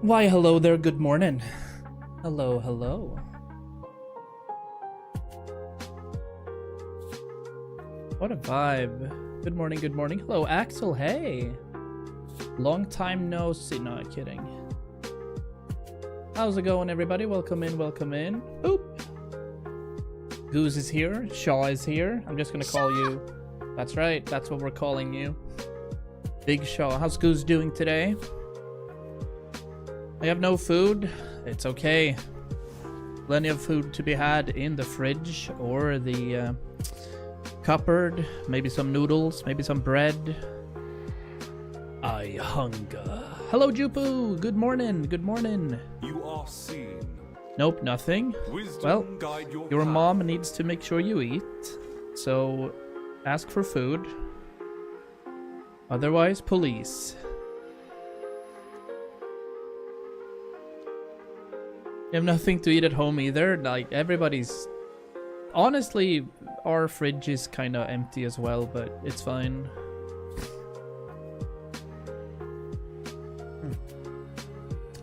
Why, hello there, good morning. Hello, hello. What a vibe. Good morning, good morning. Hello, Axel, hey. Long time no see. No, kidding. How's it going, everybody? Welcome in, welcome in. Oop. Goose is here. Shaw is here. I'm just gonna call you. That's right, that's what we're calling you. Big Shaw. How's Goose doing today? I have no food. It's okay. Plenty of food to be had in the fridge or the cupboard. Maybe some noodles, maybe some bread. I hunger. Hello, Jupu. Good morning. Good morning. You are seen. Nope, nothing. Wisdom Well, guide your path. mom needs to make sure you eat. So ask for food. Otherwise, police. You have nothing to eat at home either. Like, everybody's... Honestly, our fridge is kind of empty as well, but it's fine.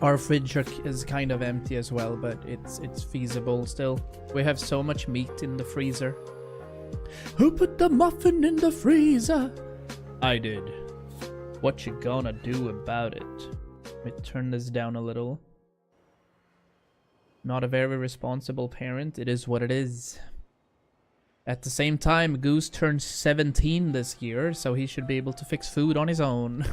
Our fridge is kind of empty as well, but it's feasible still. We have so much meat in the freezer. Who put the muffin in the freezer? I did. What you gonna do about it? Let me turn this down a little. Not a very responsible parent. It is what it is. At the same time, Goose turns 17 this year, so he should be able to fix food on his own.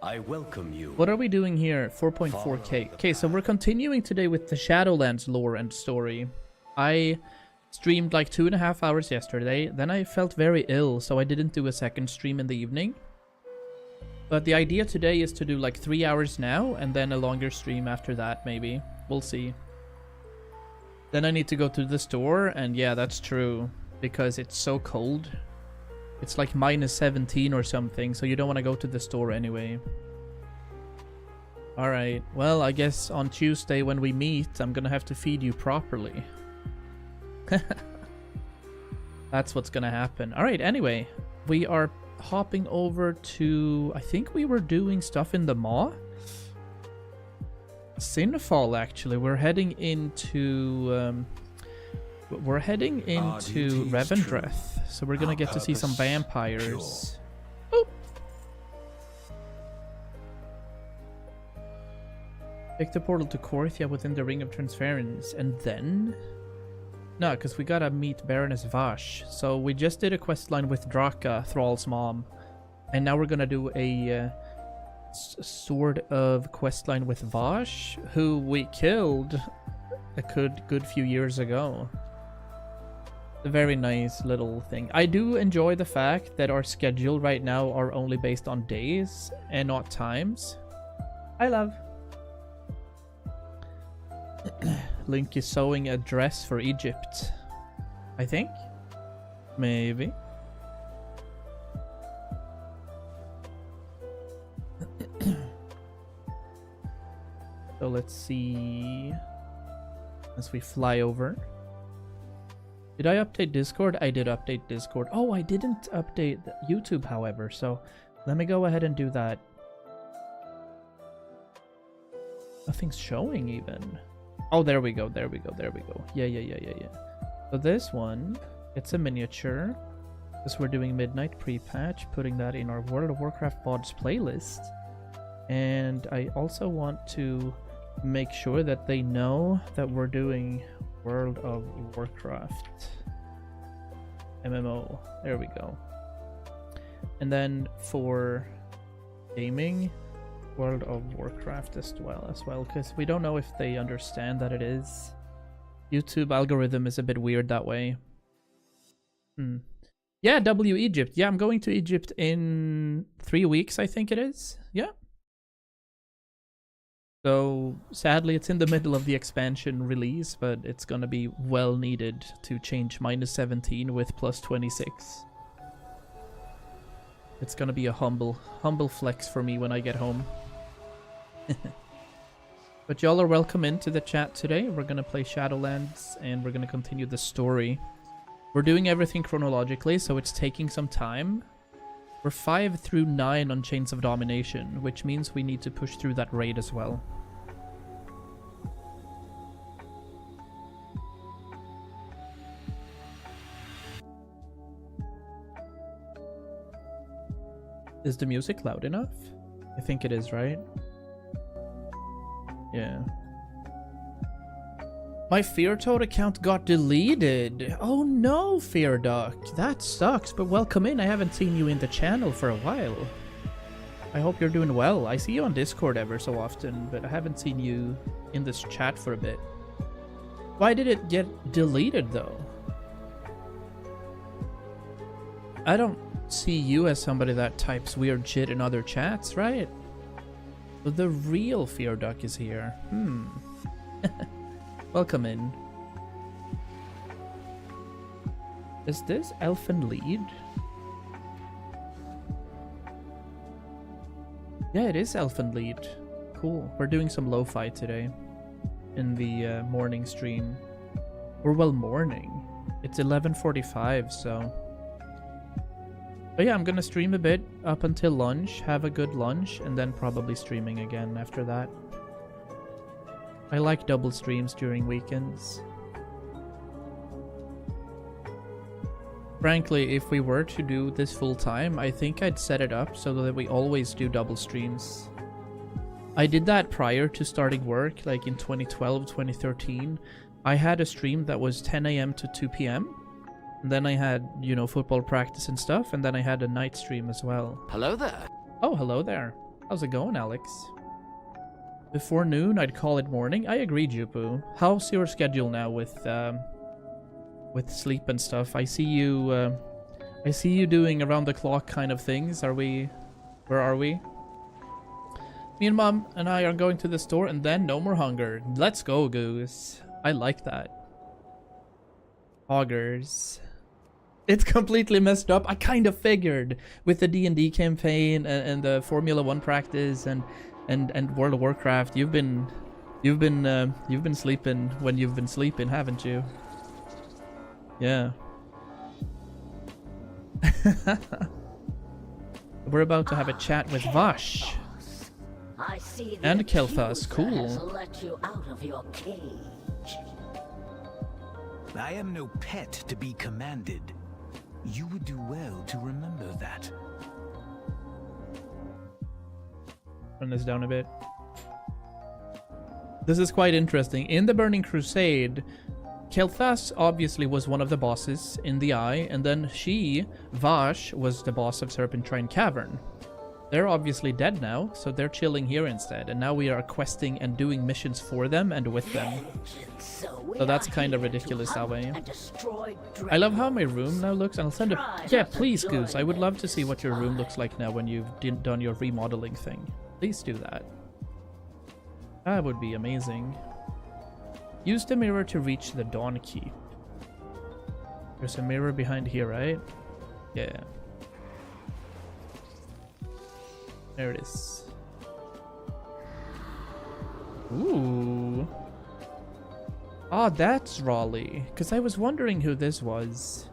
I welcome you. What are we doing here? 4.4k. Okay, so we're continuing today with the Shadowlands lore and story. I streamed like 2.5 hours yesterday. Then I felt very ill, so I didn't do a second stream in the evening. But the idea today is to do like 3 hours now, and then a longer stream after that, maybe. We'll see. Then I need to go to the store, and yeah, that's true. Because it's so cold. It's like minus 17 or something, so you don't want to go to the store anyway. Alright, well, I guess on Tuesday when we meet, I'm gonna have to feed you properly. That's what's gonna happen. Alright, anyway, we are hopping over to... I think we were doing stuff in the Maw? Sinfall, actually. We're heading into... we're heading into Revendreth, so we're gonna get to see some vampires. Oop. Take the portal to Korthia within the Ring of Transference, and then... No, because we gotta meet Baroness Vash. So we just did a questline with Draka, Thrall's mom, and now we're gonna do a sort of questline with Vash, who we killed a good few years ago. A very nice little thing. I do enjoy the fact that our schedule right now are only based on days and not times. I love. Link is sewing a dress for Egypt. I think. Maybe. So let's see. As we fly over. Did I update Discord? I did update Discord. Oh, I didn't update YouTube, however, so let me go ahead and do that. Nothing's showing even. Oh, there we go, there we go, there we go. Yeah. So this one, it's a miniature. Because we're doing Midnight pre-patch, putting that in our World of Warcraft VODs playlist. And I also want to make sure that they know that we're doing World of Warcraft MMO. There we go. And then for gaming, World of Warcraft as well, because we don't know if they understand that it is. YouTube algorithm is a bit weird that way. Yeah, W Egypt. Yeah, I'm going to Egypt in 3 weeks, I think it is. Yeah. So, sadly, it's in the middle of the expansion release, but it's gonna be well needed to change minus 17 with plus 26. It's gonna be a humble flex for me when I get home. But y'all are welcome into the chat today. We're gonna play Shadowlands, and we're gonna continue the story. We're doing everything chronologically, so it's taking some time. We're 5 through 9 on Chains of Domination, which means we need to push through that raid as well. Is the music loud enough? I think it is, right? Yeah. My Fear Toad account got deleted. Oh no, Fear Duck. That sucks, but welcome in. I haven't seen you in the channel for a while. I hope you're doing well. I see you on Discord ever so often, but I haven't seen you in this chat for a bit. Why did it get deleted though? I don't see you as somebody that types weird shit in other chats, right? But the real Fear Duck is here. Welcome in. Is this Elfin Lead? Yeah, it is Elfin Lead. Cool. We're doing some lo-fi today in the morning stream. Or well, morning. It's 11:45, so... But yeah, I'm gonna stream a bit up until lunch, have a good lunch, and then probably streaming again after that. I like double streams during weekends. Frankly, if we were to do this full time, I think I'd set it up so that we always do double streams. I did that prior to starting work, like in 2012, 2013. I had a stream that was 10 AM to 2 PM. And then I had, you know, football practice and stuff, and then I had a night stream as well. Hello there. Oh, hello there. How's it going, Alex? Before noon, I'd call it morning. I agree, Jupu. How's your schedule now with sleep and stuff? I see you doing around the clock kind of things. Where are we? Me and Mom and I are going to the store and then no more hunger. Let's go, Goose. I like that. Augers. It's completely messed up. I kind of figured with the D&D campaign and the Formula 1 practice and World of Warcraft, you've been sleeping when you've been sleeping, haven't you? Yeah. We're about to have a chat with Vash and Kel'Thas. Cool. Let you out of your cage. I am no pet to be commanded. You would do well to remember that. Turn this down a bit. This is quite interesting. In the Burning Crusade, Kel'Thas obviously was one of the bosses in the Eye, and then Vash, was the boss of Serpentine Cavern. They're obviously dead now, so they're chilling here instead, and now we are questing and doing missions for them and with them. So that's kind of ridiculous that way. I love how my room now looks, and I'll send a... Yeah, please, Goose, I would love to see what your room looks like now when you've done your remodeling thing. Please do that. That would be amazing. Use the mirror to reach the Dawn Keep. There's a mirror behind here, right? Yeah. There it is. Ooh. Ah, that's Raleigh. Because I was wondering who this was.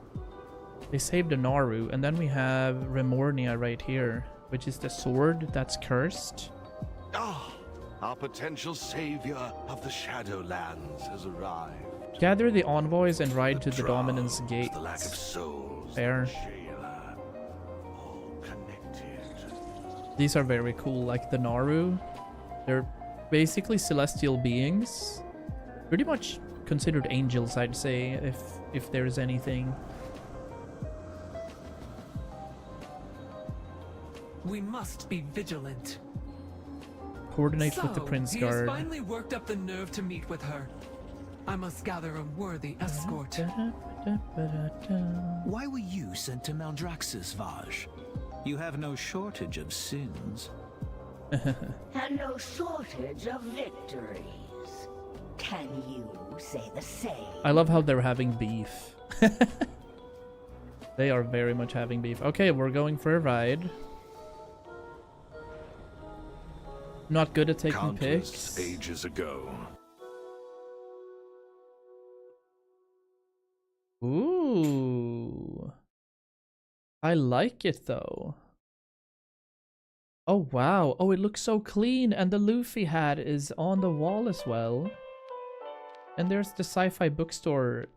They saved a Naru, and then we have Remornia right here, which is the sword that's cursed. Ah, our potential savior of the Shadowlands has arrived. Gather the envoys and ride to the Dominance Gate. The lack of souls. Fair. All connected. These are very cool, like the Naru. They're basically celestial beings. Pretty much considered angels, I'd say, if there's anything. We must be vigilant. Coordinate with the Prince He Guard. has finally worked up the nerve to meet with her. I must gather a worthy escort. Why were you sent to Maldraxxus, Vaj? You have no shortage of sins. And no shortage of victories. Can you say the same? I love how they're having beef. They are very much having beef. Okay, we're going for a ride. Not good at taking Countless pics. ages ago. Ooh. I like it though. Oh wow. Oh, it looks so clean, and the Luffy hat is on the wall as well. And there's the sci-fi bookstore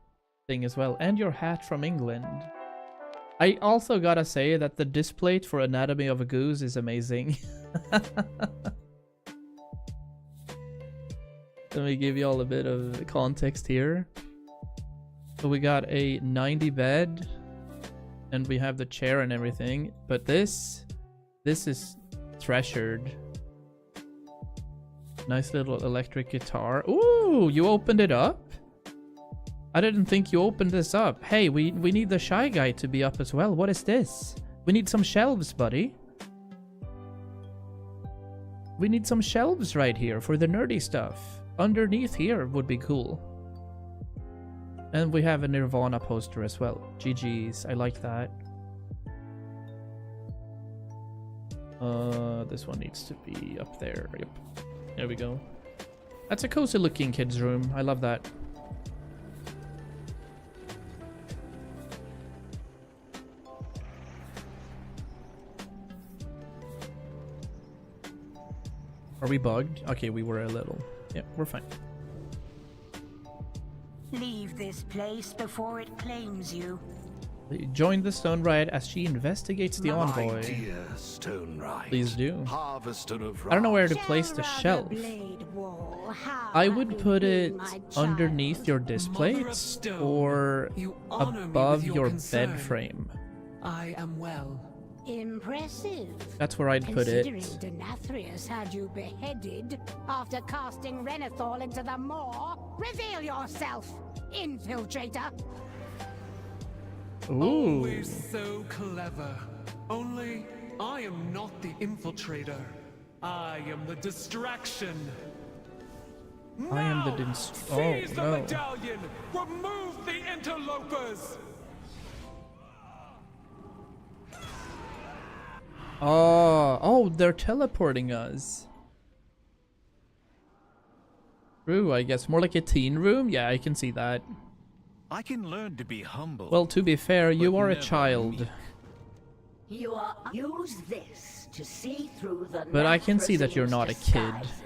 thing as well, and your hat from England. I also gotta say that the display for Anatomy of a Goose is amazing. Let me give you all a bit of context here. So we got a 90 bed, and we have the chair and everything, but this is treasured. Nice little electric guitar. Ooh, you opened it up? I didn't think you opened this up. Hey, we need the Shy Guy to be up as well. What is this? We need some shelves, buddy. We need some shelves right here for the nerdy stuff. Underneath here would be cool. And we have a Nirvana poster as well. GG's, I like that. This one needs to be up there. Yep. There we go. That's a cozy looking kid's room. I love that. Are we bugged? Okay, we were a little. Yeah, we're fine. Leave this place before it claims you. Join the Stone Riot as she investigates the My envoy. dear Stone Riot, Please do. harvester of I don't know where to wrath. place the shelf. Blade wall, how I have would you put been, it my underneath child? your Mother of displays Stone, or you honor me above with your concern. bed frame. I am well. Impressive. That's where I'd put it. Considering Denathrius had you beheaded after casting Renethor into the maw, reveal yourself, infiltrator. Ooh. Always so clever. Only I am not the infiltrator. I am the distraction. I am the Now, oh, seize the no. medallion. Remove the interlopers. Oh, they're teleporting us. True, I guess. More like a teen room? Yeah, I can see that. I can learn to be humble. Well, to be fair, you But are a never child. meek. You are use this to see through the But I can see that you're not a kid. disguises.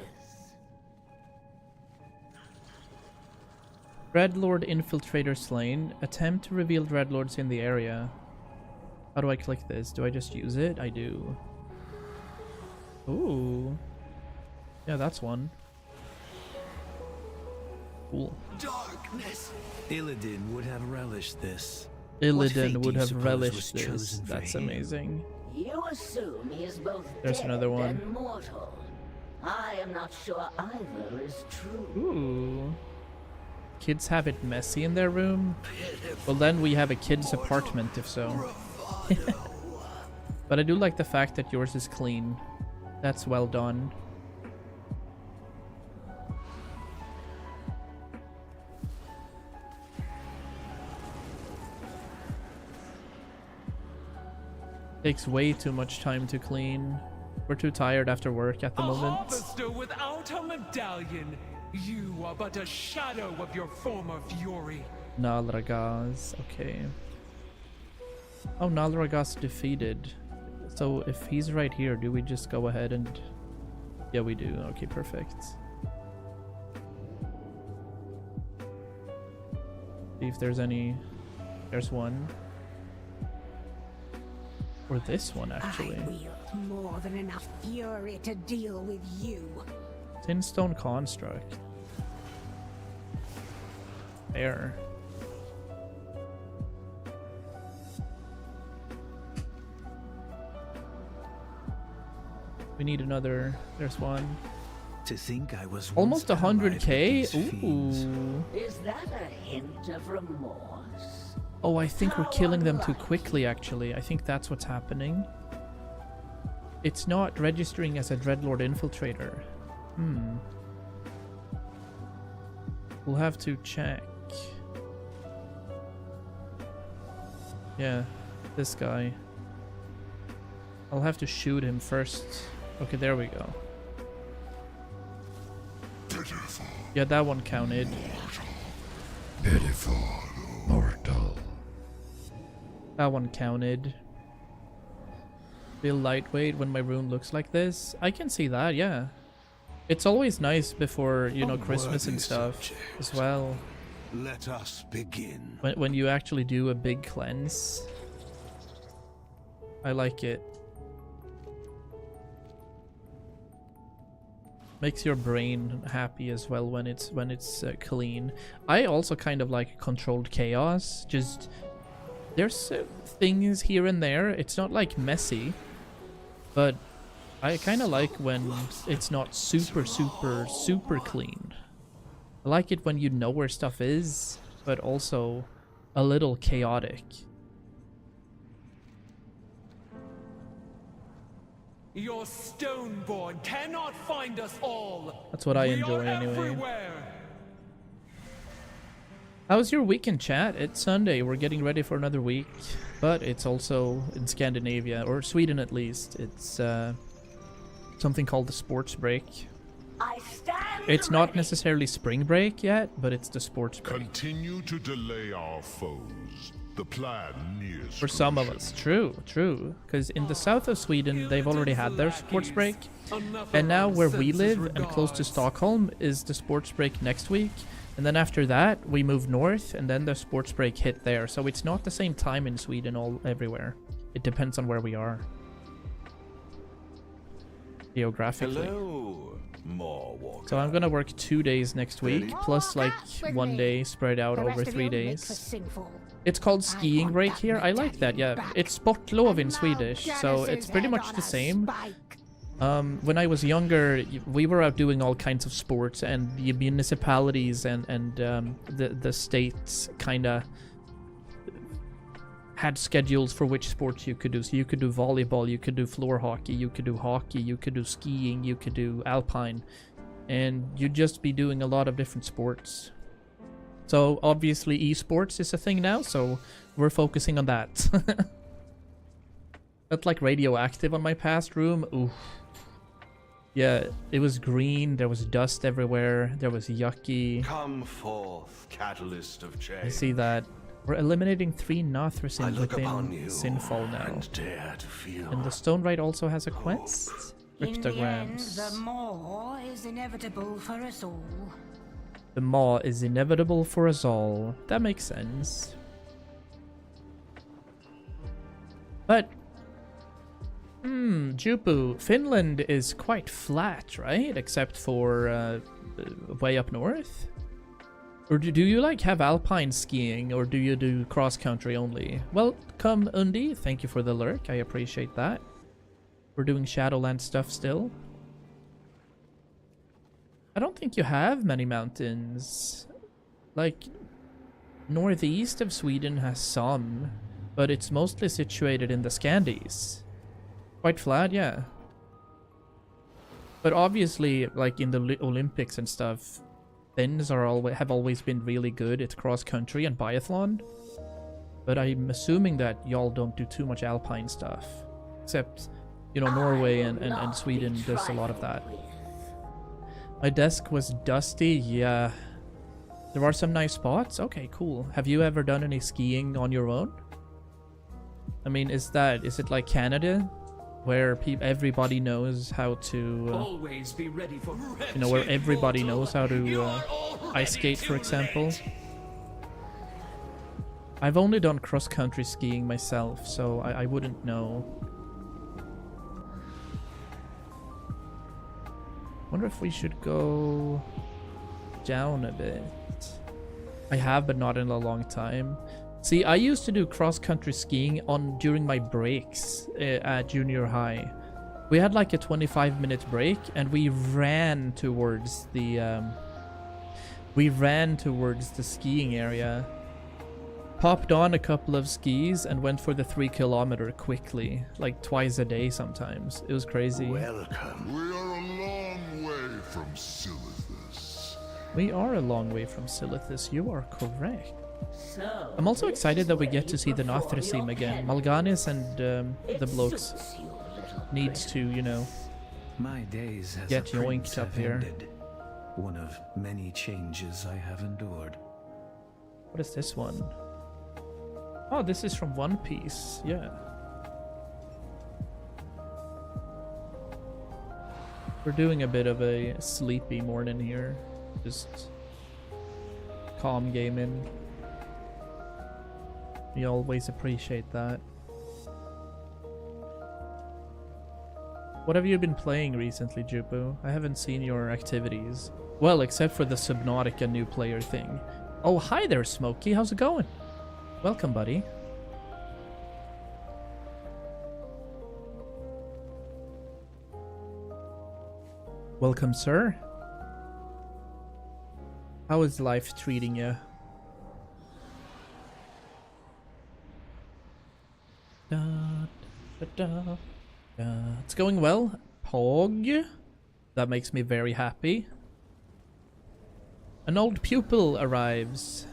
Dreadlord Infiltrator slain. Attempt to reveal Dreadlords in the area. How do I click this? Do I just use it? I do. Ooh. Yeah, that's one. Cool. Darkness. Illidan would have relished this. Illidan fate would do you have suppose relished was this. chosen for That's him? amazing. You assume he is both There's dead another one. and mortal. I am not sure either is true. Ooh. Kids have it messy in their room? Well, then we have a kid's apartment, if so. But I do like the fact that yours is clean. That's well done. Takes way too much time to clean. We're too tired after work at the A moment. harvester without a medallion. You are but a shadow of your former fury. Nalragaz, okay. Oh, Nalragaz defeated. So if he's right here, do we just go ahead and... Yeah, we do. Okay, perfect. See if there's any... There's one. Or this one, actually. I wield more than enough fury to deal with you. Tinstone Construct. There. We need another. There's one. To think I was Almost once allied with 100k? these fiends. Ooh. Is that a hint of remorse? Oh, I think we're killing them too quickly, actually. I think that's what's happening. It's not registering as a Dreadlord Infiltrator. We'll have to check. Yeah, this guy. I'll have to shoot him first. Okay, there we go. Yeah, that one counted. Pitiful mortal. That one counted. Feel lightweight when my room looks like this. I can see that, yeah. It's always nice before, you know, Christmas and stuff as well. Let us begin. When you actually do a big cleanse. I like it. Makes your brain happy as well when it's clean. I also kind of like controlled chaos. Just there's things here and there. It's not like messy, but I kind of like when it's not super clean. I like it when you know where stuff is, but also a little chaotic. Your Stoneborn cannot find us all. That's what I We enjoy are anyway. everywhere. How's your weekend, chat? It's Sunday. We're getting ready for another week, but it's also in Scandinavia, or Sweden at least. It's something called the sports break. I stand It's not ready. necessarily spring break yet, but it's the sports break. Continue to delay our foes. The plan nears For some of us. True. Because in the south of Sweden, they've already had their sports break. And now where we live, and close to Stockholm, is the sports break next week. And then after that, we move north, and then the sports break hit there. So it's not the same time in Sweden everywhere. It depends on where we are. Geographically. Hello, Moorwalker. So I'm gonna work 2 days next week, plus like With 1 me. day spread out The over rest of 3 you make days. for sinful. It's called skiing want break that here. I like that, yeah. back. It's sportlov in And now Swedish, so Janice's it's pretty head much on the a same. spike. When I was younger, we were out doing all kinds of sports, and the municipalities and the states kind of had schedules for which sports you could do. So you could do volleyball, you could do floor hockey, you could do hockey, you could do skiing, you could do alpine, and you'd just be doing a lot of different sports. So obviously esports is a thing now, so we're focusing on that. Felt like radioactive on my past room. Oof. Yeah, it was green, there was dust everywhere, there was yucky. Come forth, catalyst of change. I see that. We're eliminating 3 I Nothrasin look upon within you Sinfall now. and dare to feel. And the Stone Rite also has a quest. In the end, Cryptograms. the more is inevitable for us all. The maw is inevitable for us all. That makes sense. But Jupu, Finland is quite flat, right? Except for way up north? Or do you like have alpine skiing, or do you do cross country only? Welcome, Undi. Thank you for the lurk. I appreciate that. We're doing Shadowlands stuff still. I don't think you have many mountains. Like, northeast of Sweden has some, but it's mostly situated in the Scandies. Quite flat, yeah. But obviously, like in the Olympics and stuff, Finns have always been really good at cross-country and biathlon. But I'm assuming that y'all don't do too much alpine stuff. Except, you know, Norway and Sweden does a lot of that. My desk was dusty, yeah. There are some nice spots? Okay, cool. Have you ever done any skiing on your own? I mean, is it like Canada? Where everybody knows how to... Always be ready for you know, where everybody knows how to ice skate, for example. I've only done cross-country skiing myself, so I wouldn't know. Wonder if we should go down a bit. I have, but not in a long time. See, I used to do cross-country skiing during my breaks at junior high. We had like a 25-minute break, and we ran towards the skiing area. Popped on a couple of skis and went for the 3-kilometer quickly, like twice a day sometimes. It was crazy. Welcome. We are a long way from Silithus. We are a long way from Silithus, you are correct. So, I'm also this excited is that we where get you to see the perform Nothrasim your again. penance. Mal'Ganis and It the blokes suits you, little needs to, you know, My days as Get a prince yoinked up have here. ended. One of many changes I have endured. what is this one? Oh, this is from One Piece, yeah. We're doing a bit of a sleepy morning here. Just calm gaming. We always appreciate that. What have you been playing recently, Jupu? I haven't seen your activities. Well, except for the Subnautica new player thing. Oh, hi there, Smokey. How's it going? Welcome, buddy. Welcome, sir. How is life treating you? Da, da, da, da. It's going well. Pog. That makes me very happy. An old pupil arrives.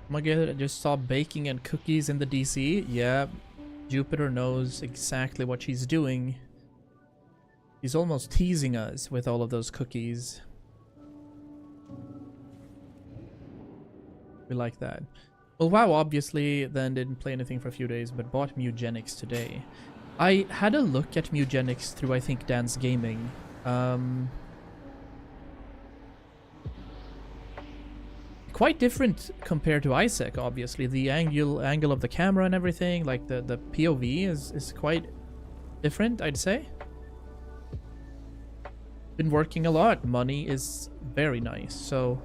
Oh my god, I just saw baking and cookies in the DC. Yeah, Jupiter knows exactly what she's doing. He's almost teasing us with all of those cookies. We like that. Well, WoW obviously then didn't play anything for a few days, but bought Mugenics today. I had a look at Mugenics through, I think, Dance Gaming. Quite different compared to Isaac, obviously. The angle of the camera and everything, like the POV is quite different, I'd say. Been working a lot. Money is very nice, so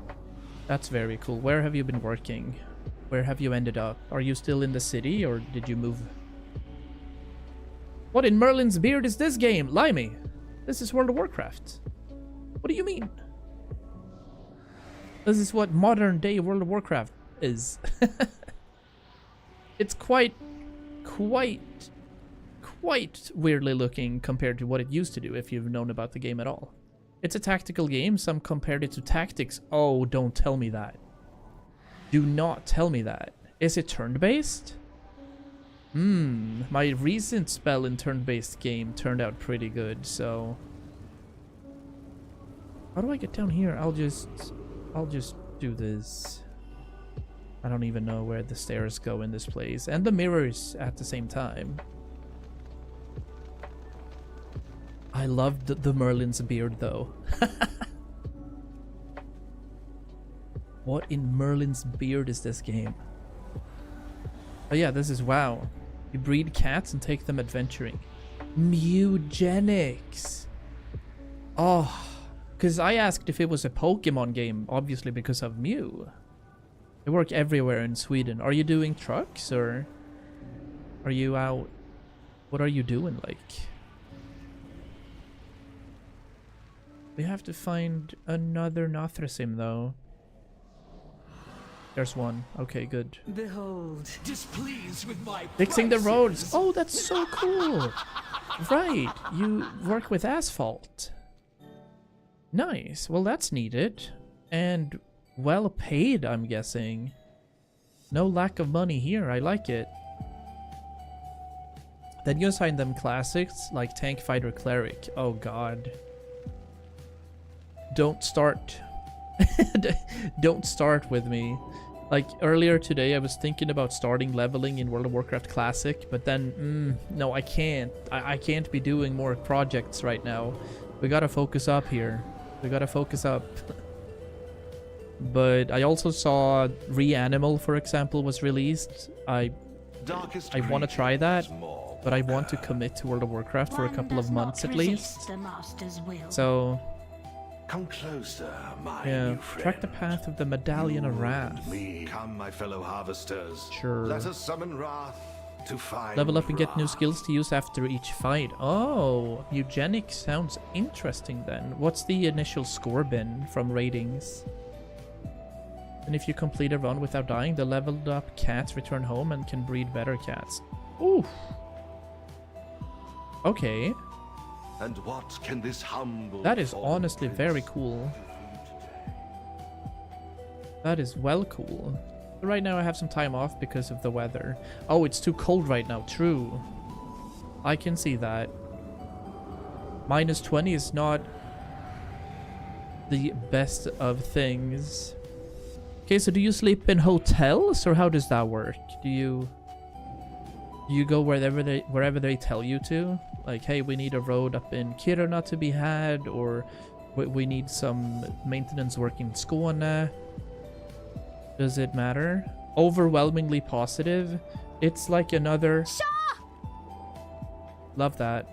that's very cool. Where have you been working? Where have you ended up? Are you still in the city, or did you move? What in Merlin's beard is this game? Limey, this is World of Warcraft. What do you mean? This is what modern day World of Warcraft is. It's quite weirdly looking compared to what it used to do, if you've known about the game at all. It's a tactical game. Some compared it to Tactics. Oh, don't tell me that. Do not tell me that. Is it turn-based? My recent spell in turn-based game turned out pretty good, so... How do I get down here? I'll just do this. I don't even know where the stairs go in this place. And the mirrors at the same time. I loved the Merlin's beard, though. What in Merlin's beard is this game? Oh yeah, this is WoW. You breed cats and take them adventuring. Mugenics. Oh, because I asked if it was a Pokemon game, obviously because of Mew. They work everywhere in Sweden. Are you doing trucks, or are you out? What are you doing, like? We have to find another Nothrasim, though. There's one. Okay, good. Behold, displeased with my fixing the prices. roads. Oh, that's so cool. Right, you work with asphalt. Nice. Well, that's needed. And well paid, I'm guessing. No lack of money here. I like it. Then you assign them classics like Tank, Fighter, Cleric. Oh, God. Don't start. Don't start with me. Like earlier today, I was thinking about starting leveling in World of Warcraft Classic, but then no, I can't. I can't be doing more projects right now. We gotta focus up here. We gotta focus up. But I also saw Reanimal, for example, was released. I want to try that, but I want to commit to World of Warcraft for a couple of months at least. So. Come closer, my Yeah, new friend. track the path of the Medallion of Wrath. Me, come, my fellow harvesters. Sure. Let us summon Wrath to find Level up and get new Wrath. skills to use after each fight. Oh, Eugenics sounds interesting then. What's the initial score been from ratings? And if you complete a run without dying, the leveled up cats return home and can breed better cats. Ooh. Okay. And what can this humble That is fallen honestly prince very cool. do today? That is well cool. Right now I have some time off because of the weather. Oh, it's too cold right now. True. I can see that. -20 is not the best of things. Okay, so do you sleep in hotels, or how does that work? Do you go wherever they tell you to? Like, hey, we need a road up in Kiruna to be had, or we need some maintenance work in Skåne. Does it matter? Overwhelmingly positive. It's like another... Love that.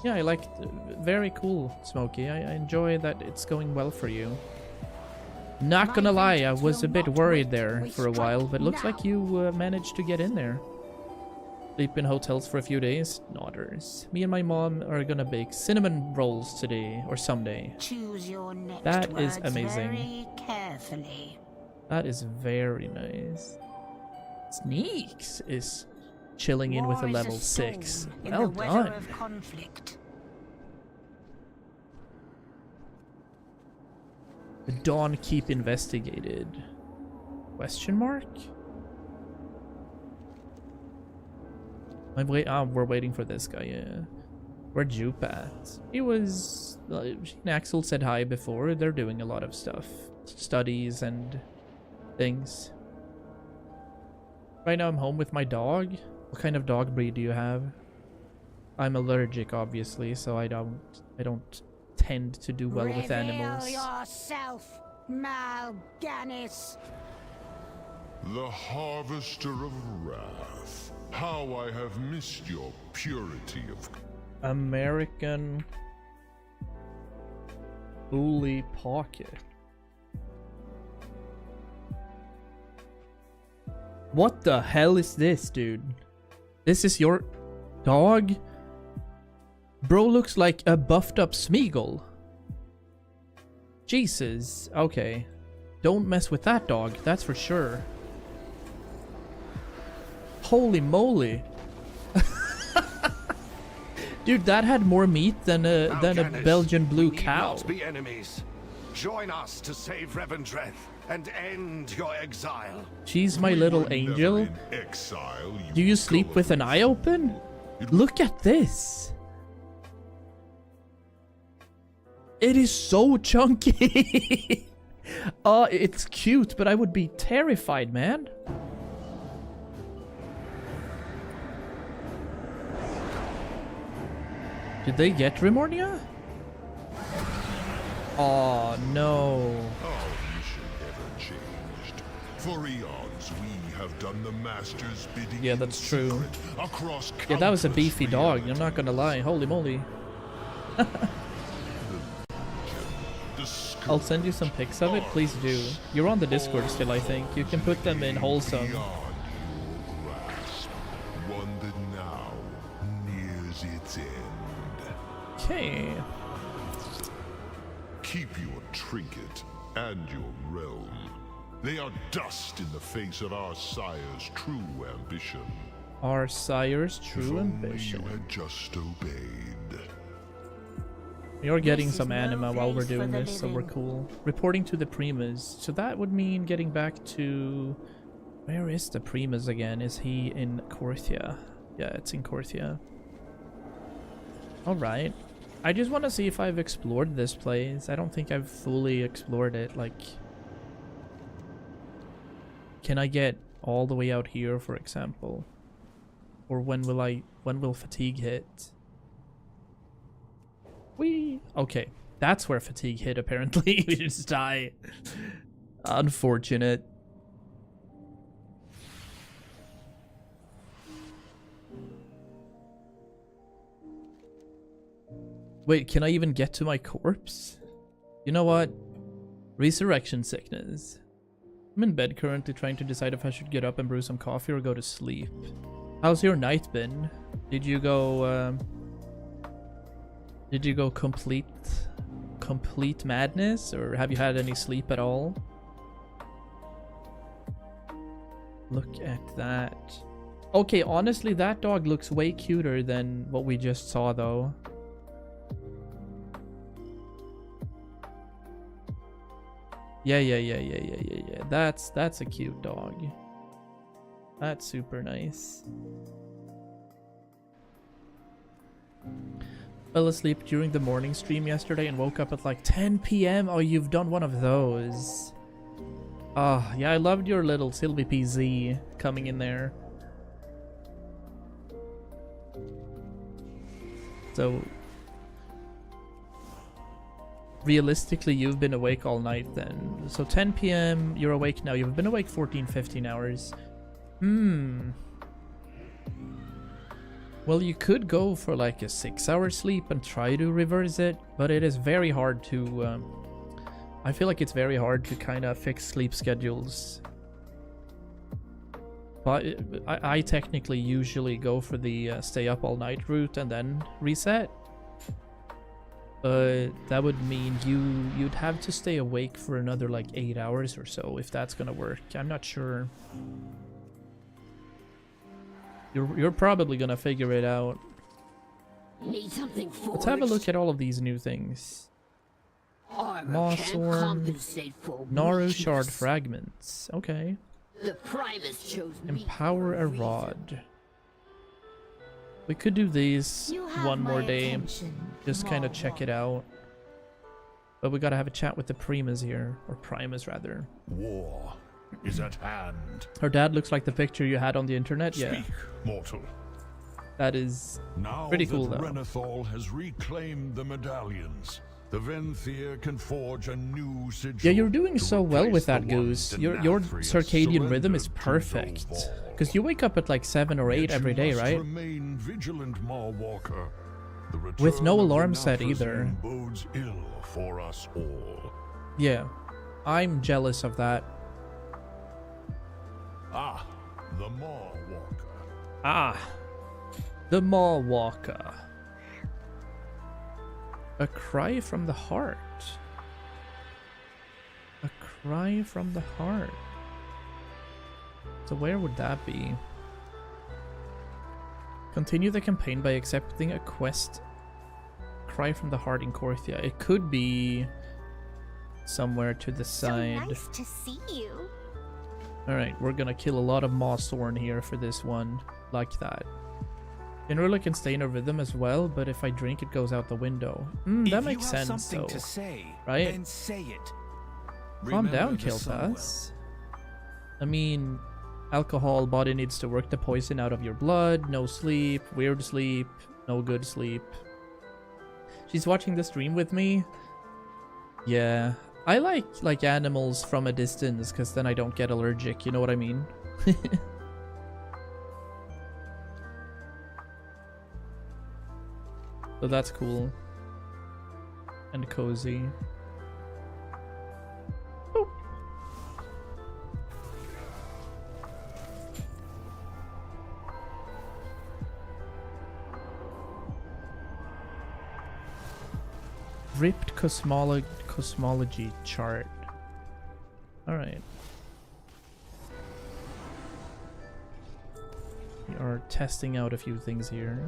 Yeah, I like... Very cool, Smokey. I enjoy that it's going well for you. Not gonna lie, I was a bit worried there for a while, but looks like you managed to get in there. Sleep in hotels for a few days? Nodders. Me and my mom are gonna bake cinnamon rolls today, or someday. Choose your next That is words amazing. very carefully. That is very nice. Sneaks is chilling in with a War is level storm 6. in Well the weather done. of conflict. The Dawn Keep investigated. Question mark? We're waiting for this guy, yeah. Where Jupe at? He was... she and Axel said hi before. They're doing a lot of stuff. Studies and things. Right now I'm home with my dog. What kind of dog breed do you have? I'm allergic, obviously, so I don't tend to do well with animals. Reveal yourself, Mal'Ganis. The Harvester of Wrath. How I have missed your purity of... American Bully Pocket. What the hell is this, dude? This is your dog? Bro looks like a buffed up Smeagol. Jesus. Okay. Don't mess with that dog, that's for sure. Holy moly. Dude, that had more meat than a Belgian blue cow. Not be enemies. Join us to save Revendreth and end your exile. She's my little angel. In exile, Do you sleep with an eye open? Look at this. It is so chunky. It's cute, but I would be terrified, man. Did they get Remornia? Oh no. Our mission never changed. For eons, we have done the Master's bidding. Yeah, in that's true. secret across Yeah, that was a countless beefy dog, I'm not gonna lie. Holy moly. I'll send you some pics of it, please do. You're on the Discord still, I think. You can put them in wholesome. Beyond your grasp, one that now nears its end. Okay. Keep your trinket and your realm. They are dust in the face of our sire's true ambition. Our sire's If true only ambition. you had just obeyed. You're getting This is some no anima while we're place for doing the this, so we're living. cool. Reporting to the Primas. So that would mean getting back to... Where is the Primas again? Is he in Korthia? Yeah, it's in Korthia. Alright. I just want to see if I've explored this place. I don't think I've fully explored it. Like, can I get all the way out here, for example? Or when will fatigue hit? Whee! Okay, that's where fatigue hit, apparently. We just die. Unfortunate. Wait, can I even get to my corpse? You know what? Resurrection sickness. I'm in bed currently trying to decide if I should get up and brew some coffee or go to sleep. How's your night been? Did you go complete madness, or have you had any sleep at all? Look at that. Okay, honestly, that dog looks way cuter than what we just saw, though. Yeah. That's a cute dog. That's super nice. Fell asleep during the morning stream yesterday and woke up at like 10 p.m. Oh, you've done one of those. Ah, yeah, I loved your little Sylvie PZ coming in there. So realistically, you've been awake all night then. So 10 p.m. you're awake now. You've been awake 14-15 hours. Well, you could go for like a 6-hour sleep and try to reverse it, but it is very hard to I feel like it's very hard to kind of fix sleep schedules. But I technically usually go for the stay up all night route and then reset. But that would mean you'd have to stay awake for another like 8 hours or so if that's gonna work. I'm not sure. You're probably gonna figure it out. Need something for Let's have a look at all of these new things. Mossworm, Naru shard fragments. Okay. The Primus chose me. Empower a rod. We could do these one more day. Just kind of check it out. But we gotta have a chat with the Primus here. Or Primus, rather. War is at hand. Her dad looks like the picture you had on the internet. Yeah. Speak, mortal. That is Now pretty that cool, though. Renathal has reclaimed the medallions, the Venthyr can forge a new sigil. Yeah, you're doing to so well replace with the that, ones Goose. Your Denathrius circadian rhythm is surrendered to perfect. Dovahul. Because you wake up at like 7 or 8 Yet every you day, must right? Remain vigilant, Mawwalker. The With no return of alarm the set Nathrezim either. bodes ill for us all. Yeah. I'm jealous of that. Ah, the Mawwalker. Ah. The Maw Walker. A cry from the heart. A cry from the heart. So where would that be? Continue the campaign by accepting a quest. Cry from the heart in Korthia. It could be somewhere to the side. So nice to see you. Alright, we're gonna kill a lot of Mossthorn here for this one. Like that. Generally can stay in a rhythm as well, but if I drink it goes out the window. That makes sense something though. to say, right? Then say it. Calm Remember down, the sun Kiltas. I mean, alcohol, body needs to work the poison out of your blood, no sleep, weird sleep, no good sleep. She's watching the stream with me. Yeah, I like animals from a distance because then I don't get allergic, you know what I mean? So that's cool. And cozy. Boop. Ripped cosmology chart. Alright. We are testing out a few things here.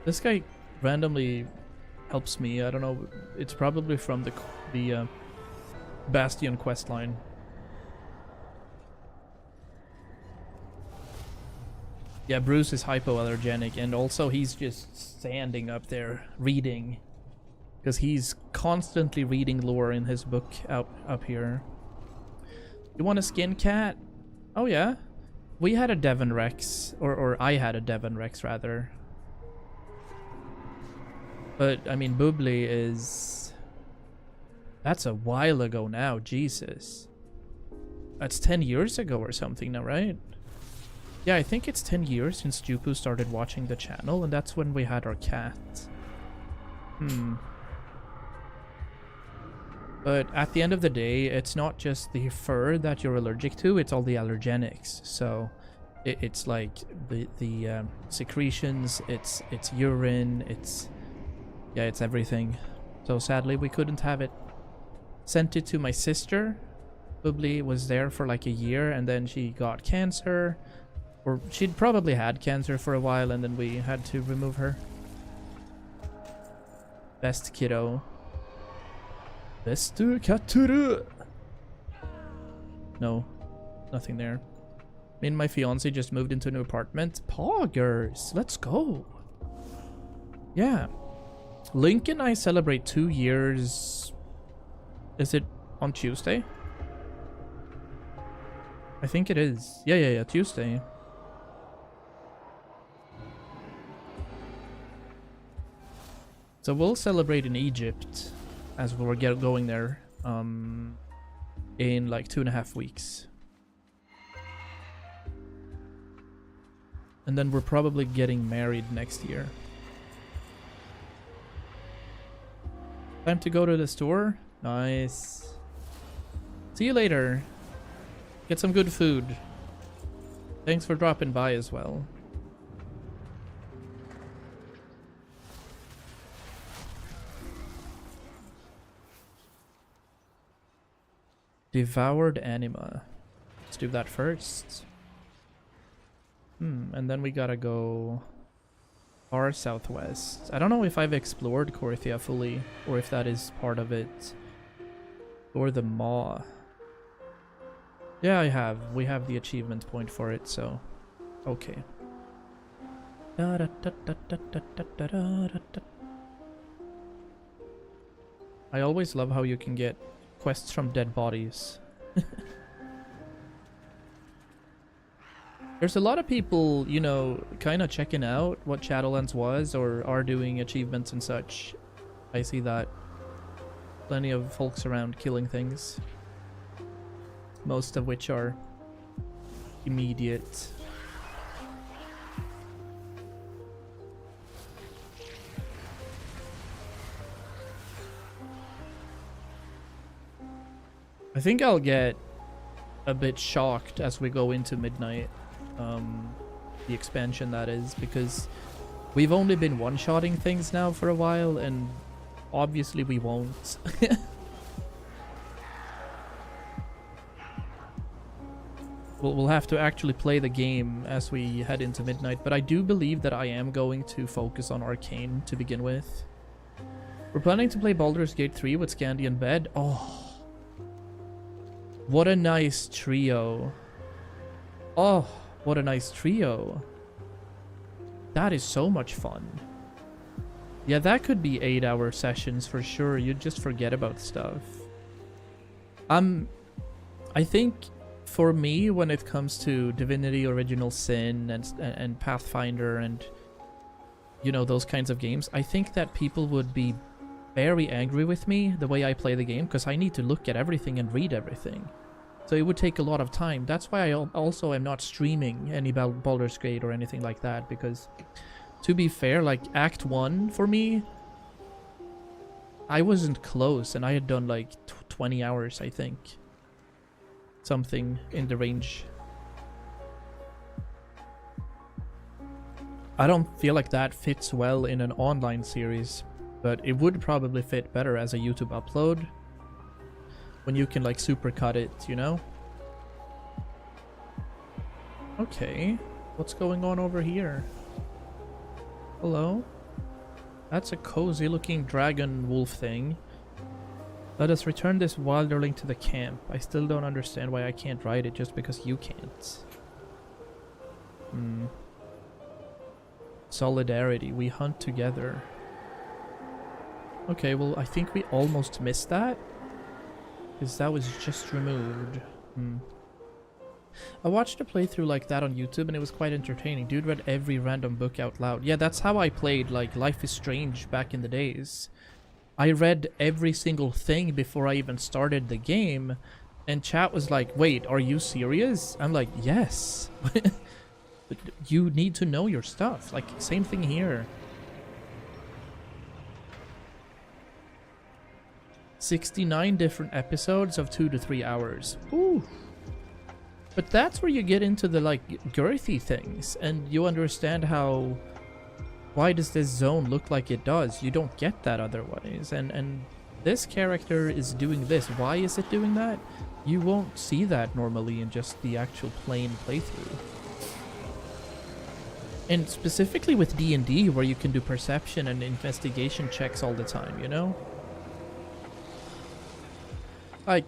This guy randomly helps me. I don't know. It's probably from the Bastion questline. Yeah, Bruce is hypoallergenic, and also he's just standing up there reading, because he's constantly reading lore in his book up here. You want a skin cat? Oh yeah, we had a Devon Rex, or I had a Devon Rex rather. But I mean, Bubbly is... That's a while ago now, Jesus. That's 10 years ago or something now, right? Yeah, I think it's 10 years since Jupu started watching the channel, and that's when we had our cat. But at the end of the day, it's not just the fur that you're allergic to, it's all the allergenics. So it's like the secretions, it's urine, it's everything. So sadly we couldn't have it. Sent it to my sister. Bubbly was there for like a year, and then she got cancer. Or she'd probably had cancer for a while, and then we had to remove her. Best kiddo. Beste katturu. No, nothing there. Me and my fiance just moved into a new apartment. Poggers, let's go. Yeah. Link and I celebrate 2 years. Is it on Tuesday? I think it is. Yeah, Tuesday. So we'll celebrate in Egypt as we're going there in like 2.5 weeks. And then we're probably getting married next year. Time to go to the store? Nice. See you later. Get some good food. Thanks for dropping by as well. Devoured anima. Let's do that first. And then we gotta go far southwest. I don't know if I've explored Korthia fully, or if that is part of it. Or the Maw. Yeah, I have. We have the achievement point for it, so... Okay. I always love how you can get quests from dead bodies. There's a lot of people, you know, kind of checking out what Shadowlands was or are doing achievements and such. I see that. Plenty of folks around killing things. Most of which are immediate. I think I'll get a bit shocked as we go into Midnight. The expansion, that is, because we've only been one-shotting things now for a while, and obviously we won't. We'll have to actually play the game as we head into Midnight, but I do believe that I am going to focus on Arcane to begin with. We're planning to play Baldur's Gate 3 with Scandi in bed. Oh, what a nice trio. Oh, what a nice trio. That is so much fun. Yeah, that could be 8-hour sessions for sure. You'd just forget about stuff. I think for me, when it comes to Divinity, Original Sin, and Pathfinder, and you know, those kinds of games, I think that people would be very angry with me the way I play the game, because I need to look at everything and read everything. So it would take a lot of time. That's why I also am not streaming any Baldur's Gate or anything like that, because to be fair, like Act 1 for me, I wasn't close and I had done like 20 hours, I think. Something in the range. I don't feel like that fits well in an online series, but it would probably fit better as a YouTube upload. When you can like supercut it, you know? Okay, what's going on over here? Hello? That's a cozy looking dragon wolf thing. Let us return this wilderling to the camp. I still don't understand why I can't ride it just because you can't. Solidarity, we hunt together. Okay, well I think we almost missed that. Because that was just removed. I watched a playthrough like that on YouTube and it was quite entertaining. Dude read every random book out loud. Yeah, that's how I played like Life is Strange back in the days. I read every single thing before I even started the game. And chat was like, wait, are you serious? I'm like, yes. You need to know your stuff. Like, same thing here. 69 different episodes of 2 to 3 hours. Ooh. But that's where you get into the like girthy things and you understand how, why does this zone look like it does? You don't get that otherwise. And this character is doing this. Why is it doing that? You won't see that normally in just the actual plain playthrough. And specifically with D&D, where you can do perception and investigation checks all the time, you know? Like,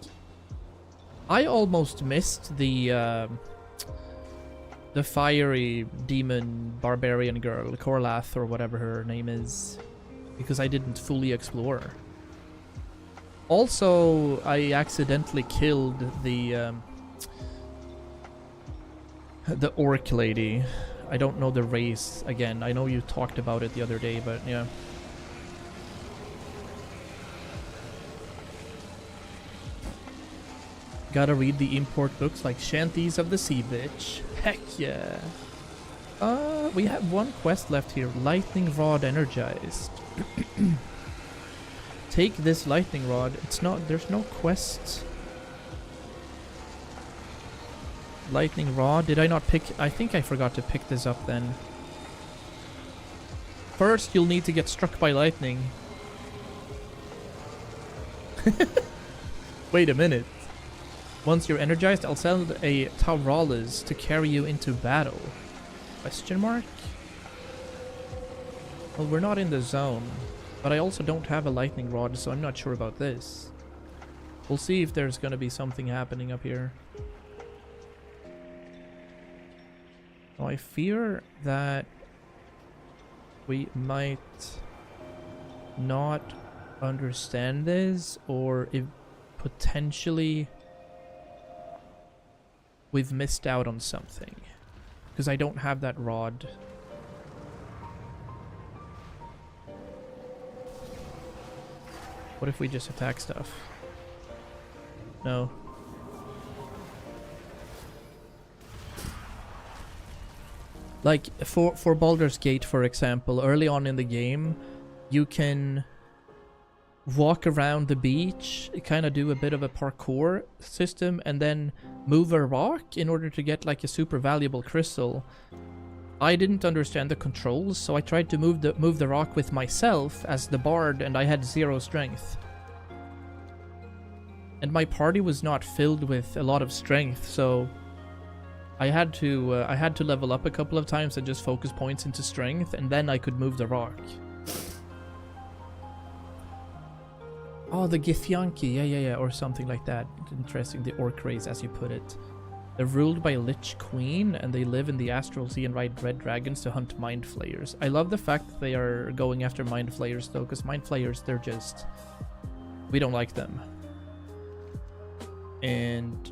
I almost missed the fiery demon barbarian girl, Corlath or whatever her name is, because I didn't fully explore. Also, I accidentally killed the The orc lady. I don't know the race again. I know you talked about it the other day, but yeah. Gotta read the import books like Shanties of the Sea Bitch. Heck yeah. We have one quest left here. Lightning Rod energized. Take this lightning rod. It's not, there's no quest. Lightning rod. Did I not pick? I think I forgot to pick this up then. First, you'll need to get struck by lightning. Wait a minute. Once you're energized, I'll send a Tauralis to carry you into battle. Question mark? Well, we're not in the zone. But I also don't have a lightning rod, so I'm not sure about this. We'll see if there's gonna be something happening up here. So I fear that we might not understand this, or if potentially we've missed out on something. Because I don't have that rod. What if we just attack stuff? No. Like, for Baldur's Gate, for example, early on in the game, you can walk around the beach, kind of do a bit of a parkour system, and then move a rock in order to get like a super valuable crystal. I didn't understand the controls, so I tried to move the rock with myself as the bard, and I had 0 strength. And my party was not filled with a lot of strength, so I had to level up a couple of times and just focus points into strength, and then I could move the rock. Oh, the Githyanki, yeah, or something like that. Interesting, the orc race, as you put it. They're ruled by a Lich Queen, and they live in the Astral Sea and ride red dragons to hunt Mind Flayers. I love the fact that they are going after Mind Flayers, though, because Mind Flayers, they're just... we don't like them. And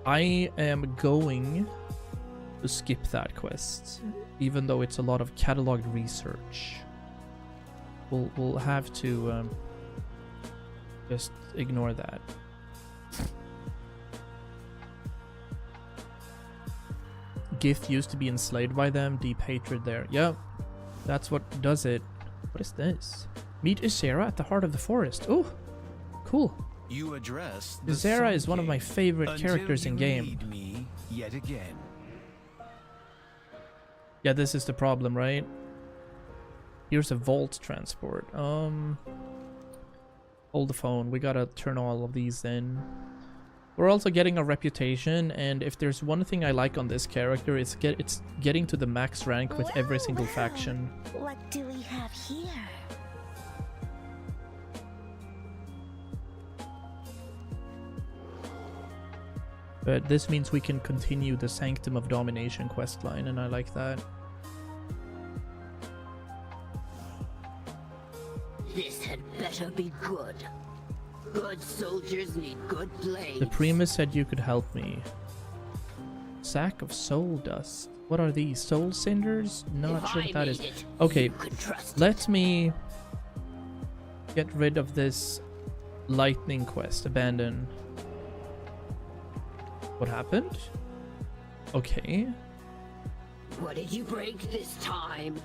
I am going to skip that quest, even though it's a lot of cataloged research. We'll have to just ignore that. Gith used to be enslaved by them, deep hatred there. Yeah, that's what does it. What is this? Meet Ysera at the heart of the forest. Oh, cool. You address Ysera is one of my favorite characters in game. Need me yet again. Yeah, this is the problem, right? Here's a vault transport. Hold the phone. We gotta turn all of these in. We're also getting a reputation, and if there's one thing I like on this character, it's getting to the max rank with every single faction. What do we have here? But this means we can continue the Sanctum of Domination questline, and I like that. This had better be good. Good soldiers need good blades. The Primus said you could help me. Sack of soul dust. What are these? Soul cinders? Not sure what that is. Okay, let me get rid of this lightning quest. Abandon. What happened? Okay. What did you break this time?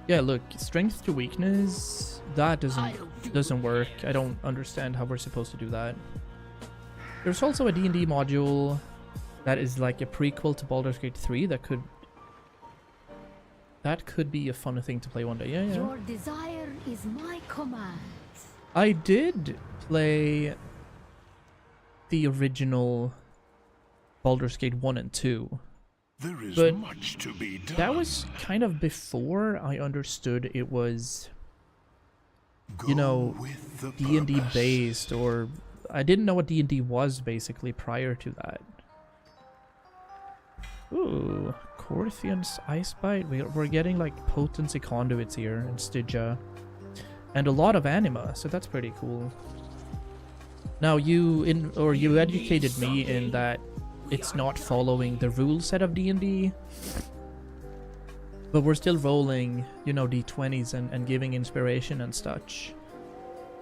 Yeah, look, strength to weakness, that doesn't work. I don't understand how we're supposed to do that. There's also a D&D module that is like a prequel to Baldur's Gate 3 that could be a fun thing to play one day. Yeah. Your desire is my command. I did play the original Baldur's Gate 1 and 2. There is But much to be done. that was kind of before I understood it was, you know, D&D based, or I didn't know what D&D was basically prior to that. Ooh, Corthian's Ice Bite. We're getting like potency conduits here in Stygia, and a lot of anima, so that's pretty cool. Now you educated me in that it's not following the rule set of D&D. But we're still rolling, you know, d20s and giving inspiration and such.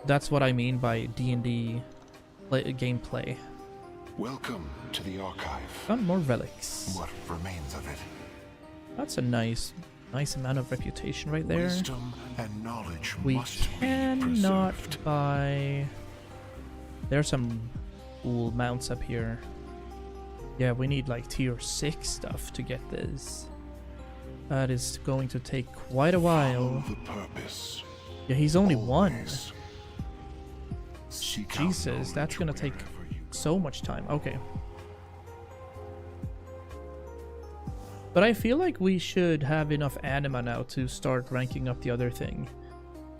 That's what I mean by D&D gameplay. Welcome to the archive. Found more relics. What remains of it? That's a nice amount of reputation right there. Wisdom and knowledge We must cannot be preserved. buy... There's some cool mounts up here. Yeah, we need like tier 6 stuff to get this. That is going to take quite a while. Follow the purpose. Yeah, he's only one. Always. Seek out Jesus, knowledge that's gonna take wherever you so much time. Okay. But I feel like we should have enough anima now to start ranking up the other thing.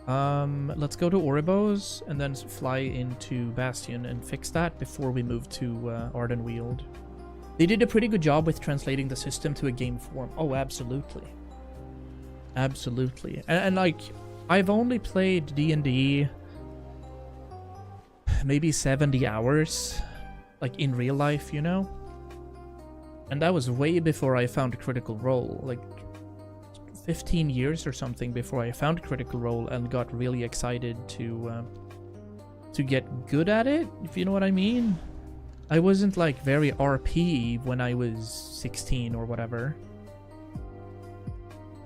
Let's go to Oribos and then fly into Bastion and fix that before we move to Ardenweald. They did a pretty good job with translating the system to a game form. Oh, absolutely. Absolutely. And like, I've only played D&D maybe 70 hours, like in real life, you know? And that was way before I found Critical Role, like 15 years or something before I found Critical Role and got really excited to get good at it, if you know what I mean. I wasn't like very RP when I was 16 or whatever.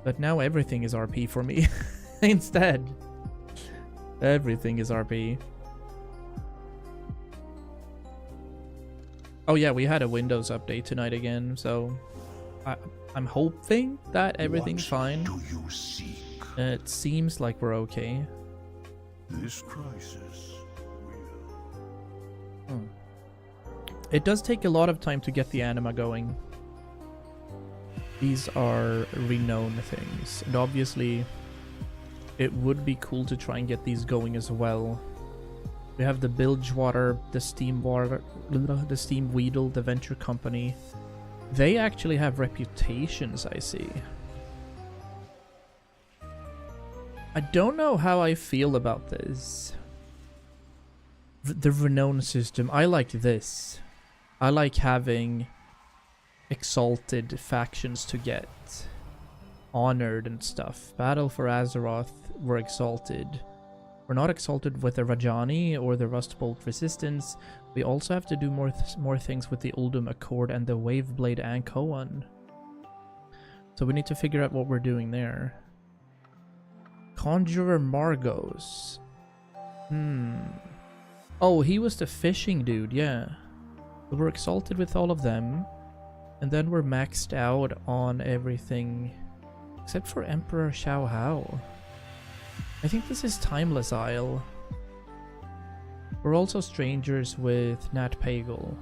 But now everything is RP for me instead. Everything is RP. Oh yeah, we had a Windows update tonight again, so I'm hoping that everything's fine. do you seek? It seems like we're okay. This crisis will. It does take a lot of time to get the anima going. These are renowned things, and obviously it would be cool to try and get these going as well. We have the Bilgewater, the Steam Weedle, the Venture Company. They actually have reputations, I see. I don't know how I feel about this. The renown system. I like this. I like having exalted factions to get honored and stuff. Battle for Azeroth, we're exalted. We're not exalted with the Rajani or the Rustbolt Resistance. We also have to do more things with the Uldum Accord and the Waveblade Ankoan. So we need to figure out what we're doing there. Conjurer Margos. Oh, he was the fishing dude, yeah. So we're exalted with all of them. And then we're maxed out on everything. Except for Emperor Xiao Hao. I think this is Timeless Isle. We're also strangers with Nat Pagal.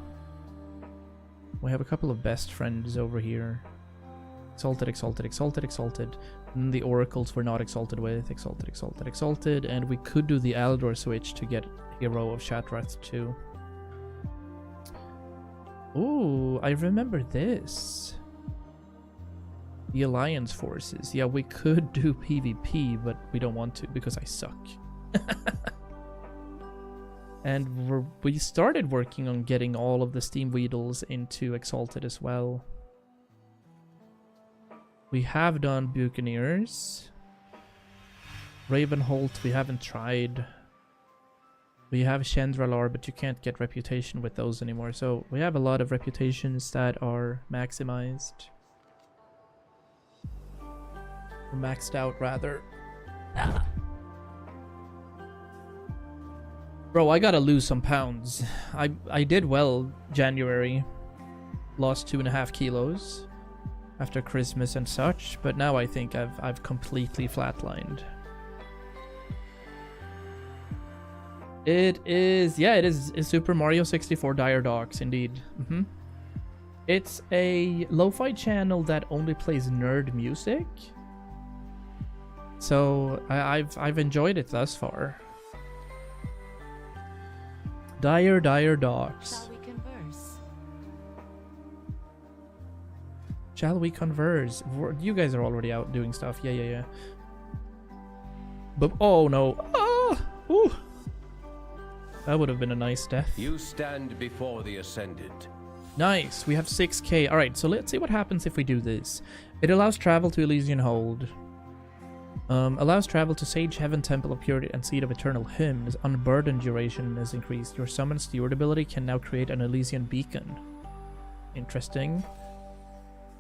We have a couple of best friends over here. Exalted, exalted, exalted, exalted. And the oracles we're not exalted with. Exalted, exalted, exalted. And we could do the Aldor switch to get Hero of Shatrath too. Ooh, I remember this. The Alliance forces. Yeah, we could do PvP, but we don't want to because I suck. And we started working on getting all of the Steam Weedles into Exalted as well. We have done Buccaneers. Ravenholt, we haven't tried. We have Chandralar, but you can't get reputation with those anymore. So we have a lot of reputations that are maximized. Maxed out, rather. Bro, I gotta lose some pounds. I did well January. Lost 2.5 kilos after Christmas and such, but now I think I've completely flatlined. It is, yeah, it is Super Mario 64 Dire Dogs, indeed. It's a lo-fi channel that only plays nerd music. So I've enjoyed it thus far. Dire Dogs. Shall we converse? Shall we converse? You guys are already out doing stuff. Yeah. But oh no. Ah! Ooh. That would have been a nice death. You stand before the Ascended, Nice, we have 6k. Alright, so let's see what happens if we do this. It allows travel to Elysian Hold. Allows travel to Sage Heaven, Temple of Purity, and Seat of Eternal Hymns. Unburdened duration is increased. Your summon steward ability can now create an Elysian beacon. Interesting.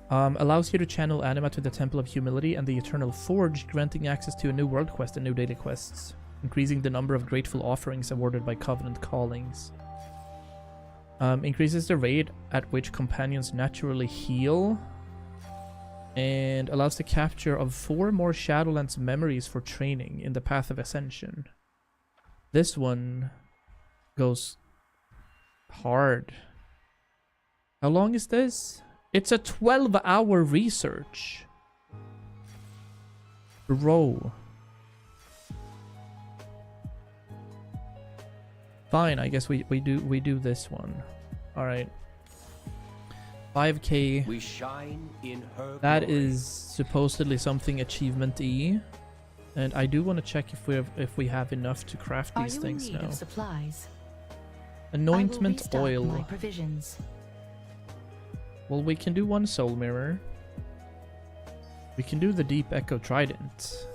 Allows you to channel anima to the Temple of Humility and the Eternal Forge, granting access to a new world quest and new daily quests. Increasing the number of grateful offerings awarded by Covenant callings. Increases the rate at which companions naturally heal. And allows the capture of 4 more Shadowlands memories for training in the Path of Ascension. This one goes hard. How long is this? It's a 12-hour research. Bro. Fine, I guess we do this one. All right. 5k. We shine in her that glory. Is supposedly something achievement-y, and I do want to check if we have enough to craft these things now. Supplies? Anointment oil. My provisions. Well, we can do 1 soul mirror. We can do the deep echo trident.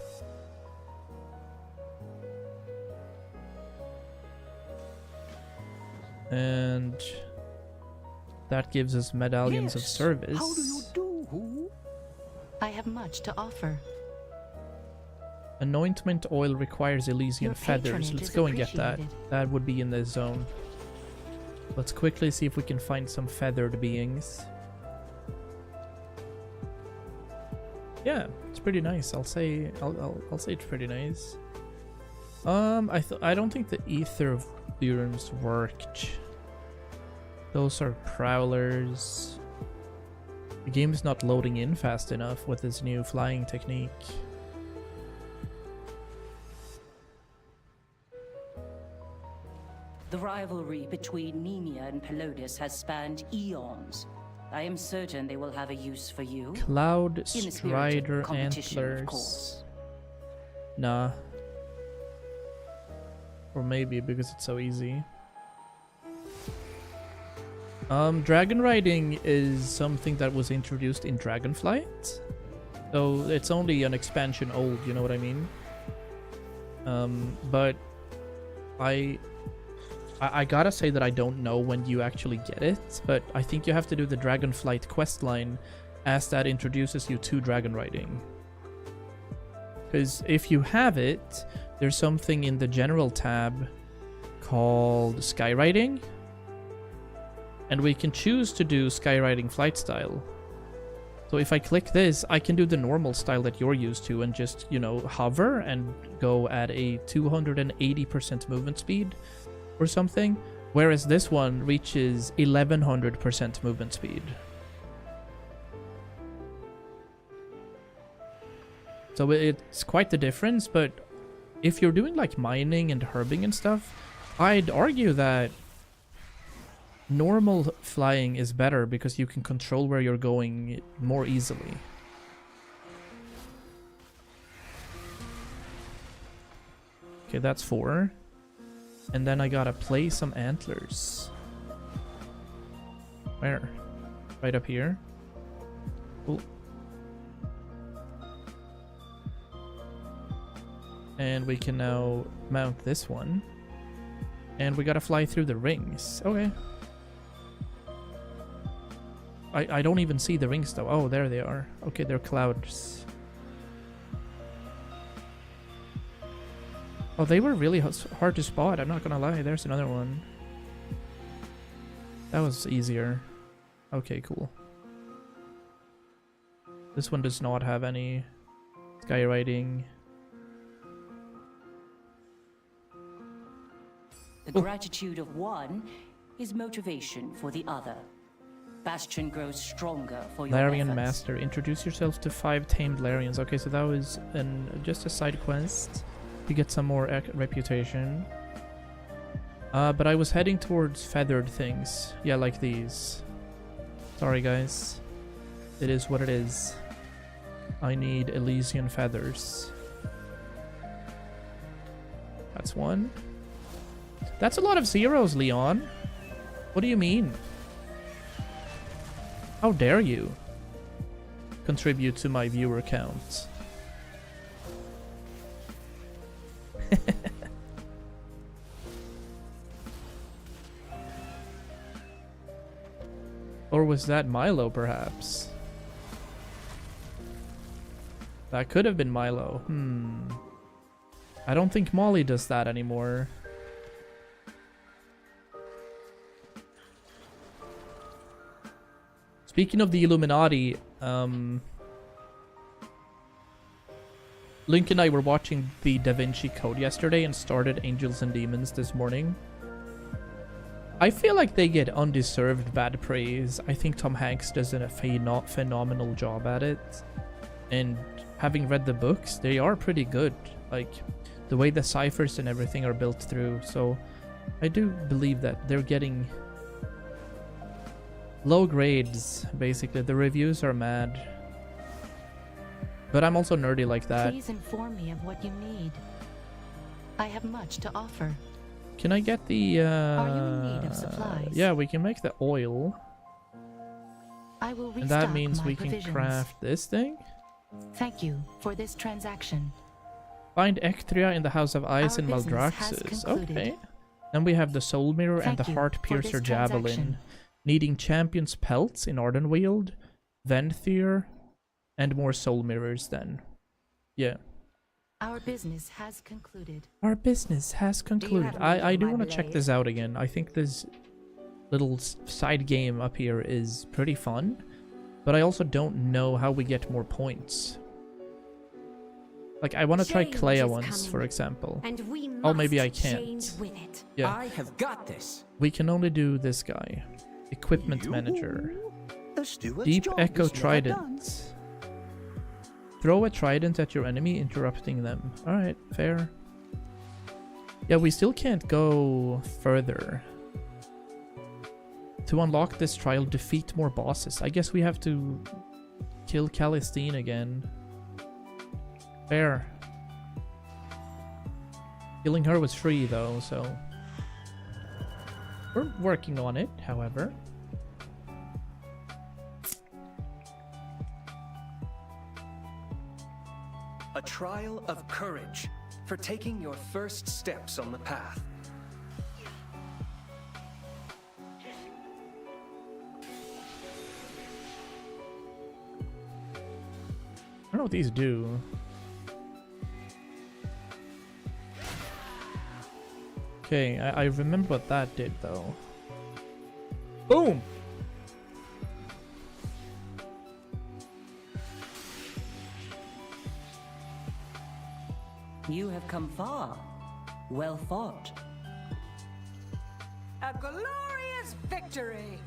And that gives us medallions of service. How do you do? I have much to offer. Anointment oil requires Elysian feathers. Let's go and get that. That would be in the zone. Let's quickly see if we can find some feathered beings. Yeah, it's pretty nice. I'll say it's pretty nice. I don't think the ether burns worked. Those are prowlers. The game is not loading in fast enough with this new flying technique. The rivalry between Nenia and Pelodus has spanned eons. I am certain they will have a use for you. Cloud In the spirit of Strider competition, of antlers. course. Nah. Or maybe because it's so easy. Dragon riding is something that was introduced in Dragonflight. So it's only an expansion old, you know what I mean? But I gotta say that I don't know when you actually get it, but I think you have to do the Dragonflight questline as that introduces you to dragon riding. Because if you have it, there's something in the general tab called Skyriding, and we can choose to do Skyriding flight style. So if I click this, I can do the normal style that you're used to and just, you know, hover and go at a 280% movement speed or something, whereas this one reaches 1100% movement speed. So it's quite the difference, but if you're doing like mining and herbing and stuff, I'd argue that normal flying is better because you can control where you're going more easily. Okay, that's 4. And then I gotta play some antlers. Where? Right up here. Cool. And we can now mount this one. And we gotta fly through the rings. Okay. I don't even see the rings though. Oh, there they are. Okay, they're clouds. Oh, they were really hard to spot. I'm not gonna lie. There's another one. That was easier. Okay, cool. This one does not have any skywriting. The gratitude of one is motivation for the other. Bastion grows stronger for your Larian efforts. Master. Introduce yourself to 5 tamed Larians. Okay, so that was just a side quest to get some more reputation. But I was heading towards feathered things. Yeah, like these. Sorry, guys. It is what it is. I need Elysian feathers. That's 1. That's a lot of zeros, Leon. What do you mean? How dare you contribute to my viewer count? Or was that Milo, perhaps? That could have been Milo. I don't think Molly does that anymore. Speaking of the Illuminati, Link and I were watching the Da Vinci Code yesterday and started Angels and Demons this morning. I feel like they get undeserved bad praise. I think Tom Hanks does a phenomenal job at it. And having read the books, they are pretty good. Like, the way the ciphers and everything are built through. So, I do believe that they're getting low grades, basically. The reviews are mad. But I'm also nerdy like that. Please inform me of what you need. I have much to offer. Can I get the Are you in need of supplies? Yeah, we can make the oil. I will restock And that means my we can provisions. craft this thing. Thank you for this transaction. Find Ectria in the House of Ice Our in business has Maldraxxus. concluded. Okay. Then we have the Soul Mirror and Thank the you Heart for this Piercer Javelin. transaction. Needing Champion's Pelts in Ardenweald, Venthyr, and more Soul Mirrors then. Yeah. Our business has concluded. Our business has concluded. have I any do of my want to check blade? this out again. I think this little side game up here is pretty fun. But I also don't know how we get more points. Like, I want to try Change Clea is once, for coming, example. And we Oh, maybe I must change can't. with it. Yeah. I have got this. We can only do this guy. Equipment Manager. The steward's Deep job Echo is never Trident. done. Throw a trident at your enemy, interrupting them. Alright, fair. Yeah, we still can't go further. To unlock this trial, defeat more bosses. I guess we have to kill Calistine again. Fair. Killing her was free though, so... We're working on it, however. A trial of courage for taking your first steps on the path. I don't know what these do. Okay, I remember what that did though. Boom! You have come far. Well fought. A glorious victory!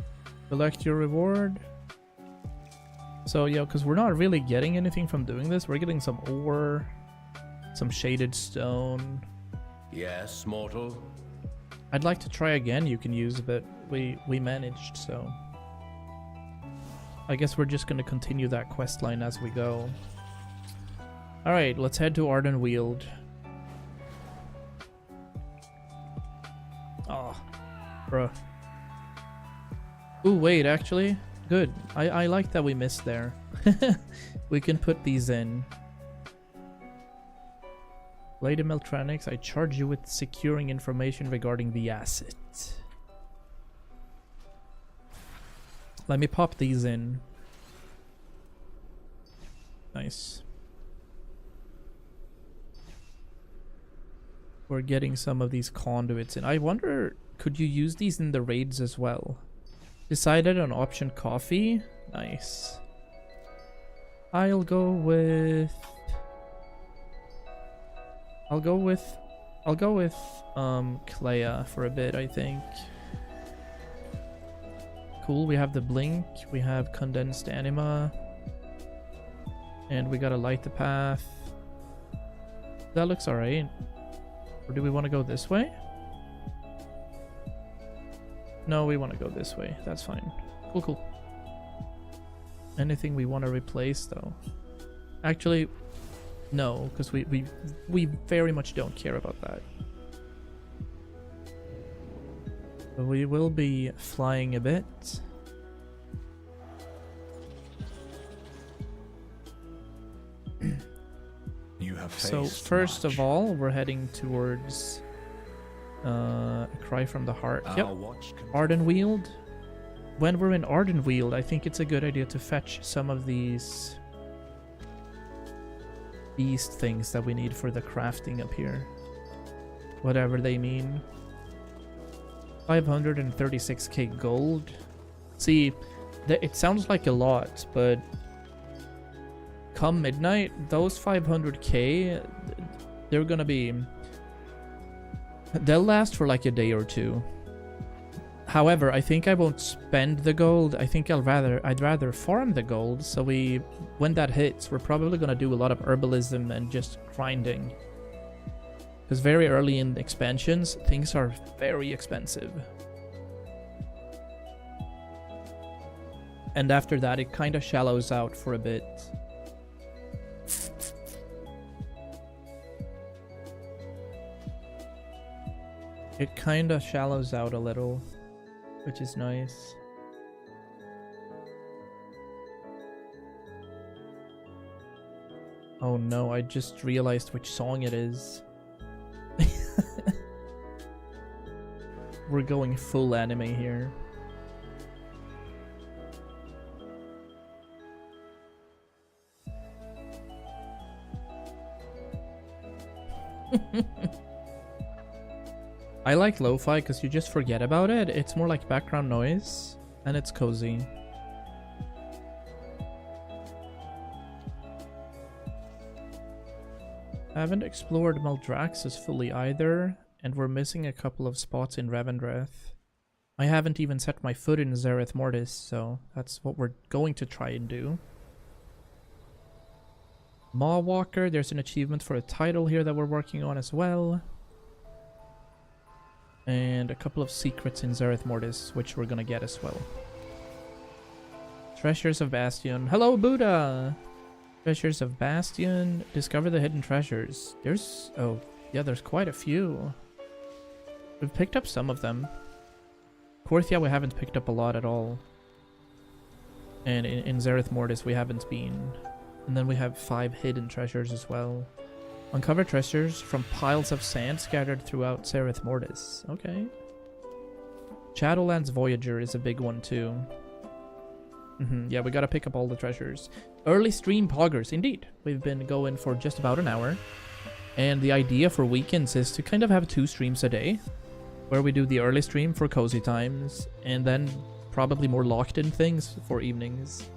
Select your reward. So yeah, because we're not really getting anything from doing this. We're getting some ore, some shaded stone. Yes, mortal. I'd like to try again. You can use, but we managed. So I guess we're just gonna continue that quest line as we go. All right, let's head to Ardenweald. Oh, bruh. Ooh, wait, actually, good. I like that we missed there. We can put these in. Lady Meltronics, I charge you with securing information regarding the asset. Let me pop these in. Nice. We're getting some of these conduits in. I wonder, could you use these in the raids as well? Decided on option coffee. Nice. I'll go with Clea for a bit, I think. Cool, we have the blink, we have condensed anima, and we gotta light the path. That looks alright. Or do we want to go this way? No, we want to go this way. That's fine. Cool, cool. Anything we want to replace though? Actually, no, because we very much don't care about that. But we will be flying a bit. So first of all, we're heading towards a cry from the heart. Yep, Ardenweald. When we're in Ardenweald, I think it's a good idea to fetch some of these beast things that we need for the crafting up here. Whatever they mean. 536k gold. See, it sounds like a lot, but come midnight, those 500k, they're gonna be... they'll last for like a day or two. However, I think I won't spend the gold. I think I'd rather farm the gold, so when that hits, we're probably gonna do a lot of herbalism and just grinding. Because very early in expansions, things are very expensive. And after that, it kind of shallows out for a bit. It kind of shallows out a little, which is nice. Oh no, I just realized which song it is. We're going full anime here. I like lo-fi because you just forget about it. It's more like background noise and it's cozy. I haven't explored Maldraxxus fully either, and we're missing a couple of spots in Revendreth. I haven't even set my foot in Zereth Mortis, so that's what we're going to try and do. Mawwalker, there's an achievement for a title here that we're working on as well. And a couple of secrets in Zereth Mortis, which we're gonna get as well. Treasures of Bastion. Hello, Buddha! Treasures of Bastion. Discover the hidden treasures. There's... oh, yeah, there's quite a few. We've picked up some of them. Korthia, we haven't picked up a lot at all. And in Zereth Mortis, we haven't been. And then we have 5 hidden treasures as well. Uncover treasures from piles of sand scattered throughout Zereth Mortis. Okay. Shadowlands Voyager is a big one too. Yeah, we gotta pick up all the treasures. Early stream poggers, indeed. We've been going for just about an hour. And the idea for weekends is to kind of have 2 streams a day. Where we do the early stream for cozy times. And then probably more locked in things for evenings.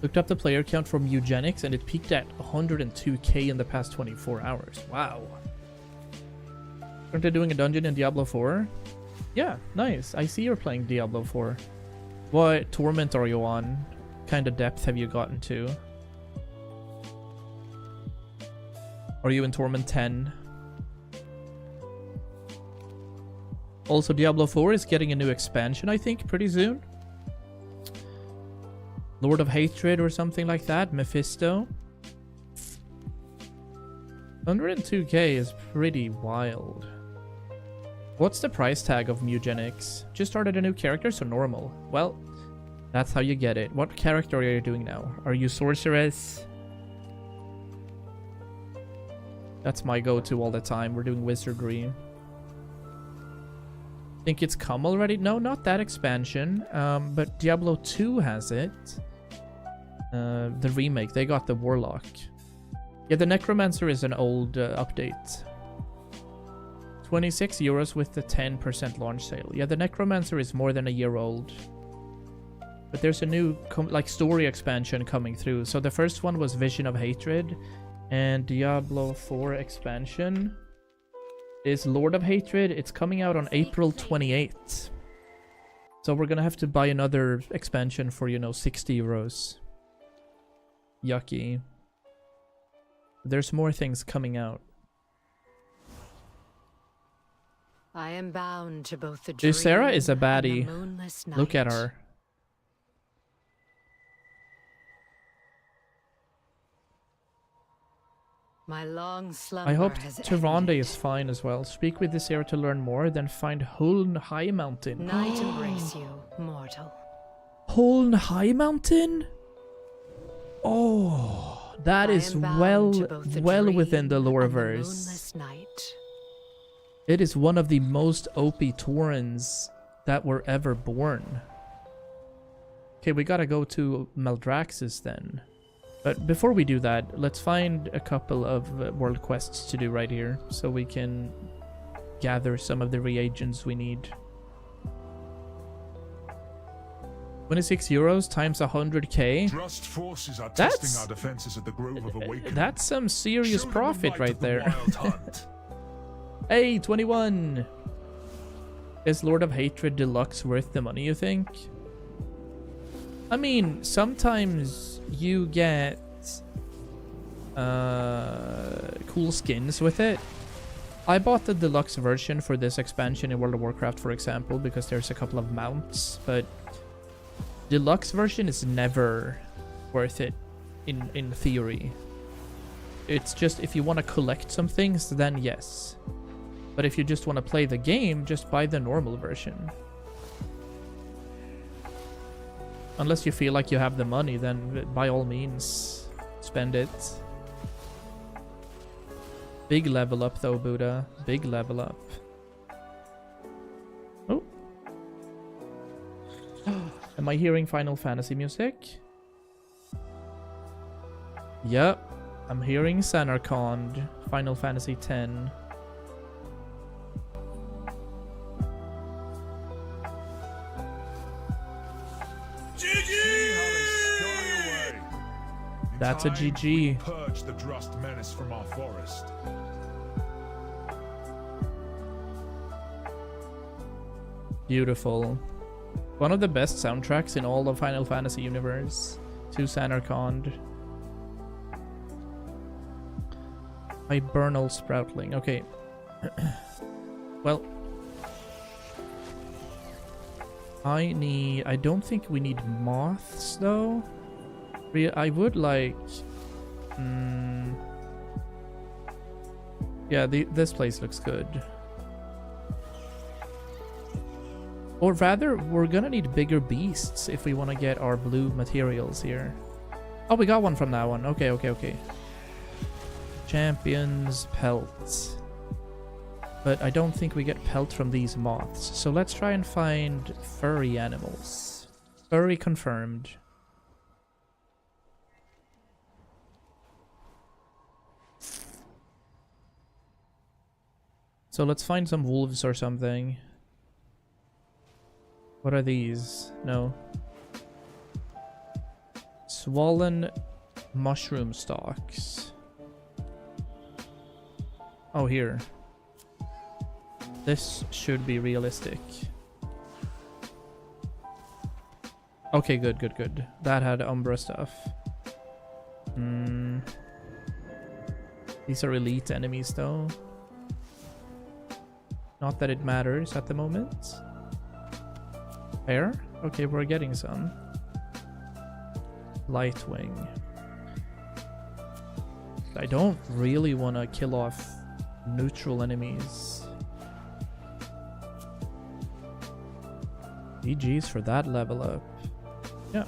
Looked up the player count from Eugenics and it peaked at 102k in the past 24 hours. Wow. Aren't they doing a dungeon in Diablo 4? Yeah, nice. I see you're playing Diablo 4. What torment are you on? What kind of depth have you gotten to? Are you in Torment 10? Also, Diablo 4 is getting a new expansion, I think, pretty soon. Lord of Hatred or something like that. Mephisto. 102k is pretty wild. What's the price tag of Mugenics? Just started a new character, so normal. Well, that's how you get it. What character are you doing now? Are you Sorceress? That's my go-to all the time. We're doing Wizardry. Think it's come already? No, not that expansion. But Diablo 2 has it. The remake, they got the Warlock. Yeah, the Necromancer is an old update. 26 euros with the 10% launch sale. Yeah, the Necromancer is more than a year old. But there's a new like story expansion coming through. So the first one was Vision of Hatred. And Diablo 4 expansion is Lord of Hatred. It's coming out on April 28th. So we're gonna have to buy another expansion for, you know, 60 euros. Yucky. There's more things coming out. I am bound to both the dream Sarah is a baddie. and the moonless night. Look at her. My long slumber I hope has Tyrande ended. is fine as well. Speak with the Sarah to learn more, then find Holn High Mountain. Night embrace you, mortal. Holn High Mountain? Oh, That is well within the loreverse. It is one of the most OP Taurens that were ever born. Okay, we gotta go to Maldraxxus then. But before we do that, let's find a couple of world quests to do right here, so we can gather some of the reagents we need. 26 euros times 100k. Trust forces are testing our defenses at the Grove of Awakening. That's some serious profit right there. Hey, 21. Is Lord of Hatred Deluxe worth the money, you think? I mean, sometimes you get cool skins with it. I bought the deluxe version for this expansion in World of Warcraft, for example, because there's a couple of mounts, but deluxe version is never worth it in theory. It's just if you want to collect some things, then yes. But if you just want to play the game, just buy the normal version. Unless you feel like you have the money, then by all means, spend it. Big level up though, Buddha. Big level up. Oh. Am I hearing Final Fantasy music? Yep. I'm hearing Sanarkand, Final Fantasy X. That's a GG. Purge the Drust menace from our forest. Beautiful. One of the best soundtracks in all of Final Fantasy universe. To Sanarkand. Hibernal Sproutling. Okay. Well. I don't think we need moths though. I would like... yeah, this place looks good. Or rather, we're gonna need bigger beasts if we want to get our blue materials here. Oh, we got one from that one. Okay, okay, okay. Champion's pelt. But I don't think we get pelt from these moths. So let's try and find furry animals. Furry confirmed. So let's find some wolves or something. What are these? No. Swollen mushroom stalks. Oh, here. This should be realistic. Okay, good, good, good. That had Umbra stuff. These are elite enemies, though. Not that it matters at the moment. Fair? Okay, we're getting some. Lightwing. I don't really want to kill off neutral enemies. GG's for that level up. Yeah.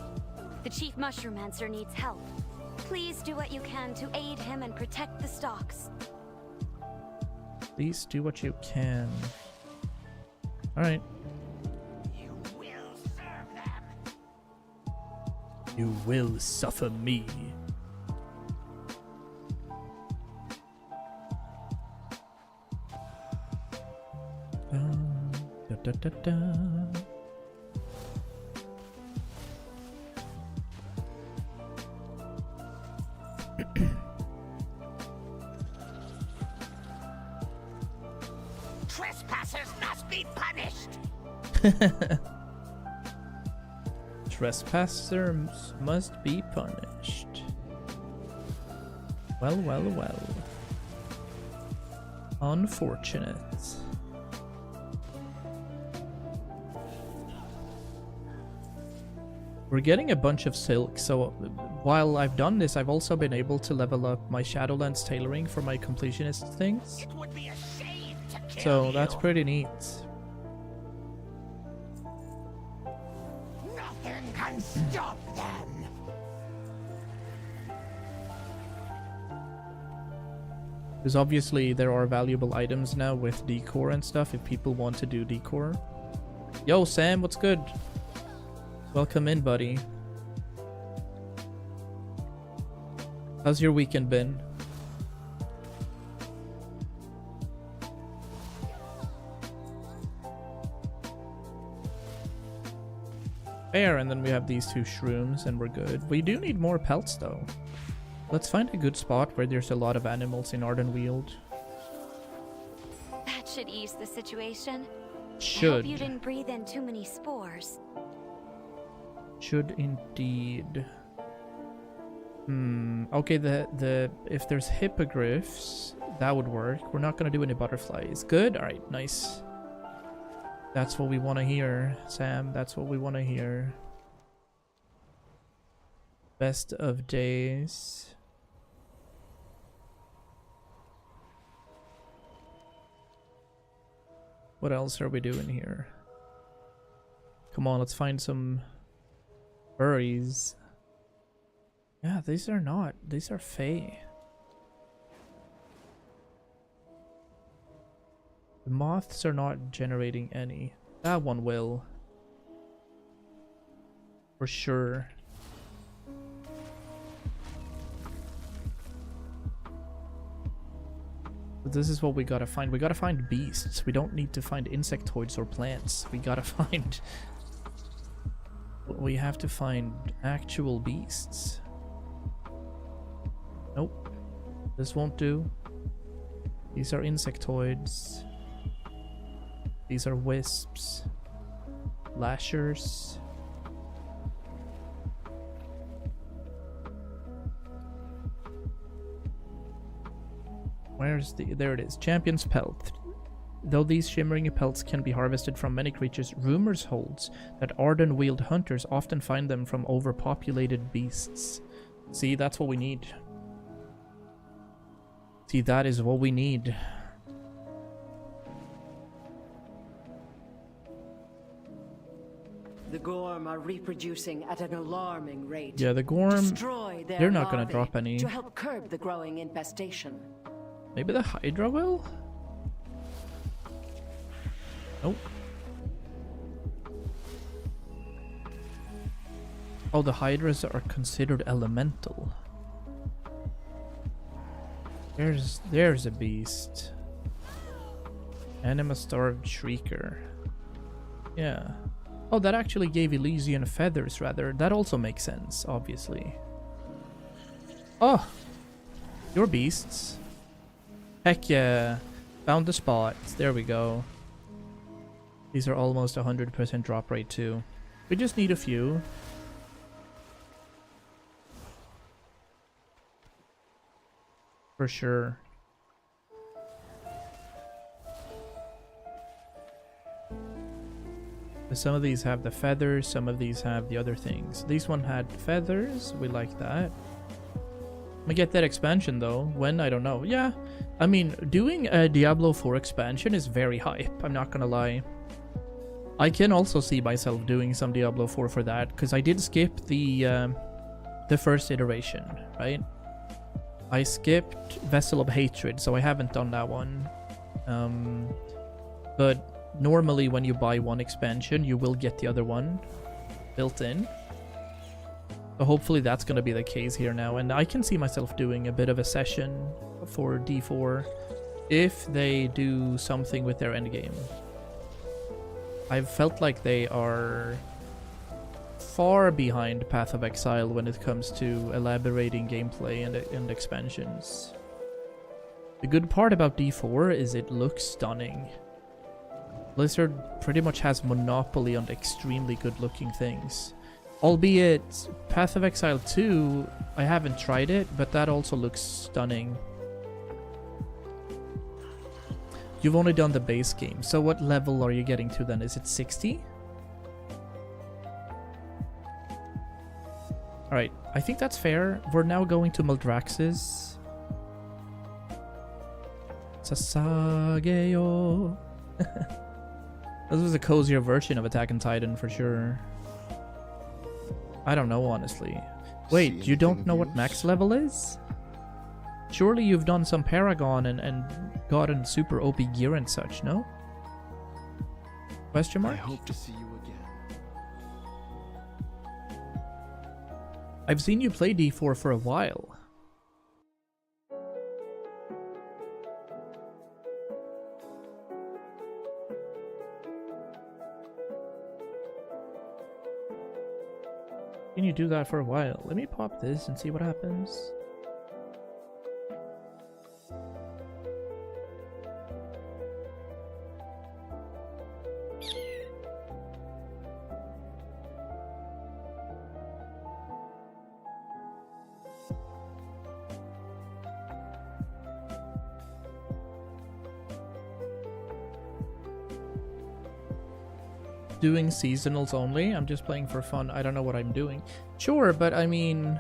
The Chief Mushroom-mancer needs help. Please do what you can to aid him and protect the stalks. Please do what you can. Alright. You will serve them. You will suffer me. Da, da, da, da. Trespassers must be punished. Trespassers must be punished. Well, well, well. Unfortunate. We're getting a bunch of silk, so while I've done this, I've also been able to level up my Shadowlands tailoring for my completionist things. It would be a shame to kill So you. that's pretty neat. Nothing can stop them. Because obviously there are valuable items now with decor and stuff if people want to do decor. Yo, Sam, what's good? Welcome in, buddy. How's your weekend been? Fair, and then we have these two shrooms and we're good. We do need more pelts though. Let's find a good spot where there's a lot of animals in Ardenweald. That should ease the situation. Should. I hope you didn't breathe in too many spores. Should indeed. Okay, if there's hippogriffs, that would work. We're not gonna do any butterflies. Good? Alright, nice. That's what we want to hear, Sam. That's what we want to hear. Best of days. What else are we doing here? Come on, let's find some furries. Yeah, these are not. These are fae. The moths are not generating any. That one will. For sure. But this is what we gotta find. We gotta find beasts. We don't need to find insectoids or plants. We gotta find... We have to find actual beasts. Nope. This won't do. These are insectoids. These are wisps. Lashers. Where's the... There it is. Champion's Pelt. Though these shimmering pelts can be harvested from many creatures, rumors holds that Ardenweald hunters often find them from overpopulated beasts. See, that's what we need. See, that is what we need. The Gorm are reproducing at an alarming rate. Yeah, the Gorm, Destroy their they're not gonna larvae drop any. to help curb the growing infestation. Maybe the Hydra will? Nope. Oh, the Hydras are considered elemental. There's a beast. Anima-starved Shrieker. Yeah. Oh, that actually gave Elysian feathers, rather. That also makes sense, obviously. Oh! Your beasts. Heck yeah. Found the spot. There we go. These are almost 100% drop rate too. We just need a few. For sure. Some of these have the feathers, some of these have the other things. This one had feathers, we like that. We get that expansion though. When? I don't know. Yeah, I mean, doing a Diablo 4 expansion is very hype, I'm not gonna lie. I can also see myself doing some Diablo 4 for that, because I did skip the first iteration, right? I skipped Vessel of Hatred, so I haven't done that one. But normally when you buy one expansion, you will get the other one built in. So hopefully that's going to be the case here now. And I can see myself doing a bit of a session for D4 if they do something with their endgame. I've felt like they are far behind Path of Exile when it comes to elaborating gameplay and expansions. The good part about D4 is it looks stunning. Blizzard pretty much has monopoly on extremely good looking things. Albeit, Path of Exile 2, I haven't tried it, but that also looks stunning. You've only done the base game, so what level are you getting to then? Is it 60? Alright, I think that's fair. We're now going to Maldraxxus. Sasageyo. This was a cozier version of Attack on Titan for sure. I don't know, honestly. Wait, you don't know what max level is? Surely you've done some Paragon and gotten super OP gear and such, no? Question mark? I hope to see you again. I've seen you play D4 for a while. Can you do that for a while? Let me pop this and see what happens. Doing seasonals only. I'm just playing for fun. I don't know what I'm doing. Sure, but I mean,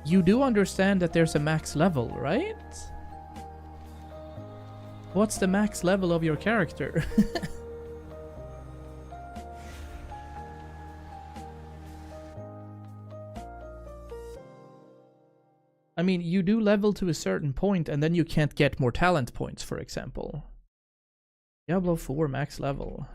you do understand that there's a max level, right? What's the max level of your character? I mean, you do level to a certain point and then you can't get more talent points, for example. Diablo 4 max level.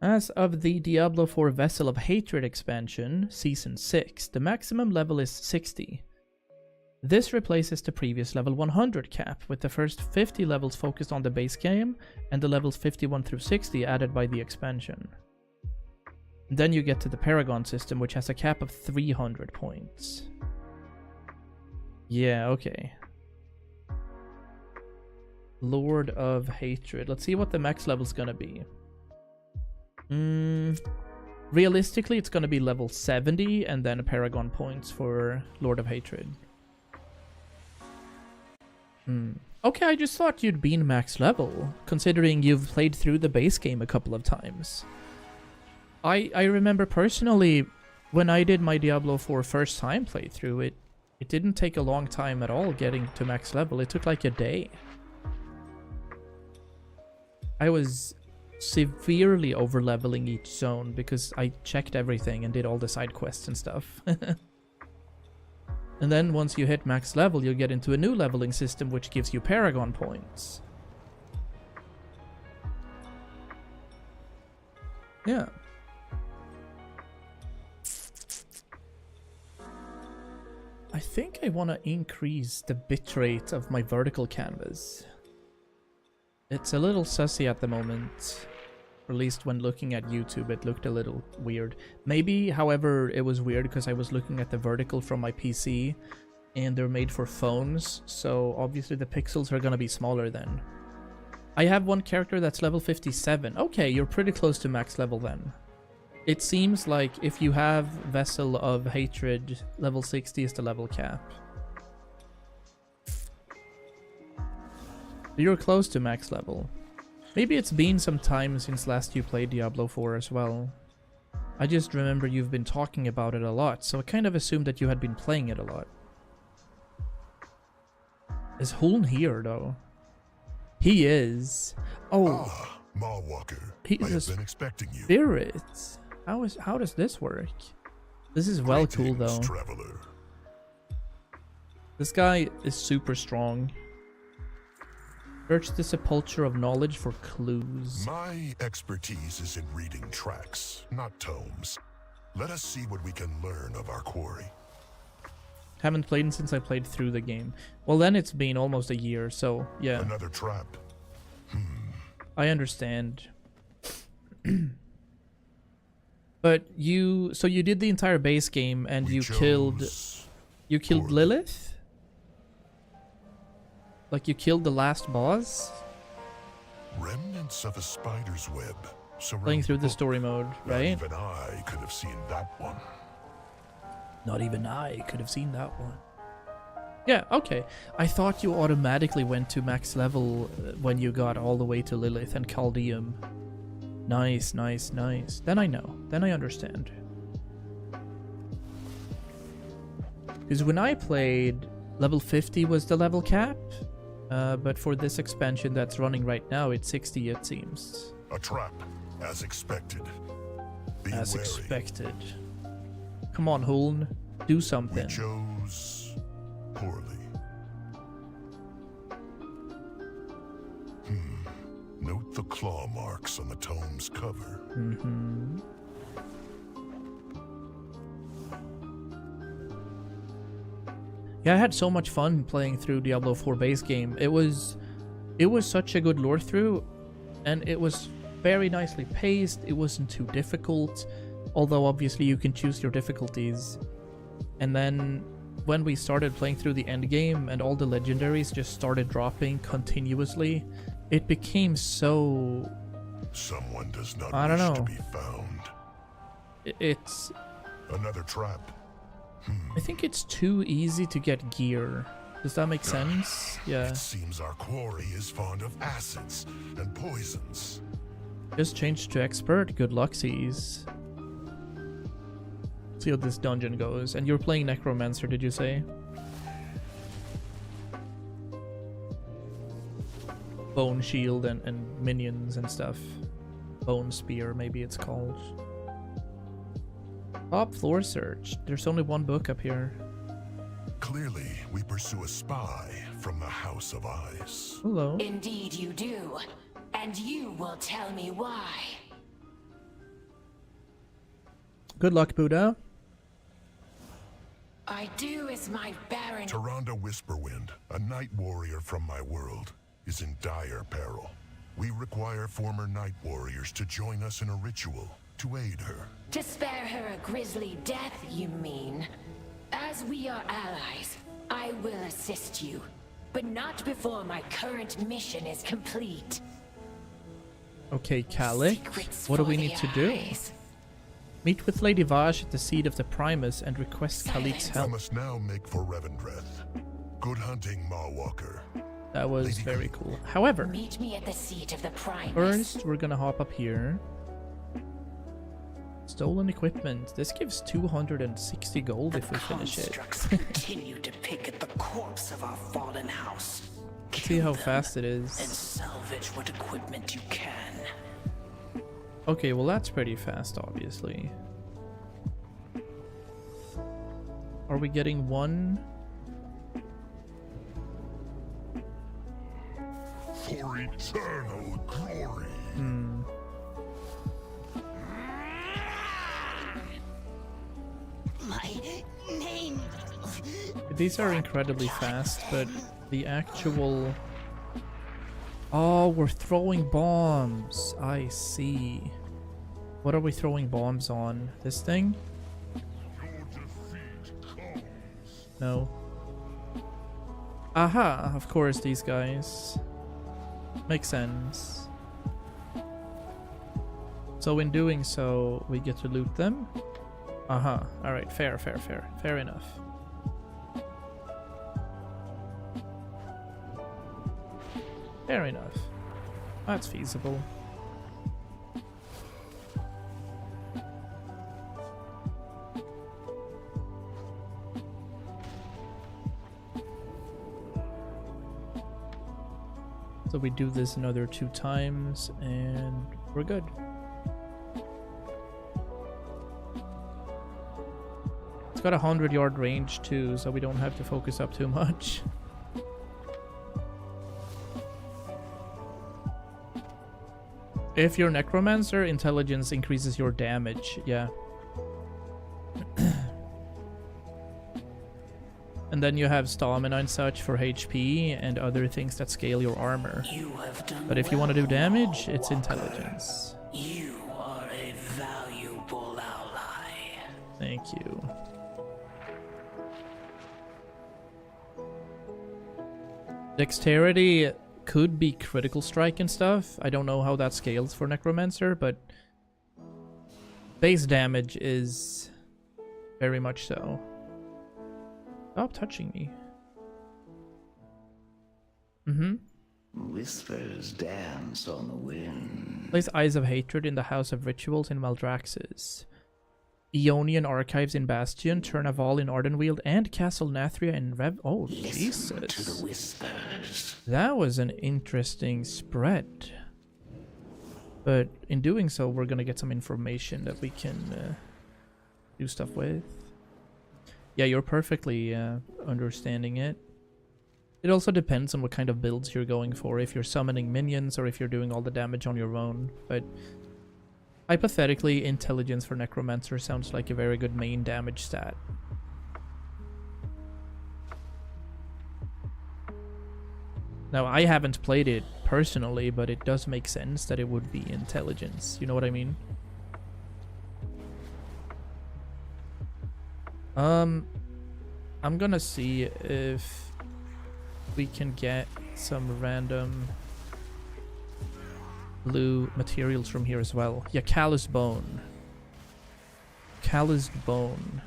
As of the Diablo 4 Vessel of Hatred expansion, Season 6, the maximum level is 60. This replaces the previous level 100 cap, with the first 50 levels focused on the base game, and the levels 51 through 60 added by the expansion. Then you get to the Paragon system, which has a cap of 300 points. Yeah, okay. Lord of Hatred. Let's see what the max level's gonna be. Realistically, it's gonna be level 70 and then Paragon points for Lord of Hatred. Okay, I just thought you'd been max level, considering you've played through the base game a couple of times. I remember personally, when I did my Diablo 4 first time playthrough, it didn't take a long time at all getting to max level. It took like a day. I was severely over-leveling each zone because I checked everything and did all the side quests and stuff. And then once you hit max level, you get into a new leveling system which gives you Paragon points. Yeah. I think I want to increase the bitrate of my vertical canvas. It's a little sussy at the moment. Or at least when looking at YouTube, it looked a little weird. Maybe, however, it was weird because I was looking at the vertical from my PC and they're made for phones, so obviously the pixels are gonna be smaller then. I have one character that's level 57. Okay, you're pretty close to max level then. It seems like if you have Vessel of Hatred, level 60 is the level cap. You're close to max level. Maybe it's been some time since last you played Diablo 4 as well. I just remember you've been talking about it a lot, so I kind of assumed that you had been playing it a lot. Is Huln here, though? He is. Oh. Ah, Mawwalker. He's I have been expecting you. Spirit. How does this work? This is well cool, though. Traveler. This guy is super strong. Search the sepulchre of knowledge for clues. My expertise is in reading tracks, not tomes. Let us see what we can learn of our quarry. Haven't played since I played through the game. Well, then it's been almost a year, so yeah. Another trap. I understand. But you did the entire base game and you killed Lilith? Like you killed the last boss? Remnants of a spider's web. Playing through the story mode, right? Not even I could have seen that one. Not even I could have seen that one. Yeah, okay. I thought you automatically went to max level when you got all the way to Lilith and Caldeum. Nice, nice, nice. Then I know. Then I understand. Because when I played, level 50 was the level cap. But for this expansion that's running right now, it's 60, it seems. A trap, as expected. Be as wary. expected. Come on, Huln. Do We something. chose poorly. Note the claw marks on the tome's cover. Mm-hmm. Yeah, I had so much fun playing through Diablo 4 base game. It was such a good lore through, and it was very nicely paced. It wasn't too difficult, although obviously you can choose your difficulties. And then when we started playing through the end game and all the legendaries just started dropping continuously, it became so... Someone does not I don't wish know. to be found. It's... Another trap. I think it's too easy to get gear. Does that make sense? Yeah. It seems our quarry is fond of acids and poisons. Just change to expert. Good luck, sees. See how this dungeon goes. And you're playing Necromancer, did you say? Bone shield and minions and stuff. Bone spear, maybe it's called. Top floor search. There's only one book up here. Clearly, we pursue a spy from the House of Ice. Hello. Indeed you do. And you will tell me why. Good luck, Buddha. I do as my Baron. Tyrande Whisperwind, a night warrior from my world, is in dire peril. We require former night warriors to join us in a ritual to aid her. To spare her a grisly death, you mean? As we are allies, I will assist you. But not before my current mission is complete. Okay, Kalik. What do we need to do? Meet with Lady Vash at the seat of the Primus and request Kalik's I help. must now make for Revendreth. Good hunting, Mawwalker. That was very cool. However, Meet me at the seat of the Primus. first we're gonna hop up here. Stolen equipment. This gives 260 gold if we finish it. Continue to pick at the corpse of our fallen house. See how fast it And is. salvage what equipment you can. Okay, well that's pretty fast, obviously. Are we getting one? For eternal glory. My name. These are incredibly fast, but the actual... Oh, we're throwing bombs. I see. What are we throwing bombs on? This thing? No. Aha! Of course, these guys. Makes sense. So in doing so, we get to loot them? Uh-huh. Alright, fair. Fair enough. Fair enough. That's feasible. So we do this another 2 times and we're good. It's got a 100-yard range too, so we don't have to focus up too much. If you're Necromancer, intelligence increases your damage, yeah. And then you have stamina and such for HP and other things that scale your armor. But if you want to do damage, it's intelligence. You are a valuable ally. Thank you. Dexterity could be critical strike and stuff. I don't know how that scales for Necromancer, but base damage is very much so. Stop touching me. Whispers dance on the wind. Place Eyes of Hatred in the House of Rituals in Maldraxxus. Aeonian Archives in Bastion, Turnaval in Ardenweald, and Castle Nathria in Rev... Oh, Jesus. To the whispers. That was an interesting spread. But in doing so, we're gonna get some information that we can do stuff with. Yeah, you're perfectly understanding it. It also depends on what kind of builds you're going for, if you're summoning minions or if you're doing all the damage on your own. But hypothetically, intelligence for Necromancer sounds like a very good main damage stat. Now, I haven't played it personally, but it does make sense that it would be intelligence. You know what I mean? I'm gonna see if we can get some random blue materials from here as well. Yeah, Callous Bone. Calloused Bone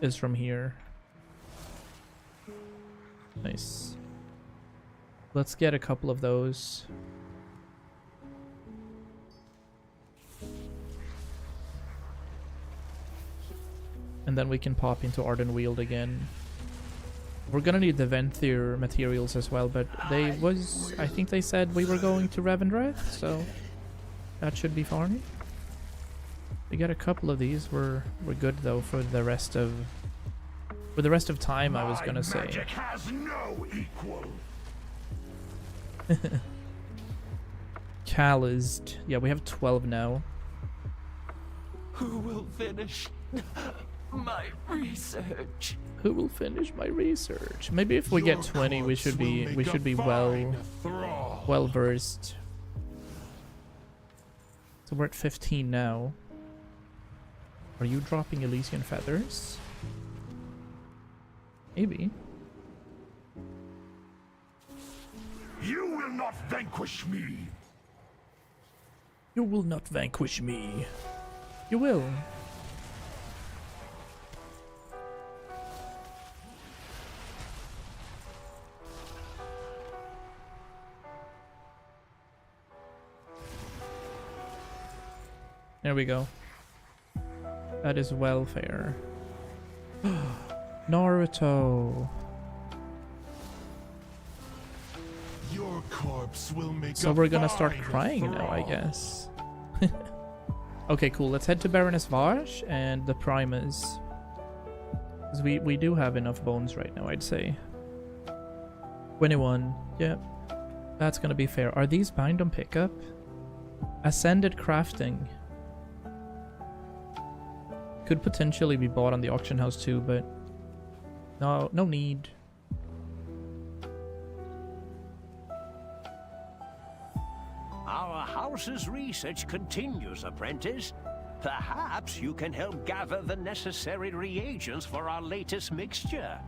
is from here. Nice. Let's get a couple of those. And then we can pop into Arden Weald again. We're gonna need the Venthyr materials as well, but I think they said we were going to Revendreth, so that should be fine. We got a couple of these. We're good though for the rest of time. I was gonna say. Magic has no equal. Calloused. Yeah, we have 12 now. Who will finish my research? Who will finish my research? Maybe if we get 20, we should be well versed. So we're at 15 now. Are you dropping Elysian feathers? Maybe. You will not vanquish me. You will not vanquish me. You will. There we go. That is welfare. Naruto. Your corpse will make So we're gonna start crying now, I guess. Okay, cool. Let's head to Baroness Vash and the Primus. Because we do have enough bones right now, I'd say. 21. Yep. That's gonna be fair. Are these bind on pickup? Ascended crafting. Could potentially be bought on the auction house too, but no need. Our house's research continues, apprentice. Perhaps you can help gather the necessary reagents for our latest mixture.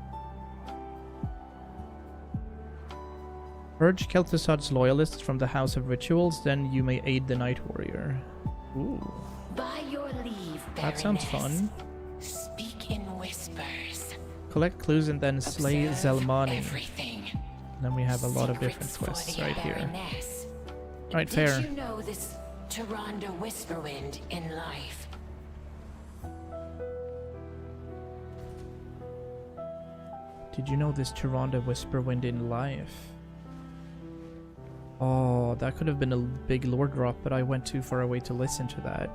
Purge Kel'Thuzad's loyalists from the House of Rituals, then you may aid the Night Warrior. Ooh. By your leave, That sounds fun. Speak in whispers. Collect clues and then slay Zelmani. Everything. And then we have a lot of different quests right here. Right, Did fair. you know this Tyrande Whisperwind in life? Did you know this Tyrande Whisperwind in life? Oh, that could have been a big lore drop, but I went too far away to listen to that.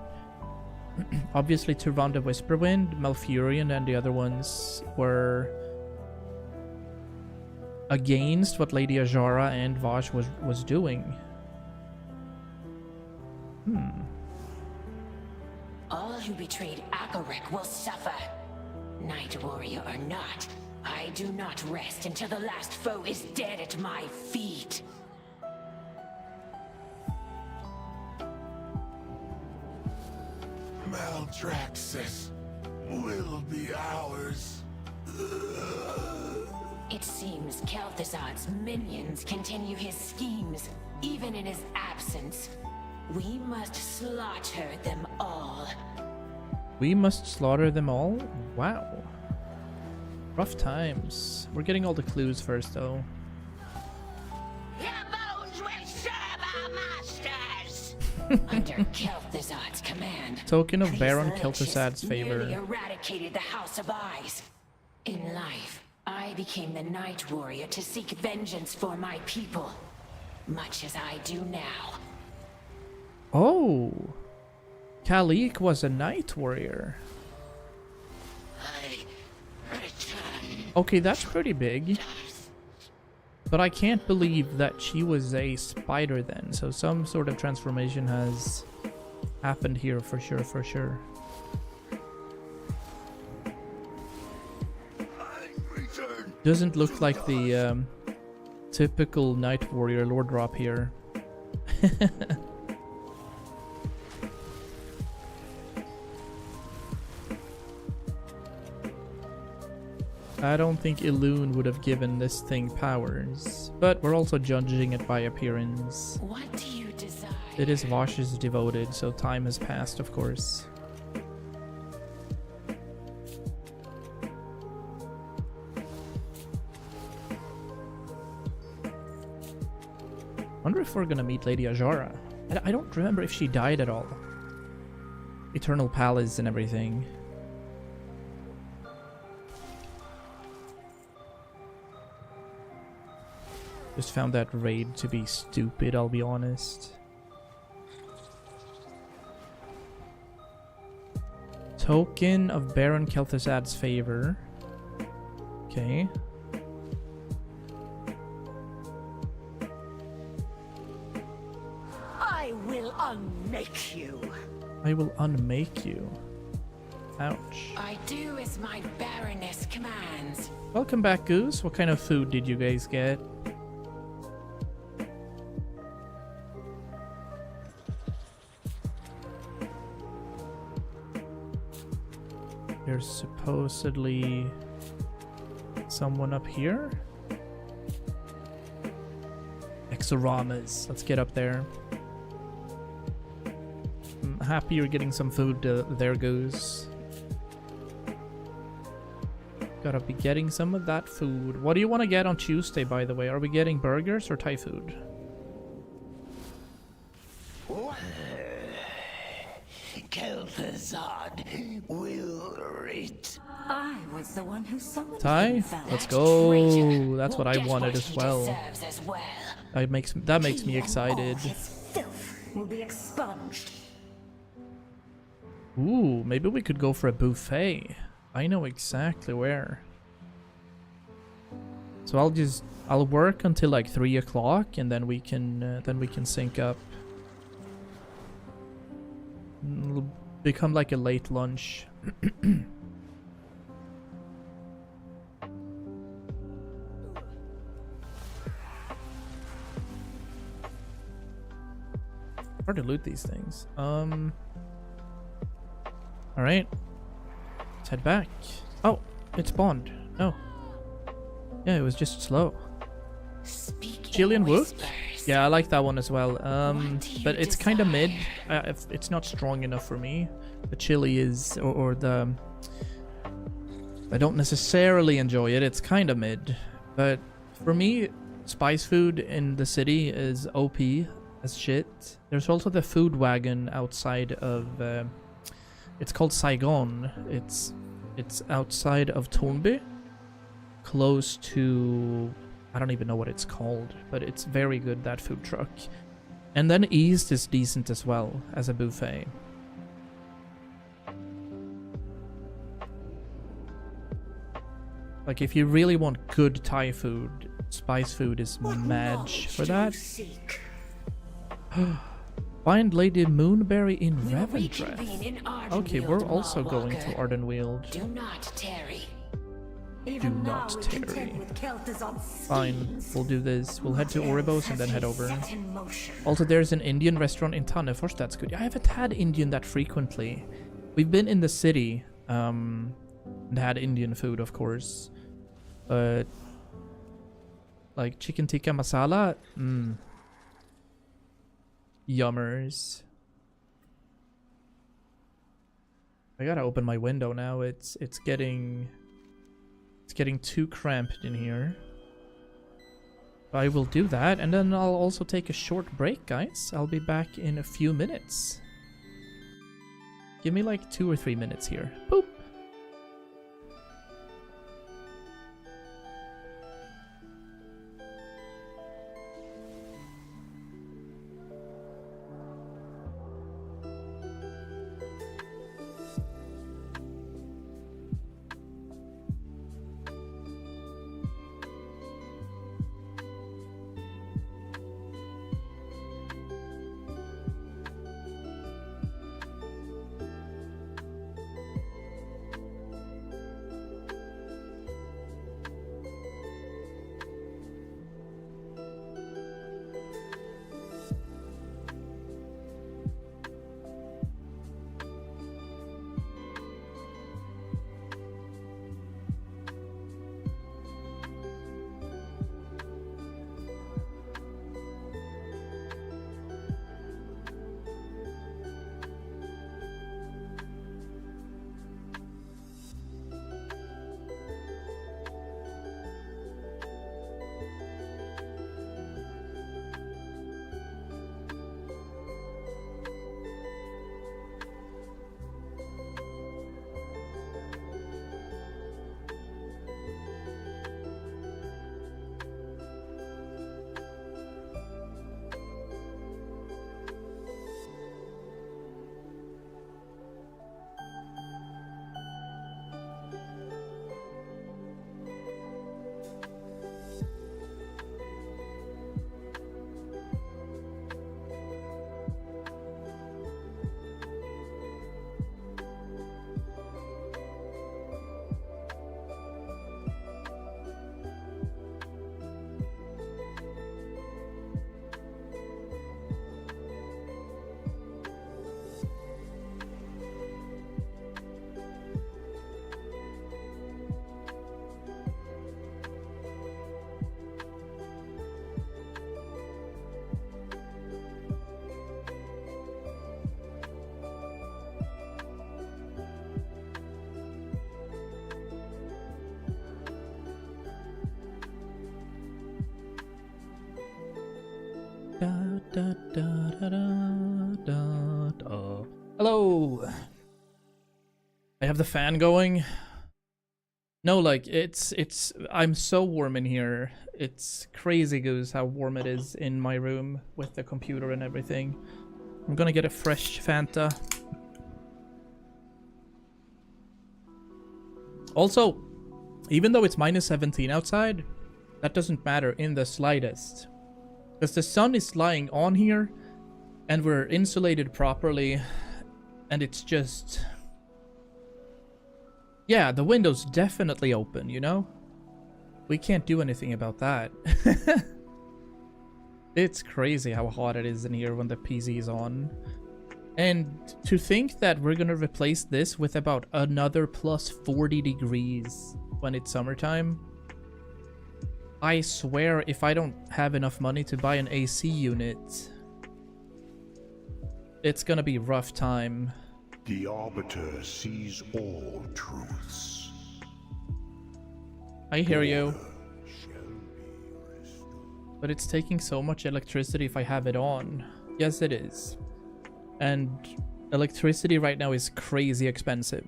Obviously, Tyrande Whisperwind, Malfurion, and the other ones were against what Lady Ajara and Vash was doing. All who betrayed Akarek will suffer. Night Warrior or not, I do not rest until the last foe is dead at my feet. Maldraxxus will be ours. It seems Kel'Thuzad's minions continue his schemes, even in his absence. We must slaughter them all. We must slaughter them all? Wow. Rough times. We're getting all the clues first, though. Your bones will serve our masters! Under Kel'Thuzad's command, Token of these Baron lurches Kel'Thuzad's favor. nearly eradicated the House of Eyes. In life, I became the Night Warrior to seek vengeance for my people, much as I do now. Oh! Khalik was a Night Warrior. I Okay, that's pretty big. But I can't believe that she was a spider then. So some sort of transformation has happened here for sure, for sure. Doesn't look like the typical Night Warrior lore drop here. I don't think Elune would have given this thing powers, but we're also judging it by appearance. What do you desire? It is Vash's devoted, so time has passed, of course. Wonder if we're gonna meet Lady Ajara. I don't remember if she died at all. Eternal Palace and everything. Just found that raid to be stupid, I'll be honest. Token of Baron Kel'Thuzad's favor. Okay. I will unmake you. I will unmake you. Ouch. I do as my Baroness commands. Welcome back, Goose. What kind of food did you guys get? There's supposedly someone up here. Exoramas. Let's get up there. I'm happy you're getting some food there, Goose. Gotta be getting some of that food. What do you want to get on Tuesday, by the way? Are we getting burgers or Thai food? Kel'Thuzad will reach. I was the one who summoned Thai? Let's go. That's what I wanted as well. That makes me excited. Will be expunged. Ooh, maybe we could go for a buffet. I know exactly where. So I'll work until like 3 o'clock, and then we can sync up. It'll become like a late lunch. Hard to loot these things. Alright. Let's head back. Oh, it spawned. No. Yeah, it was just slow. Jillian Wook? Yeah, I like that one as well. But it's kind of mid. It's not strong enough for me. The chili is, or the... I don't necessarily enjoy it. It's kind of mid. But for me, spice food in the city is OP as shit. There's also the food wagon outside of... it's called Saigon. It's outside of Tornby. Close to... I don't even know what it's called, but it's very good, that food truck. And then East is decent as well as a buffet. Like, if you really want good Thai food, spice food is match for that. Find Lady Moonberry in Revendreth. Okay, we're also going to Ardenweald. Do not tarry. Do not tarry. Fine, we'll do this. We'll head to Oribos and then head over. Also, there's an Indian restaurant in Tannefors. That's good. I haven't had Indian that frequently. We've been in the city and had Indian food, of course. But like chicken tikka masala, yummers. I gotta open my window now. It's getting too cramped in here. I will do that, and then I'll also take a short break, guys. I'll be back in a few minutes. Give me like 2 or 3 minutes here. Boop. Da, da, da, da, da, da. Hello. I have the fan going. No, like it's I'm so warm in here. It's crazy goose how warm it is in my room with the computer and everything. I'm gonna get a fresh Fanta. Also, even though it's minus 17 outside, that doesn't matter in the slightest. Because the sun is lying on here, and we're insulated properly, and it's just... Yeah, the window's definitely open, you know? We can't do anything about that. It's crazy how hot it is in here when the PC is on. And to think that we're gonna replace this with about another plus 40 degrees when it's summertime. I swear if I don't have enough money to buy an AC unit, it's gonna be a rough time. The Arbiter sees all truths. I hear you. But it's taking so much electricity if I have it on. Yes, it is. And electricity right now is crazy expensive.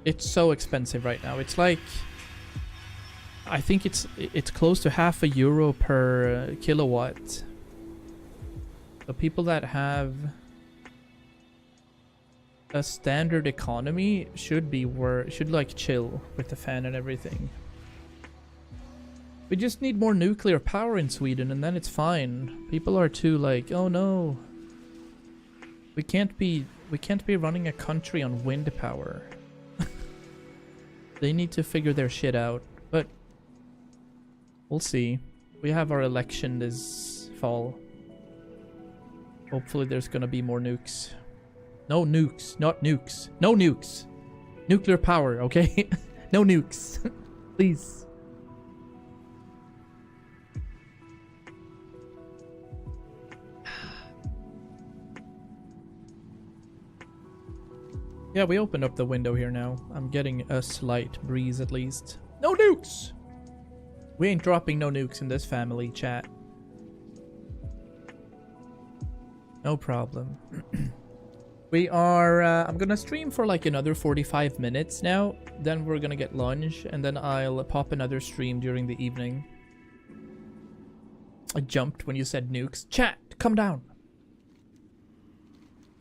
It's so expensive right now. It's like... I think it's close to €0.50 per kilowatt. The people that have a standard economy should like chill with the fan and everything. We just need more nuclear power in Sweden and then it's fine. People are too like, oh no. We can't be running a country on wind power. They need to figure their shit out. But we'll see. We have our election this fall. Hopefully there's gonna be more nukes. No nukes, not nukes. No nukes. Nuclear power, okay? No nukes. Please. Yeah, we opened up the window here now. I'm getting a slight breeze at least. No nukes! We ain't dropping no nukes in this family, chat. No problem. We are... I'm gonna stream for like another 45 minutes now. Then we're gonna get lunch. And then I'll pop another stream during the evening. I jumped when you said nukes. Chat, come down!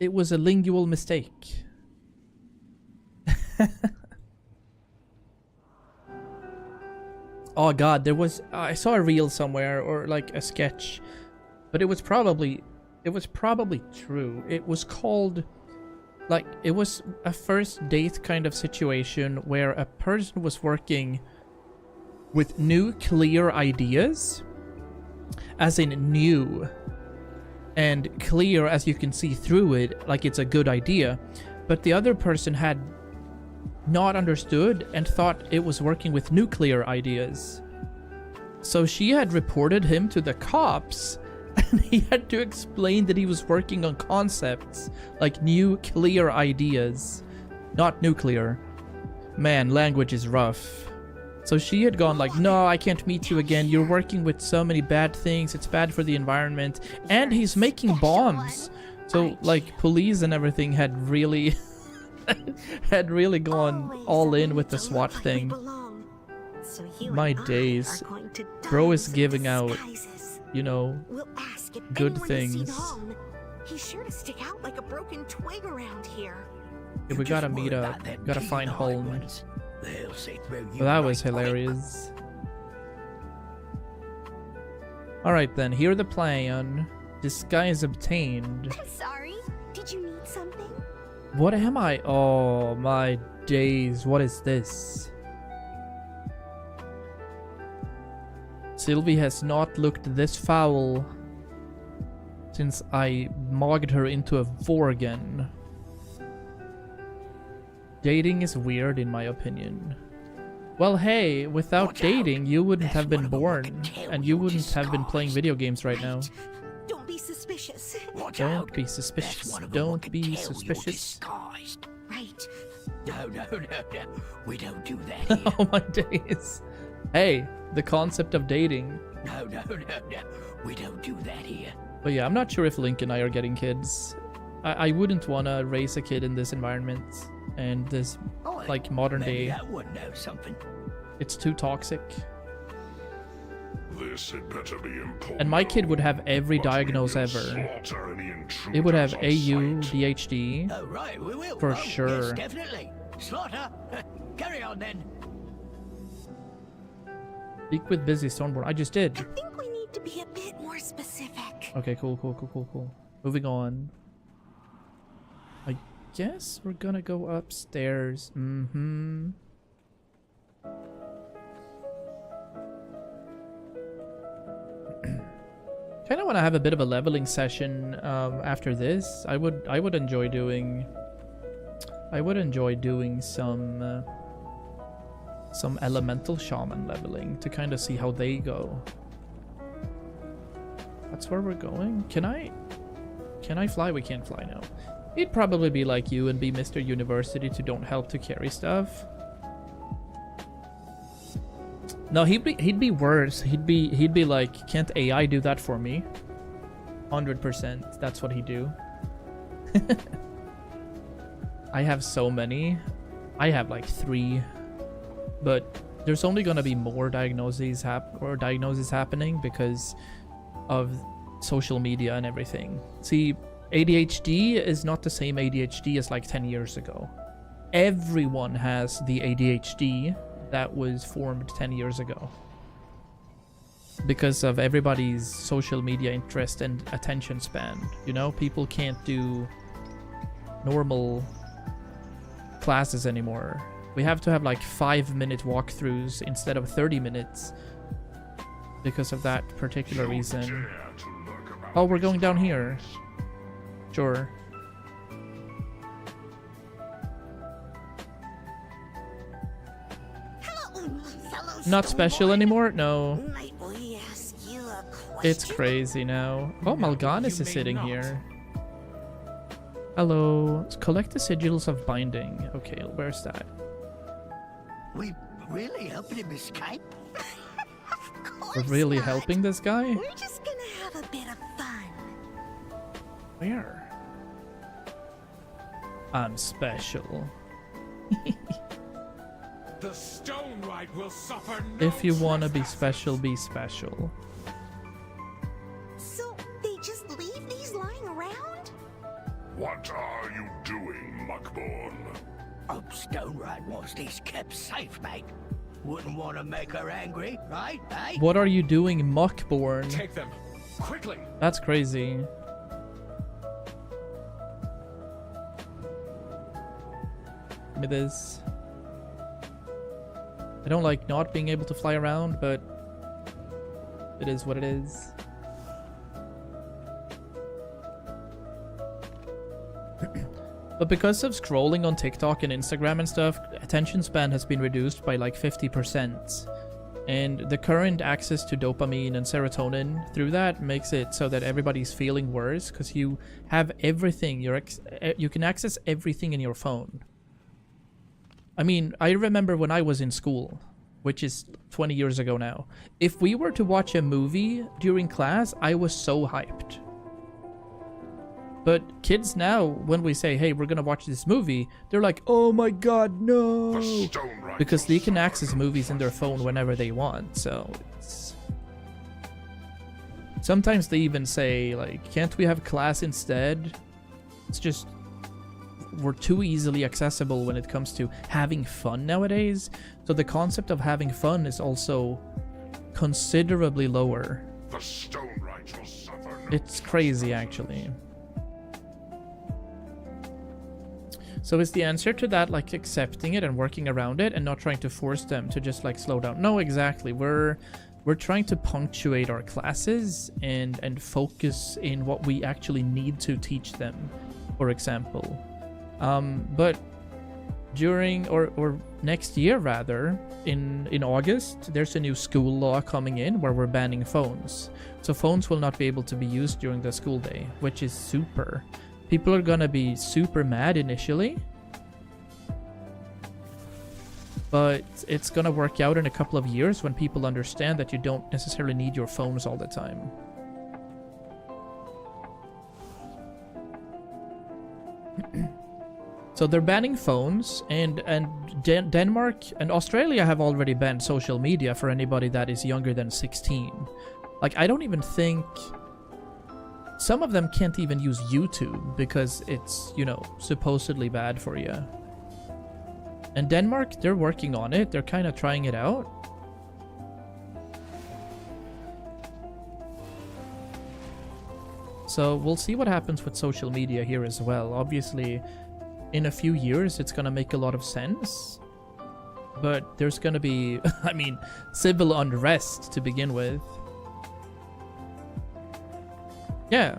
It was a lingual mistake. Oh god, there was... I saw a reel somewhere, or like a sketch. But it was probably true. It was called... Like, it was a first date kind of situation where a person was working with nuclear ideas. As in new. And clear as you can see through it, like it's a good idea. But the other person had not understood and thought it was working with nuclear ideas. So she had reported him to the cops. And he had to explain that he was working on concepts like new clear ideas, not nuclear. Man, language is rough. So she had gone like, no, I can't meet you again. You're working with so many bad things. It's bad for the environment. And he's making bombs. So like police and everything had really gone all in with the SWAT thing. My days. Bro is giving out, you know, good things. He's sure to stick out like a broken twig around here. Yeah, we gotta meet up. Gotta find home. Well, that was hilarious. Alright then, here the plan. Disguise obtained. I'm sorry. Did you need something? What am I? Oh my days. What is this? Sylvie has not looked this foul since I mogged her into a Vorgan. Dating is weird in my opinion. Well, hey, without dating, you wouldn't have been born, and you wouldn't have been playing video games right now. Don't be suspicious. Don't be suspicious. Don't be suspicious. Right. No. We don't do that here. Oh my days. Hey, the concept of dating. No. We don't do that here. But yeah, I'm not sure if Link and I are getting kids. I wouldn't want to raise a kid in this environment and this like modern day. That would know something. It's too toxic. This had better be important. And my kid would have every diagnose ever. It would have AU, DHD. Oh, right, we will. For sure. Yes, definitely. Slaughter. Carry on then. Speak with Busy Stormborn. I just did. I think we need to be a bit more specific. Okay, cool. Moving on. I guess we're gonna go upstairs. Mm-hmm. Kind of want to have a bit of a leveling session after this. I would enjoy doing some elemental shaman leveling to kind of see how they go. That's where we're going. Can I fly? We can't fly now. He'd probably be like you and be Mr. University to don't help to carry stuff. No, he'd be worse. He'd be like, can't AI do that for me? 100%. That's what he'd do. I have so many. I have like 3, but there's only gonna be more diagnoses happening because of social media and everything. See, ADHD is not the same ADHD as like 10 years ago. Everyone has the ADHD that was formed 10 years ago because of everybody's social media interest and attention span. You know, people can't do normal classes anymore. We have to have like 5-minute walkthroughs instead of 30 minutes because of that particular reason. Oh, we're going down here. Sure. Not special anymore? No. It's crazy now. Oh, Mal'Ganis is sitting here. Hello. Collect the sigils of binding. Okay, where's that? We really helping him escape? We're really helping this guy? We're just gonna have a bit of fun. Where? I'm special. The stone right will suffer no If you wanna be special, be special. So they just leave these lying around? What are you doing, Muckborn? Oh, Stone Right wants these kept safe, mate. Wouldn't want to make her angry, right? Eh? What are you doing, Muckborn? Take them quickly. That's crazy. Give me this. I don't like not being able to fly around, but it is what it is. But because of scrolling on TikTok and Instagram and stuff, attention span has been reduced by like 50%. And the current access to dopamine and serotonin through that makes it so that everybody's feeling worse because you have everything. You can access everything in your phone. I mean, I remember when I was in school, which is 20 years ago now. If we were to watch a movie during class, I was so hyped. But kids now, when we say, hey, we're gonna watch this movie, they're like, oh my god, no! Because they can access movies in their phone whenever they want, so it's... Sometimes they even say, like, can't we have class instead? It's just... we're too easily accessible when it comes to having fun nowadays. So the concept of having fun is also considerably lower. The Stone Right will suffer. It's crazy, actually. So is the answer to that like accepting it and working around it and not trying to force them to just like slow down? No, exactly. We're trying to punctuate our classes and focus in what we actually need to teach them, for example. But during or next year rather, in August, there's a new school law coming in where we're banning phones. So phones will not be able to be used during the school day, which is super. People are gonna be super mad initially. But it's gonna work out in a couple of years when people understand that you don't necessarily need your phones all the time. So they're banning phones, and Denmark and Australia have already banned social media for anybody that is younger than 16. Like, I don't even think... Some of them can't even use YouTube because it's, you know, supposedly bad for you. And Denmark, they're working on it. They're kind of trying it out. So we'll see what happens with social media here as well. Obviously, in a few years, it's going to make a lot of sense. But there's going to be, I mean, civil unrest to begin with. Yeah,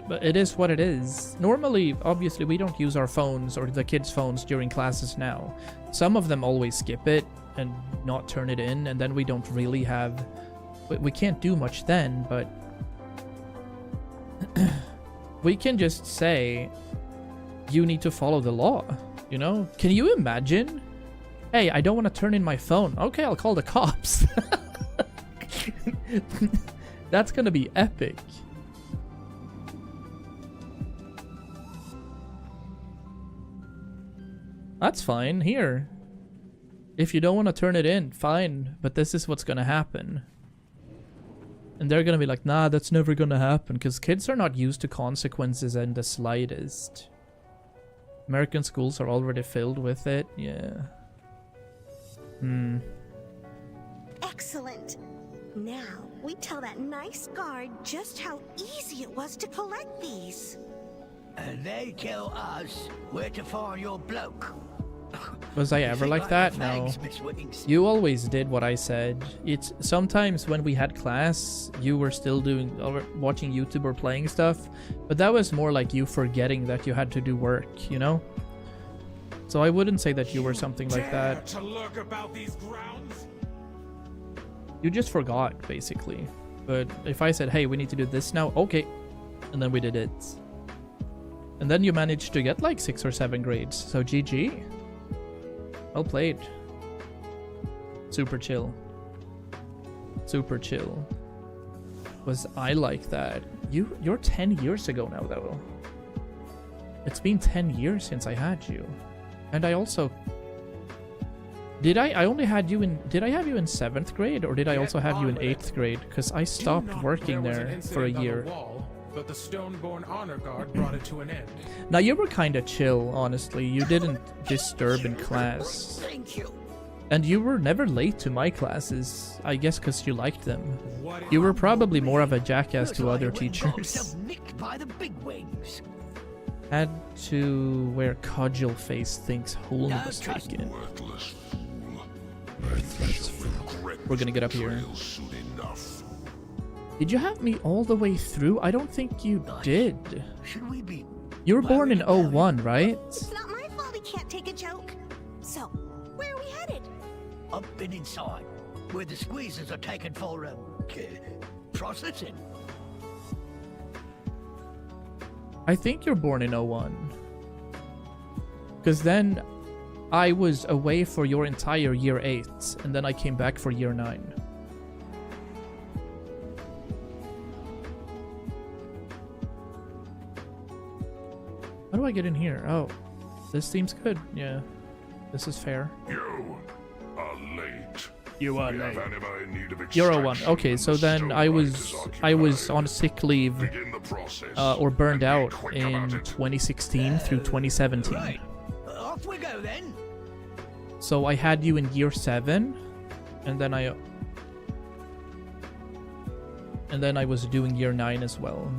but it is what it is. Normally, obviously, we don't use our phones or the kids' phones during classes now. Some of them always skip it and not turn it in, and then we don't really have... We can't do much then, but... we can just say, you need to follow the law, you know? Can you imagine? Hey, I don't want to turn in my phone. Okay, I'll call the cops. That's gonna be epic. That's fine, here. If you don't want to turn it in, fine, but this is what's gonna happen. And they're gonna be like, nah, that's never gonna happen, because kids are not used to consequences in the slightest. American schools are already filled with it, yeah. Excellent. Now, we tell that nice guard just how easy it was to collect these. And they tell us where to find your bloke. Was I ever like that? No. You always did what I said. It's sometimes when we had class, you were still doing or watching YouTube or playing stuff, but that was more like you forgetting that you had to do work, you know? So I wouldn't say that you were something like that. To lurk about these grounds? You just forgot, basically. But if I said, hey, we need to do this now, okay. And then we did it. And then you managed to get like 6 or 7 grades, so GG. Well played. Super chill. Super chill. Was I like that? You're 10 years ago now, though. It's been 10 years since I had you. And I also... Did I only had you in... Did I have you in 7th grade, or did I also have you in 8th grade? Because I stopped working there for a year. But the Stoneborn Honor Guard brought it to an end. Now, you were kind of chill, honestly. You didn't disturb in class. Thank you. And you were never late to my classes, I guess because you liked them. You were probably more of a jackass to other teachers. By the bigwigs. Had to wear cudgel face thinks Holm was taken. We're gonna get up here. Did you have me all the way through? I don't think you did. Should we be... You were born in 01, right? It's not my fault he can't take a joke. So, where are we headed? Up and inside, where the squeezers are taken for, processing. I think you're born in 01. Because then I was away for your entire year 8, and then I came back for year 9. How do I get in here? Oh, this seems good. Yeah, this is fair. You are late. You are We late. have anybody in need of You're 01. extraction Okay, and so the then Stonebright I was is on sick leave Begin the process. or burned and be out quick in about it. 2016 through 2017. Right. Off we go then. So I had you in year 7, and then I was doing year 9 as well.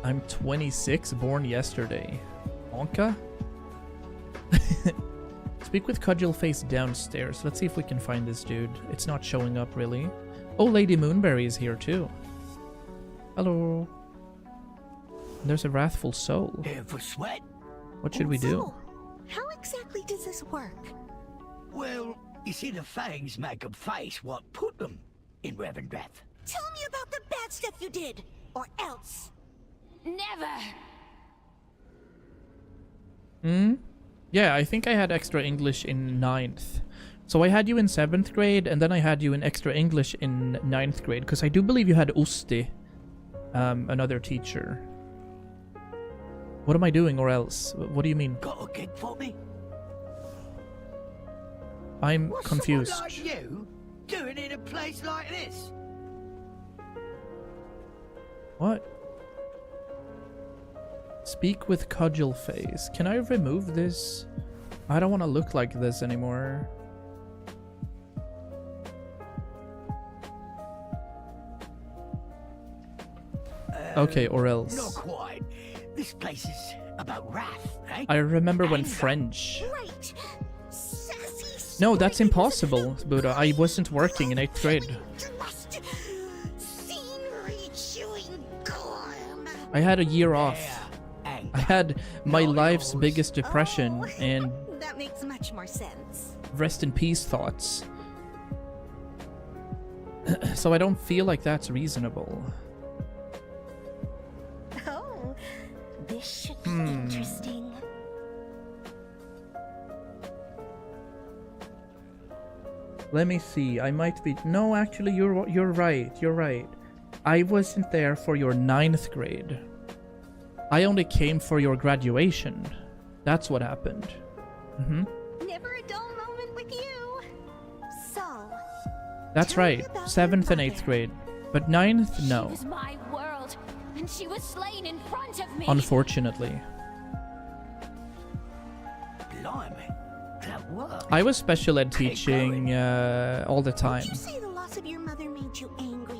I'm 26, born yesterday. Onka? Speak with Cudgel Face downstairs. Let's see if we can find this dude. It's not showing up, really. Oh, Lady Moonberry is here, too. Hello. There's a Wrathful Soul. Here for sweat. What should we do? So, how exactly does this work? Well, you see the fangs make 'em face what put them in Revendreth. Tell me about the bad stuff you did, or else. Never! Yeah, I think I had extra English in 9th. So I had you in 7th grade, and then I had you in extra English in 9th grade, because I do believe you had Usti, another teacher. What am I doing, or else? What do you mean? Got a gig for me? I'm What's confused. someone like you doing in a place like this? What? Speak with cudgel face. Can I remove this? I don't want to look like this anymore. Okay, or else. Not quite. This place is about wrath, eh? I remember when Anger. French. Right. Sassy. No, that's impossible, Buddha. I wasn't working in 8th grade. Thrust. Scenery chewing gum. I had a year off. Anger. I had my Not life's yours. biggest depression and That makes much more sense. rest in peace thoughts. So I don't feel like that's reasonable. Oh, this should be interesting. Let me see. I might be. No, actually, you're right. You're right. I wasn't there for your 9th grade. I only came for your graduation. That's what happened. Mm-hmm. Never a dull moment with you. So, That's tell me right. about 7th and your 8th grade. But 9th, She no. was my world, and she was slain in front of me. Unfortunately. Blimey. That worked. I was special ed teaching all the time. Did you say the loss of your mother made you angry?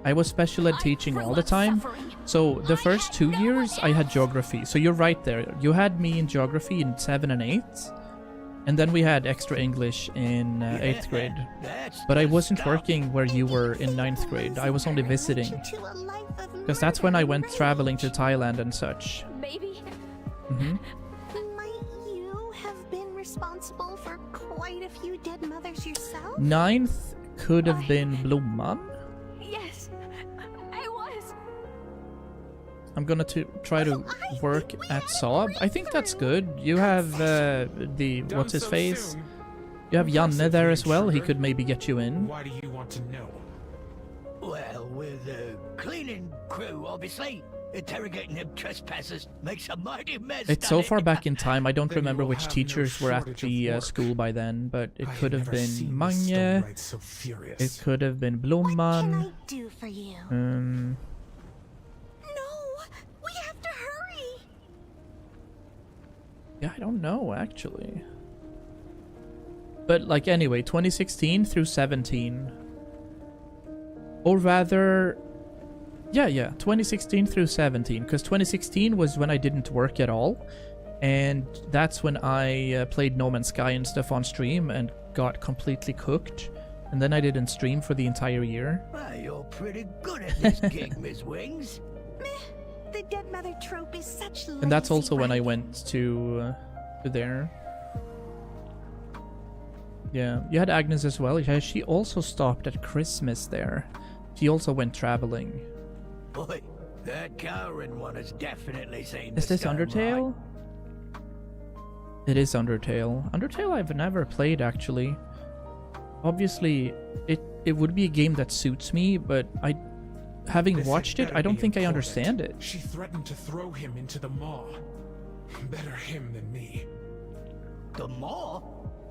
I was special ed teaching all the time. So the first 2 years I had geography. So you're right there. You had me in geography in 7 and 8. And then we had extra English in 8th grade. But I wasn't working where you were in 9th grade. I was only visiting. Because that's when I went traveling to Thailand and such. Maybe. Mm-hmm. Might you have been responsible for quite a few dead mothers yourself? 9th could have been Blomman. Yes, I was. I'm gonna try to work at Saab. I think that's good. You have the what's his face? You have Janne there as well. He could maybe get you in. Why do you want to know? Well, with the cleaning crew, obviously. Interrogating them trespassers makes a mighty mess. It's so doesn't far it? back in time. I don't Then remember you will which have no teachers were at shortage of the work. school by then, but it I could have never been seen the Mange. Stonewright so furious. It could have been What can I Blomman. do for you? Um, No, we have to hurry. yeah, I don't know actually. But like anyway, 2016 through 17. Or rather, yeah, 2016 through 17. Because 2016 was when I didn't work at all. And that's when I played No Man's Sky and stuff on stream and got completely cooked. And then I didn't stream for the entire year. Well, you're pretty good at this gig, Miss Wings. The dead mother trope is such And that's lazy also when I writing. went to there. Yeah, you had Agnes as well. Yeah, she also stopped at Christmas there. She also went traveling. Boy, that cowering one has definitely seen Is the this stone Undertale? It is Undertale. Undertale I've never played actually. Obviously, it would be a game that suits me, but having This watched had it, better I don't be think I important. understand it. She threatened to throw him into the maw. Better him than me. The maw?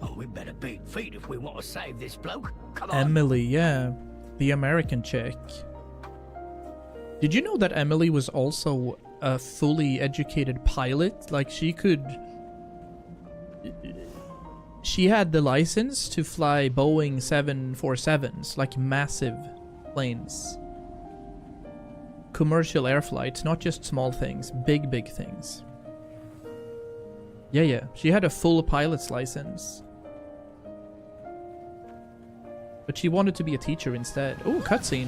Oh, we better beat feet if we want to save this bloke. Come on. Emily, yeah. The American chick. Did you know that Emily was also a fully educated pilot? Like, she could... She had the license to fly Boeing 747s, like massive planes. Commercial air flights, not just small things, big things. Yeah, she had a full pilot's license. But she wanted to be a teacher instead. Oh, cutscene.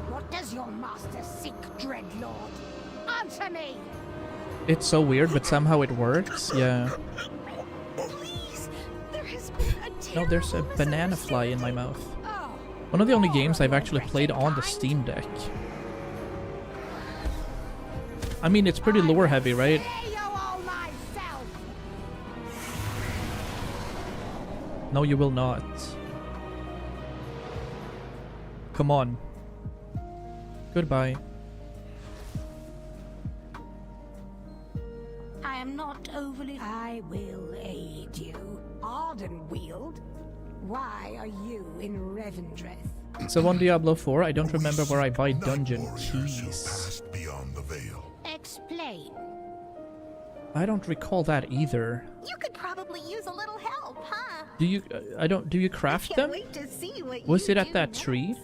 What does your master seek, Dreadlord? Answer me! It's so weird, but somehow it works. Yeah. Please, there has been a No, there's a banana fly in my mouth. One of the only games I've actually played on the Steam Deck. I mean, it's pretty lore heavy, right? Say you all my No, you will not. Come on. Goodbye. I am not overly... I will aid you. Ardenweald? Why are you in Revendreth? So on Diablo 4, I don't remember where I buy dungeon keys. Beyond the veil. Explain. I don't recall that either. You could probably use a little help, huh? Do you? Do you craft them? Wait to see what Was you it at do that next. tree?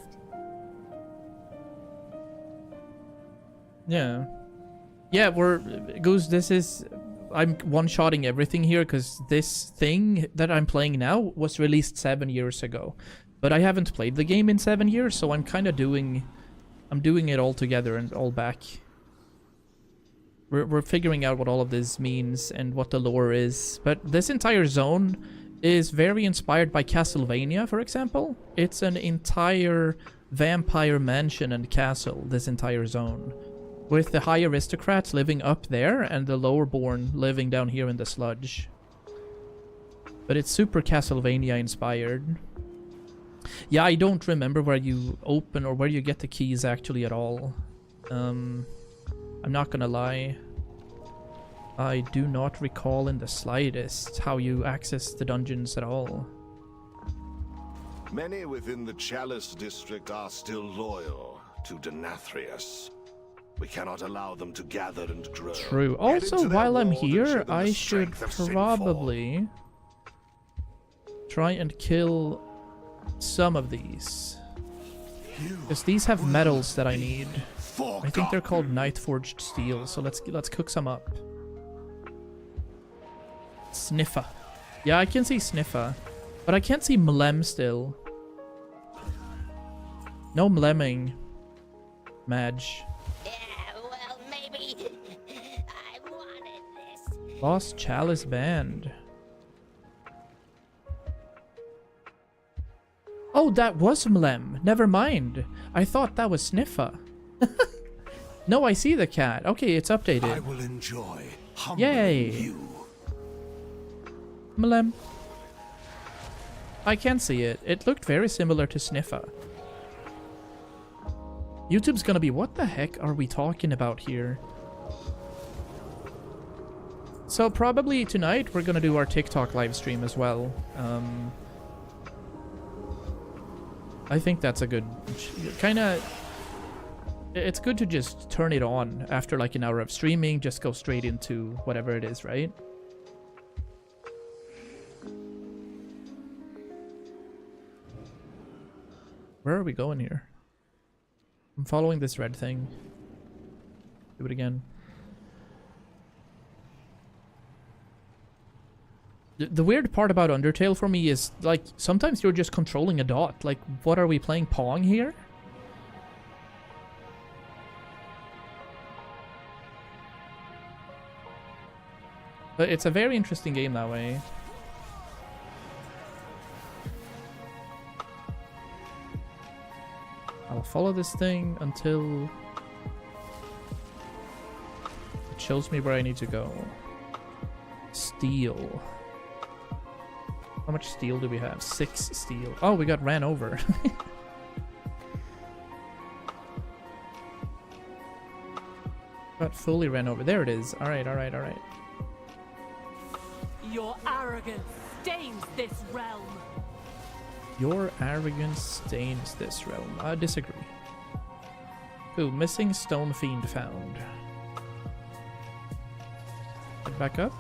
Yeah. Yeah, Goose, this is... I'm one-shotting everything here because this thing that I'm playing now was released 7 years ago. But I haven't played the game in 7 years, so I'm kind of doing... I'm doing it all together and all back. We're figuring out what all of this means and what the lore is. But this entire zone is very inspired by Castlevania, for example. It's an entire vampire mansion and castle, this entire zone. With the high aristocrats living up there and the lower-born living down here in the sludge. But it's super Castlevania inspired. Yeah, I don't remember where you open or where you get the keys actually at all. I'm not gonna lie. I do not recall in the slightest how you access the dungeons at all. Many within the Chalice district are still loyal to Denathrius. We cannot allow them to gather and grow. True. Head Also, into their while I'm ward and here, show them I the should strength of Sinfall. probably try and kill some of these. Because these have metals that I need. I think they're called Night-Forged Steel, so let's cook some up. Sniffer. Yeah, I can see Sniffer. But I can't see Mlem still. No Mlemming. Madge. Lost Chalice Band. Oh, that was Mlem. Never mind. I thought that was Sniffer. No, I see the cat. Okay, it's updated. I will enjoy humbling Yay. you. Mlem. I can see it. It looked very similar to Sniffer. YouTube's gonna be, what the heck are we talking about here? So probably tonight we're gonna do our TikTok live stream as well. I think that's a good kinda... It's good to just turn it on after like an hour of streaming, just go straight into whatever it is, right? Where are we going here? I'm following this red thing. Do it again. The weird part about Undertale for me is, like, sometimes you're just controlling a dot. Like, what are we playing, Pong here? But it's a very interesting game that way. I'll follow this thing until it shows me where I need to go. Steel. How much steel do we have? 6 steel. Oh, we got ran over. Got fully ran over. There it is. Alright, alright, alright. Your arrogance stains this realm. Your arrogance stains this realm. I disagree. Ooh, missing stone fiend found. Get back up.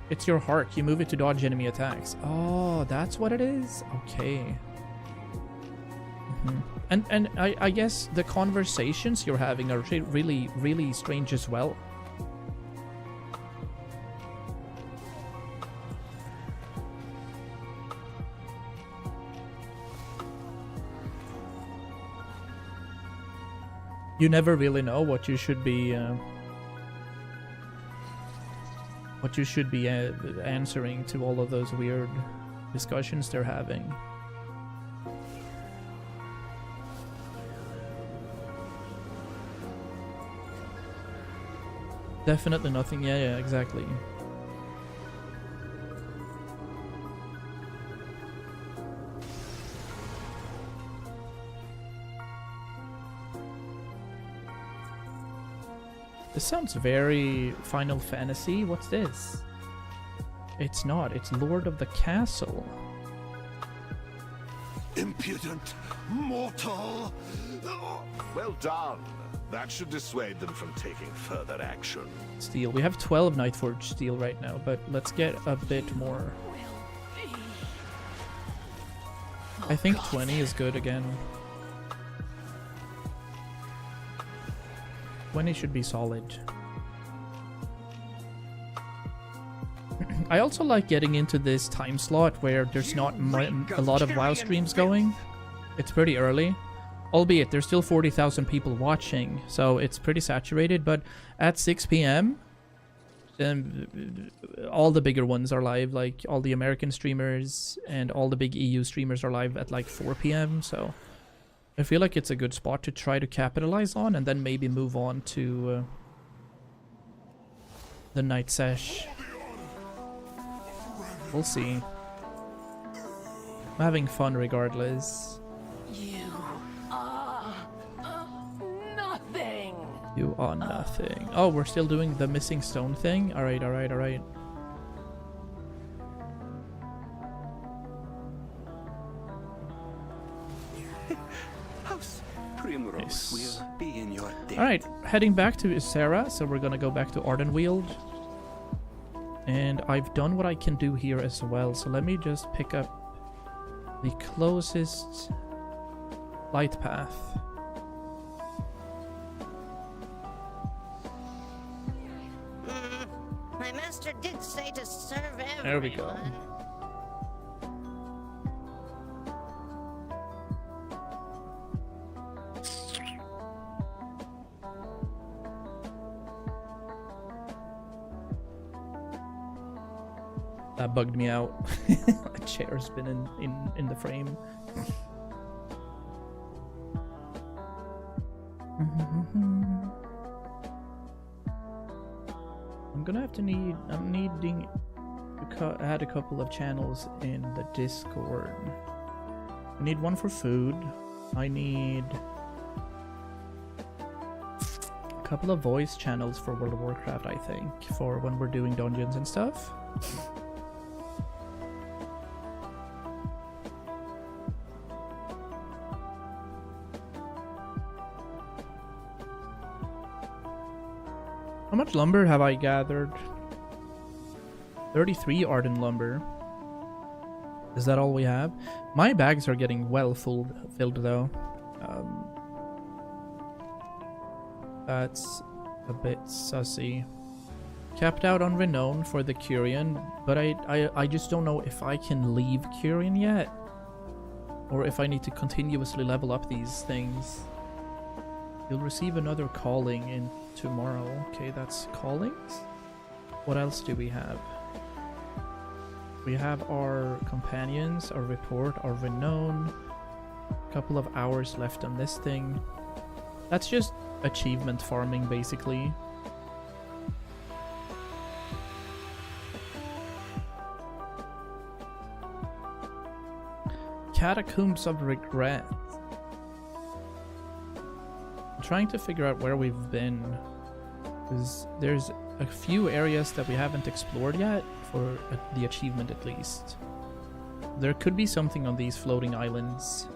It's your heart. You move it to dodge enemy attacks. Oh, that's what it is? Okay. And I guess the conversations you're having are really, really strange as well. You never really know what you should be answering to all of those weird discussions they're having. Definitely nothing. Yeah, exactly. This sounds very Final Fantasy. What's this? It's not. It's Lord of the Castle. Impudent mortal! Well done. That should dissuade them from taking further action. Steel. We have 12 Nightforge steel right now, but let's get a bit more. I think 20 is good again. 20 should be solid. I also like getting into this time slot where there's not a lot of WoW streams going. It's pretty early. Albeit, there's still 40,000 people watching, so it's pretty saturated, but at 6 p.m., all the bigger ones are live, like all the American streamers and all the big EU streamers are live at like 4 p.m., so I feel like it's a good spot to try to capitalize on and then maybe move on to the night sesh. We'll see. I'm having fun regardless. You are nothing. Oh, we're still doing the missing stone thing? Alright, alright, alright. House Primrose will be in your debt. Alright, heading back to Sarah, so we're gonna go back to Ardenweald. And I've done what I can do here as well, so let me just pick up the closest light path. My master did say to serve everyone. There we go. That bugged me out. A chair's been in the frame. I'm needing to add a couple of channels in the Discord. I need one for food. I need a couple of voice channels for World of Warcraft, I think, for when we're doing dungeons and stuff. How much lumber have I gathered? 33 Arden lumber. Is that all we have? My bags are getting well filled though. That's a bit sussy. Capped out on Renown for the Curian, but I just don't know if I can leave Curian yet. Or if I need to continuously level up these things. You'll receive another calling in tomorrow. Okay, that's callings. What else do we have? We have our companions, our report, our renown. A couple of hours left on this thing. That's just achievement farming, basically. Catacombs of Regret. Trying to figure out where we've been, because there's a few areas that we haven't explored yet, for the achievement at least. There could be something on these floating islands.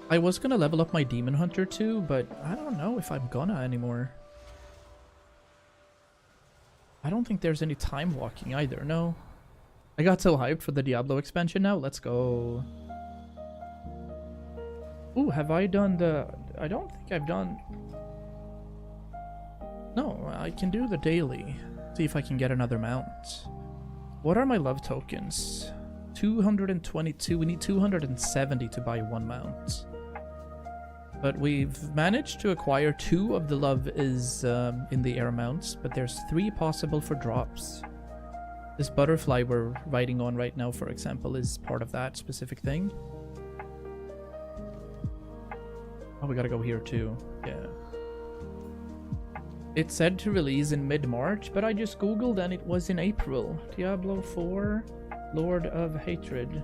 I was gonna level up my Demon Hunter too, but I don't know if I'm gonna anymore. I don't think there's any time walking either, no. I got so hyped for the Diablo expansion now, let's go. Ooh, have I done the... I don't think I've done... No, I can do the daily. See if I can get another mount. What are my love tokens? 222, we need 270 to buy one mount. But we've managed to acquire 2 of the love is in the air mounts, but there's 3 possible for drops. This butterfly we're riding on right now, for example, is part of that specific thing. Oh, we gotta go here too. Yeah. It's said to release in mid-March, but I just googled and it was in April. Diablo 4, Lord of Hatred.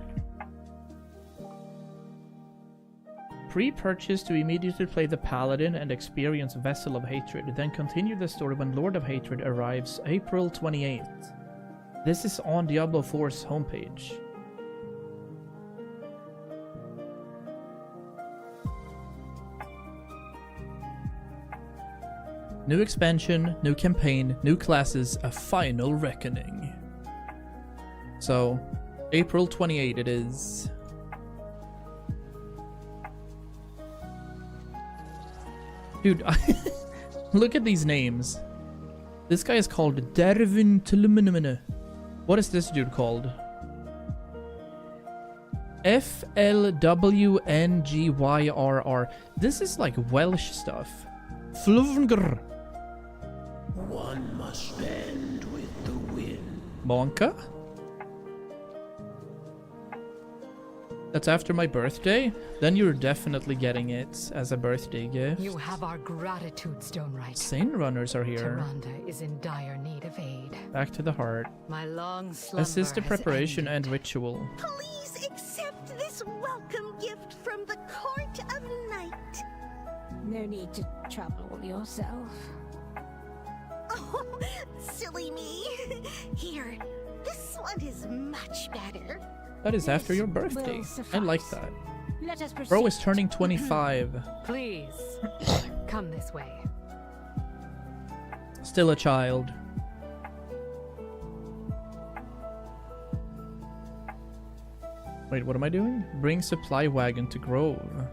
Pre-purchase to immediately play the Paladin and experience Vessel of Hatred, then continue the story when Lord of Hatred arrives April 28th. This is on Diablo 4's homepage. New expansion, new campaign, new classes, a final reckoning. So, April 28 it is. Dude, look at these names. This guy is called Dervin Tuluminumine. What is this dude called? FLWNGYRR. This is like Welsh stuff. Fluvngr. One must bend with the wind. Monka? That's after my birthday? Then you're definitely getting it as a birthday gift. You have our gratitude, Stonewright. Sane runners are here. Tyrande is in dire need of aid. Back to the heart. My long slumber Assist the has preparation ended. and ritual. Please accept this welcome gift from the Court of Night. No need to trouble yourself. Oh, silly me. Here, this one is much better. That is after your birthday. I like that. Let us proceed. Bro is turning 25. Please, come this way. Still a child. Wait, what am I doing? Bring supply wagon to Grove.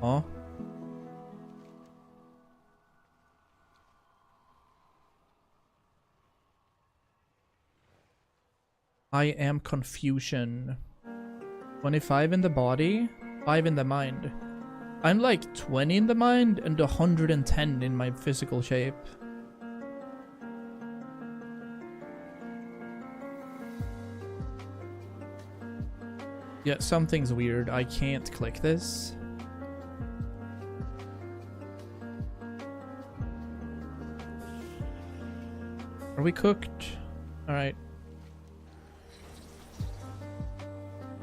Huh? I am confusion. 25 in the body, 5 in the mind. I'm like 20 in the mind and 110 in my physical shape. Yeah, something's weird. I can't click this. Are we cooked? Alright.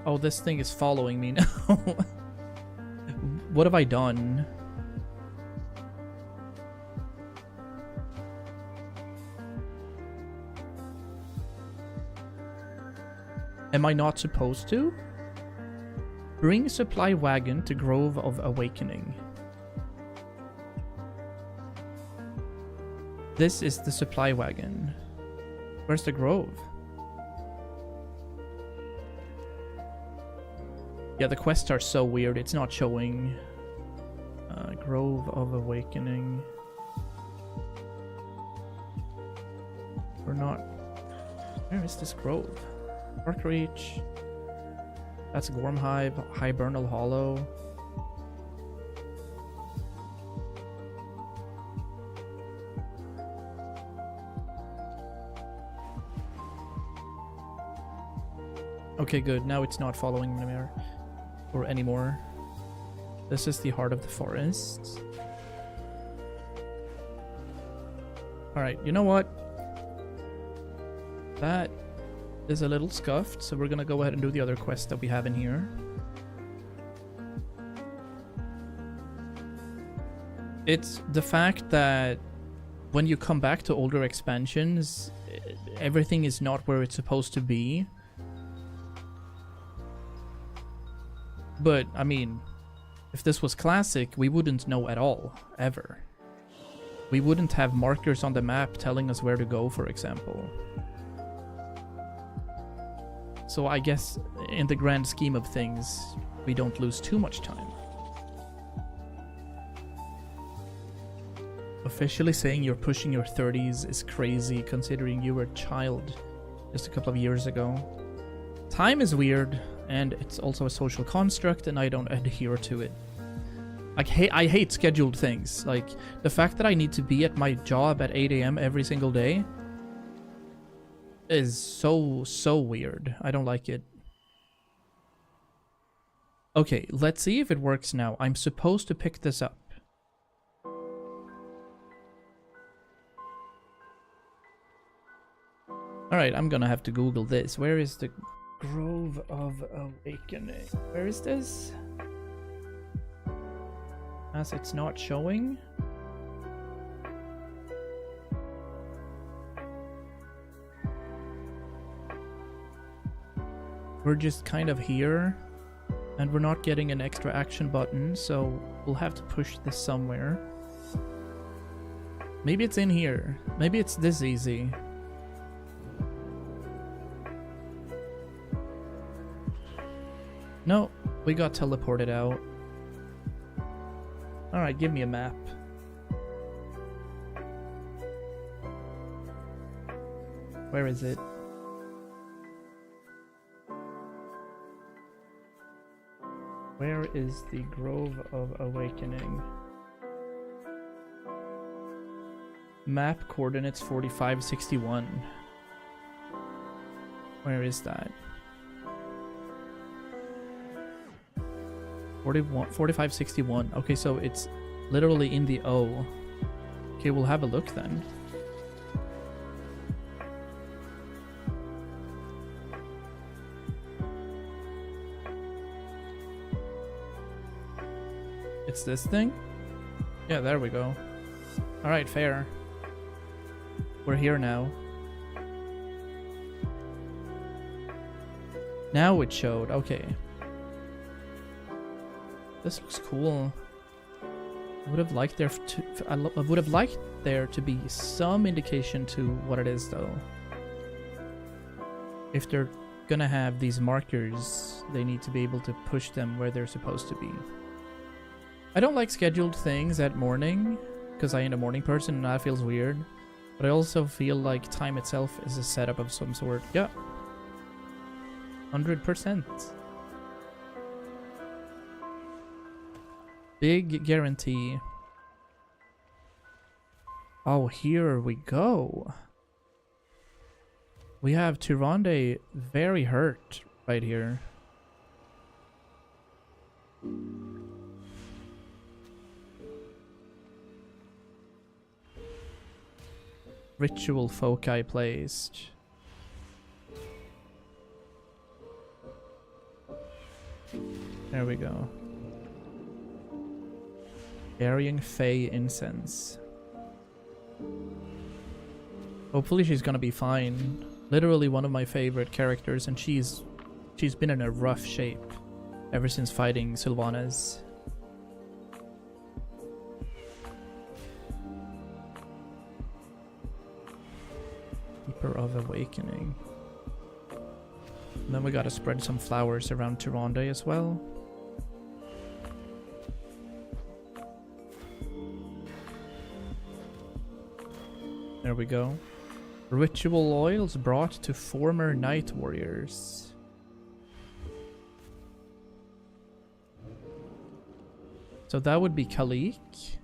Oh, this thing is following me now. What have I done? Am I not supposed to? Bring supply wagon to Grove of Awakening. This is the supply wagon. Where's the Grove? Yeah, the quests are so weird, it's not showing. Grove of Awakening. We're not... Where is this grove? Dark Reach. That's Gormhive, Hibernal Hollow. Okay, good. Now it's not following me anymore. This is the heart of the forest. Alright, you know what? That is a little scuffed, so we're gonna go ahead and do the other quests that we have in here. It's the fact that when you come back to older expansions, everything is not where it's supposed to be. But, I mean, if this was classic, we wouldn't know at all, ever. We wouldn't have markers on the map telling us where to go, for example. So I guess, in the grand scheme of things, we don't lose too much time. Officially saying you're pushing your 30s is crazy, considering you were a child just a couple of years ago. Time is weird, and it's also a social construct, and I don't adhere to it. Like, I hate scheduled things. Like, the fact that I need to be at my job at 8 AM every single day, is so weird. I don't like it. Okay, let's see if it works now. I'm supposed to pick this up. Alright, I'm gonna have to Google this. Where is the Grove of Awakening? Where is this? As it's not showing. We're just kind of here, and we're not getting an extra action button, so we'll have to push this somewhere. Maybe it's in here. Maybe it's this easy. No, we got teleported out. Alright, give me a map. Where is it? Where is the Grove of Awakening? Map coordinates 4561. Where is that? 4561. Okay, so it's literally in the O. Okay, we'll have a look then. It's this thing? Yeah, there we go. Alright, fair. We're here now. Now it showed, okay. This looks cool. I would have liked there to be some indication to what it is though. If they're gonna have these markers, they need to be able to push them where they're supposed to be. I don't like scheduled things at morning, because I am a morning person and that feels weird. But I also feel like time itself is a setup of some sort. Yeah. 100%. Big guarantee. Oh, here we go. We have Tyrande very hurt right here. Ritual foci placed. There we go. Burying Fey incense. Hopefully she's gonna be fine. Literally one of my favorite characters, and she's been in a rough shape ever since fighting Sylvanas. Keeper of Awakening. And then we gotta spread some flowers around Tyrande as well. There we go. Ritual oils brought to former night warriors. So that would be Khalik.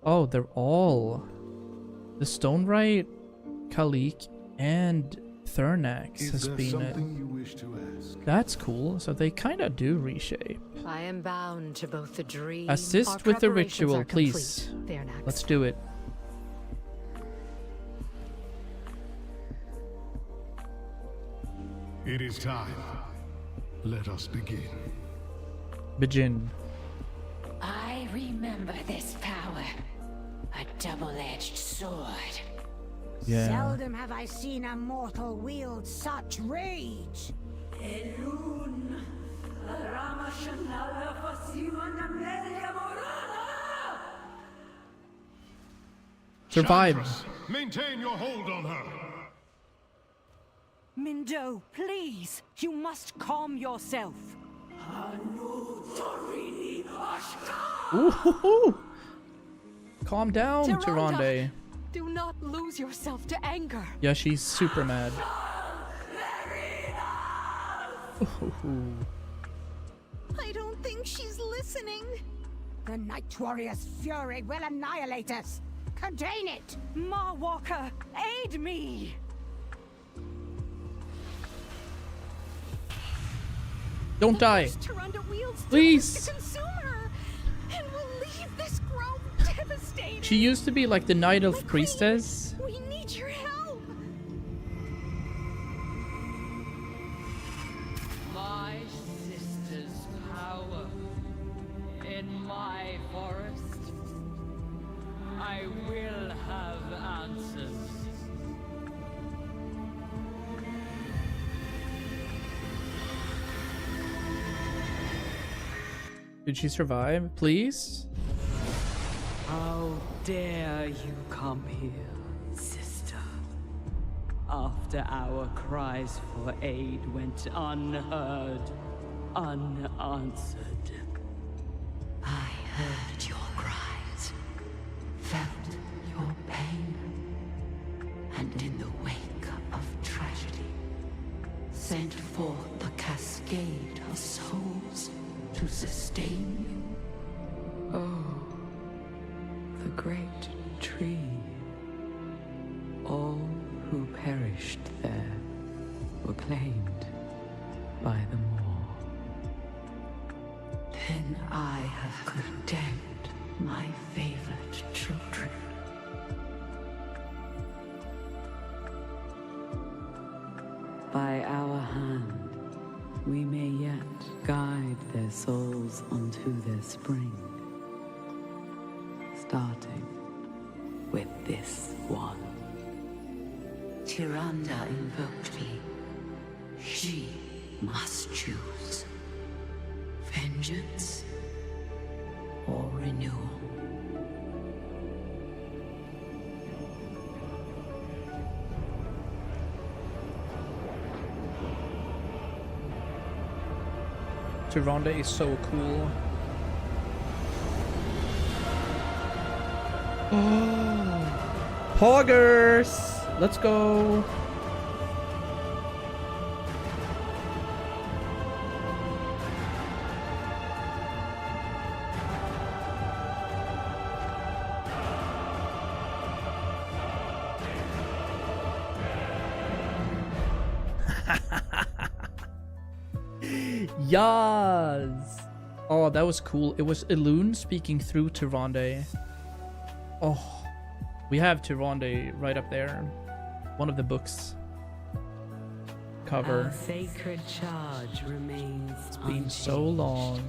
Oh, they're all... The Stonewright, Khalik, and Thurnax has been... something you wish to ask? That's cool. So they kind of do reshape. I am bound to both the dream. Assist with the ritual, please. Let's do it. It is time. Let us begin. Begin. I remember this power. A double-edged sword. Yeah. Seldom have I seen a mortal wield such rage. Survive. Chantress, maintain your hold on her. Mindo, please, you must calm yourself. Ooh. Calm down, Tyrande. Do not lose yourself to anger. Yeah, she's super mad. I don't think she's listening. The Night Warrior's fury will annihilate us. contain it! Marwalker, aid me! Don't die. Tyrande wields Please. to consume her, and will leave this grove devastated. She used to be like the Night Elf priestess. We need your help. My sister's power in my forest. I will have answers. Did she survive? Please? How dare you come here, sister? After our cries for aid went unheard, unanswered. I heard your cries, felt your pain, and in the wake of tragedy, sent forth a cascade of souls to sustain you. Oh, the great tree. All who perished there were claimed by the Maw. Then I have condemned my favored children. By our hand, we may yet guide their souls onto their spring, starting with this one. Tyrande invoked me. She must choose vengeance or renewal. Tyrande is so cool. Oh, poggers! Let's go. Yas! Oh, that was cool. It was Elune speaking through Tyrande. Oh, we have Tyrande right up there. One of the books. Cover. Our sacred charge remains It's been so long.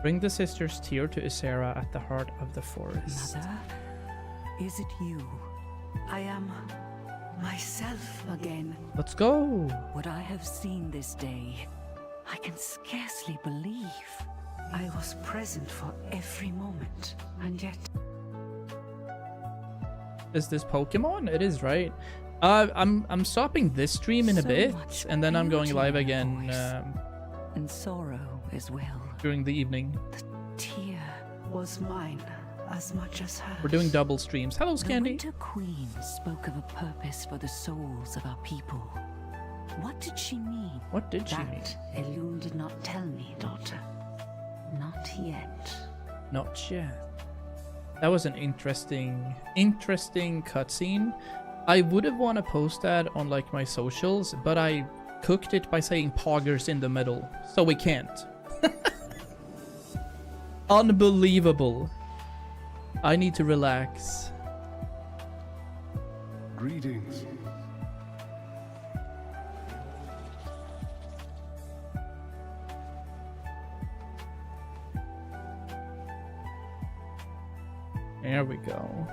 Bring the sister's tear to Ysera at the heart of the forest. Mother, is it you? I am myself again. Let's go. What I have seen this day, I can scarcely believe. I was present for every moment, and yet... Is this Pokemon? It is, right? I'm stopping this stream in a bit, and then I'm going live again and sorrow as well. During the evening. The tear was mine as much as hers. We're doing double streams. Hello, Scandy. The Winter Queen spoke of a purpose for the souls of our people. What did she mean? What did she mean? Elune did not tell me, daughter. Not yet. Not yet. That was an interesting cutscene. I would have want to post that on like my socials, but I cooked it by saying poggers in the middle, so we can't. Unbelievable. I need to relax. Greetings. There we go.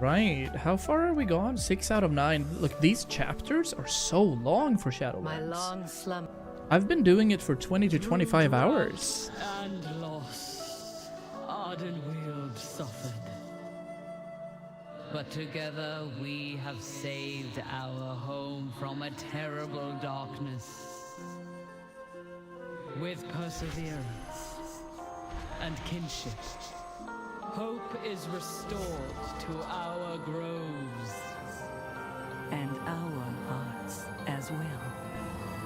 Right, how far are we gone? 6 out of 9. Look, these chapters are so long for Shadowlands. My long slump. I've been doing it for 20 to 25 hours. And lost. Ardenweald suffered. But together we have saved our home from a terrible darkness. With perseverance and kinship, hope is restored to our groves. And our hearts as well.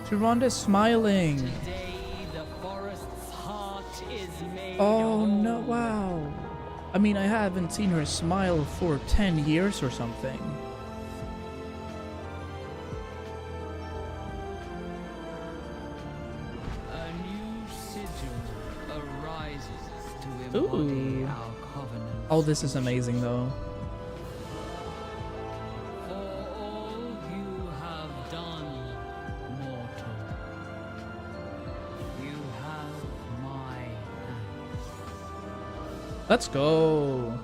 Tyrande's smiling. Today the forest's heart is made Oh whole. no, wow. I mean, I haven't seen her smile for 10 years or something. A new sigil arises to embody Ooh. our covenant. Oh, this is amazing though. For all you have done, mortal, you have my thanks. Let's go.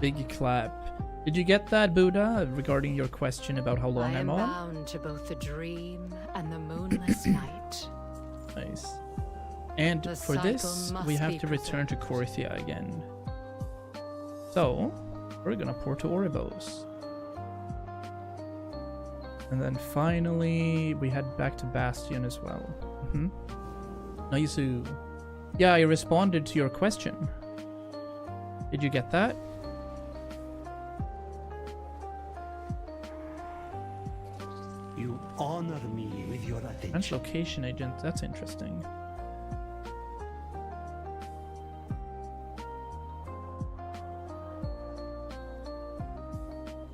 Big clap. Did you get that, Buddha, regarding your question about how long I am I'm on? bound to both the dream and the moonless night. Nice. And The for this, cycle we must have be to return to Korthia again. So, we're gonna pour to Oribos. And then finally, we head back to Bastion as well. Noizu. Yeah, I responded to your question. Did you get that? You honor me with your attention. Translocation agent, that's interesting.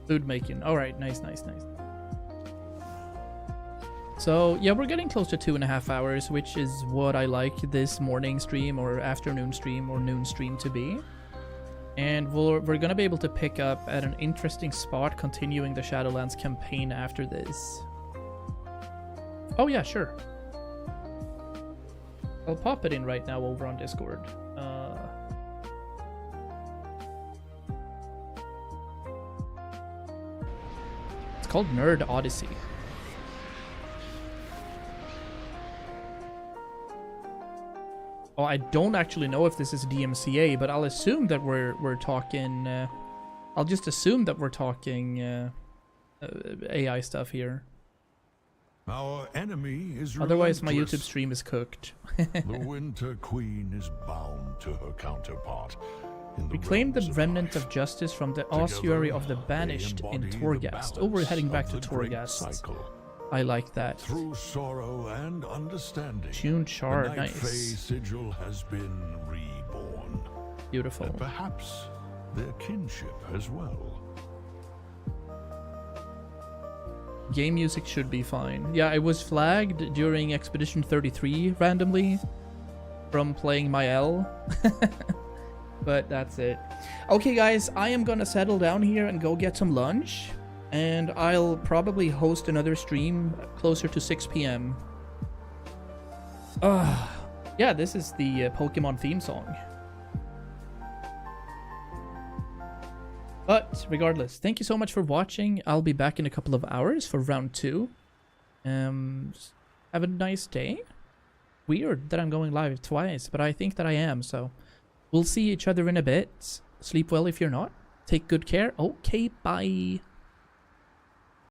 Food making. Alright, nice. So, yeah, we're getting close to 2.5 hours, which is what I like this morning stream or afternoon stream or noon stream to be. And we're gonna be able to pick up at an interesting spot continuing the Shadowlands campaign after this. Oh yeah, sure. I'll pop it in right now over on Discord. It's called Nerd Odyssey. Oh, I don't actually know if this is DMCA, but I'll assume that we're talking. I'll just assume that we're talking AI stuff here. Our enemy is Otherwise, my relentless. YouTube stream is cooked. The Winter Queen is bound to her counterpart. In the Reclaim the realms of remnant life. of justice from the Together, ossuary of the they banished in embody the Torghast. Oh, we're heading back balance to of the great Torghast. cycle. I like that. Through sorrow and understanding, Tune Char, the Night Fae nice. sigil has been reborn. Beautiful. And perhaps their kinship as well. Game music should be fine. Yeah, it was flagged during Expedition 33 randomly from playing my L. But that's it. Okay, guys, I am gonna settle down here and go get some lunch. And I'll probably host another stream closer to 6 p.m. Yeah, this is the Pokemon theme song. But regardless, thank you so much for watching. I'll be back in a couple of hours for round 2. Have a nice day. Weird that I'm going live twice, but I think that I am, so we'll see each other in a bit. Sleep well if you're not. Take good care. Okay, bye.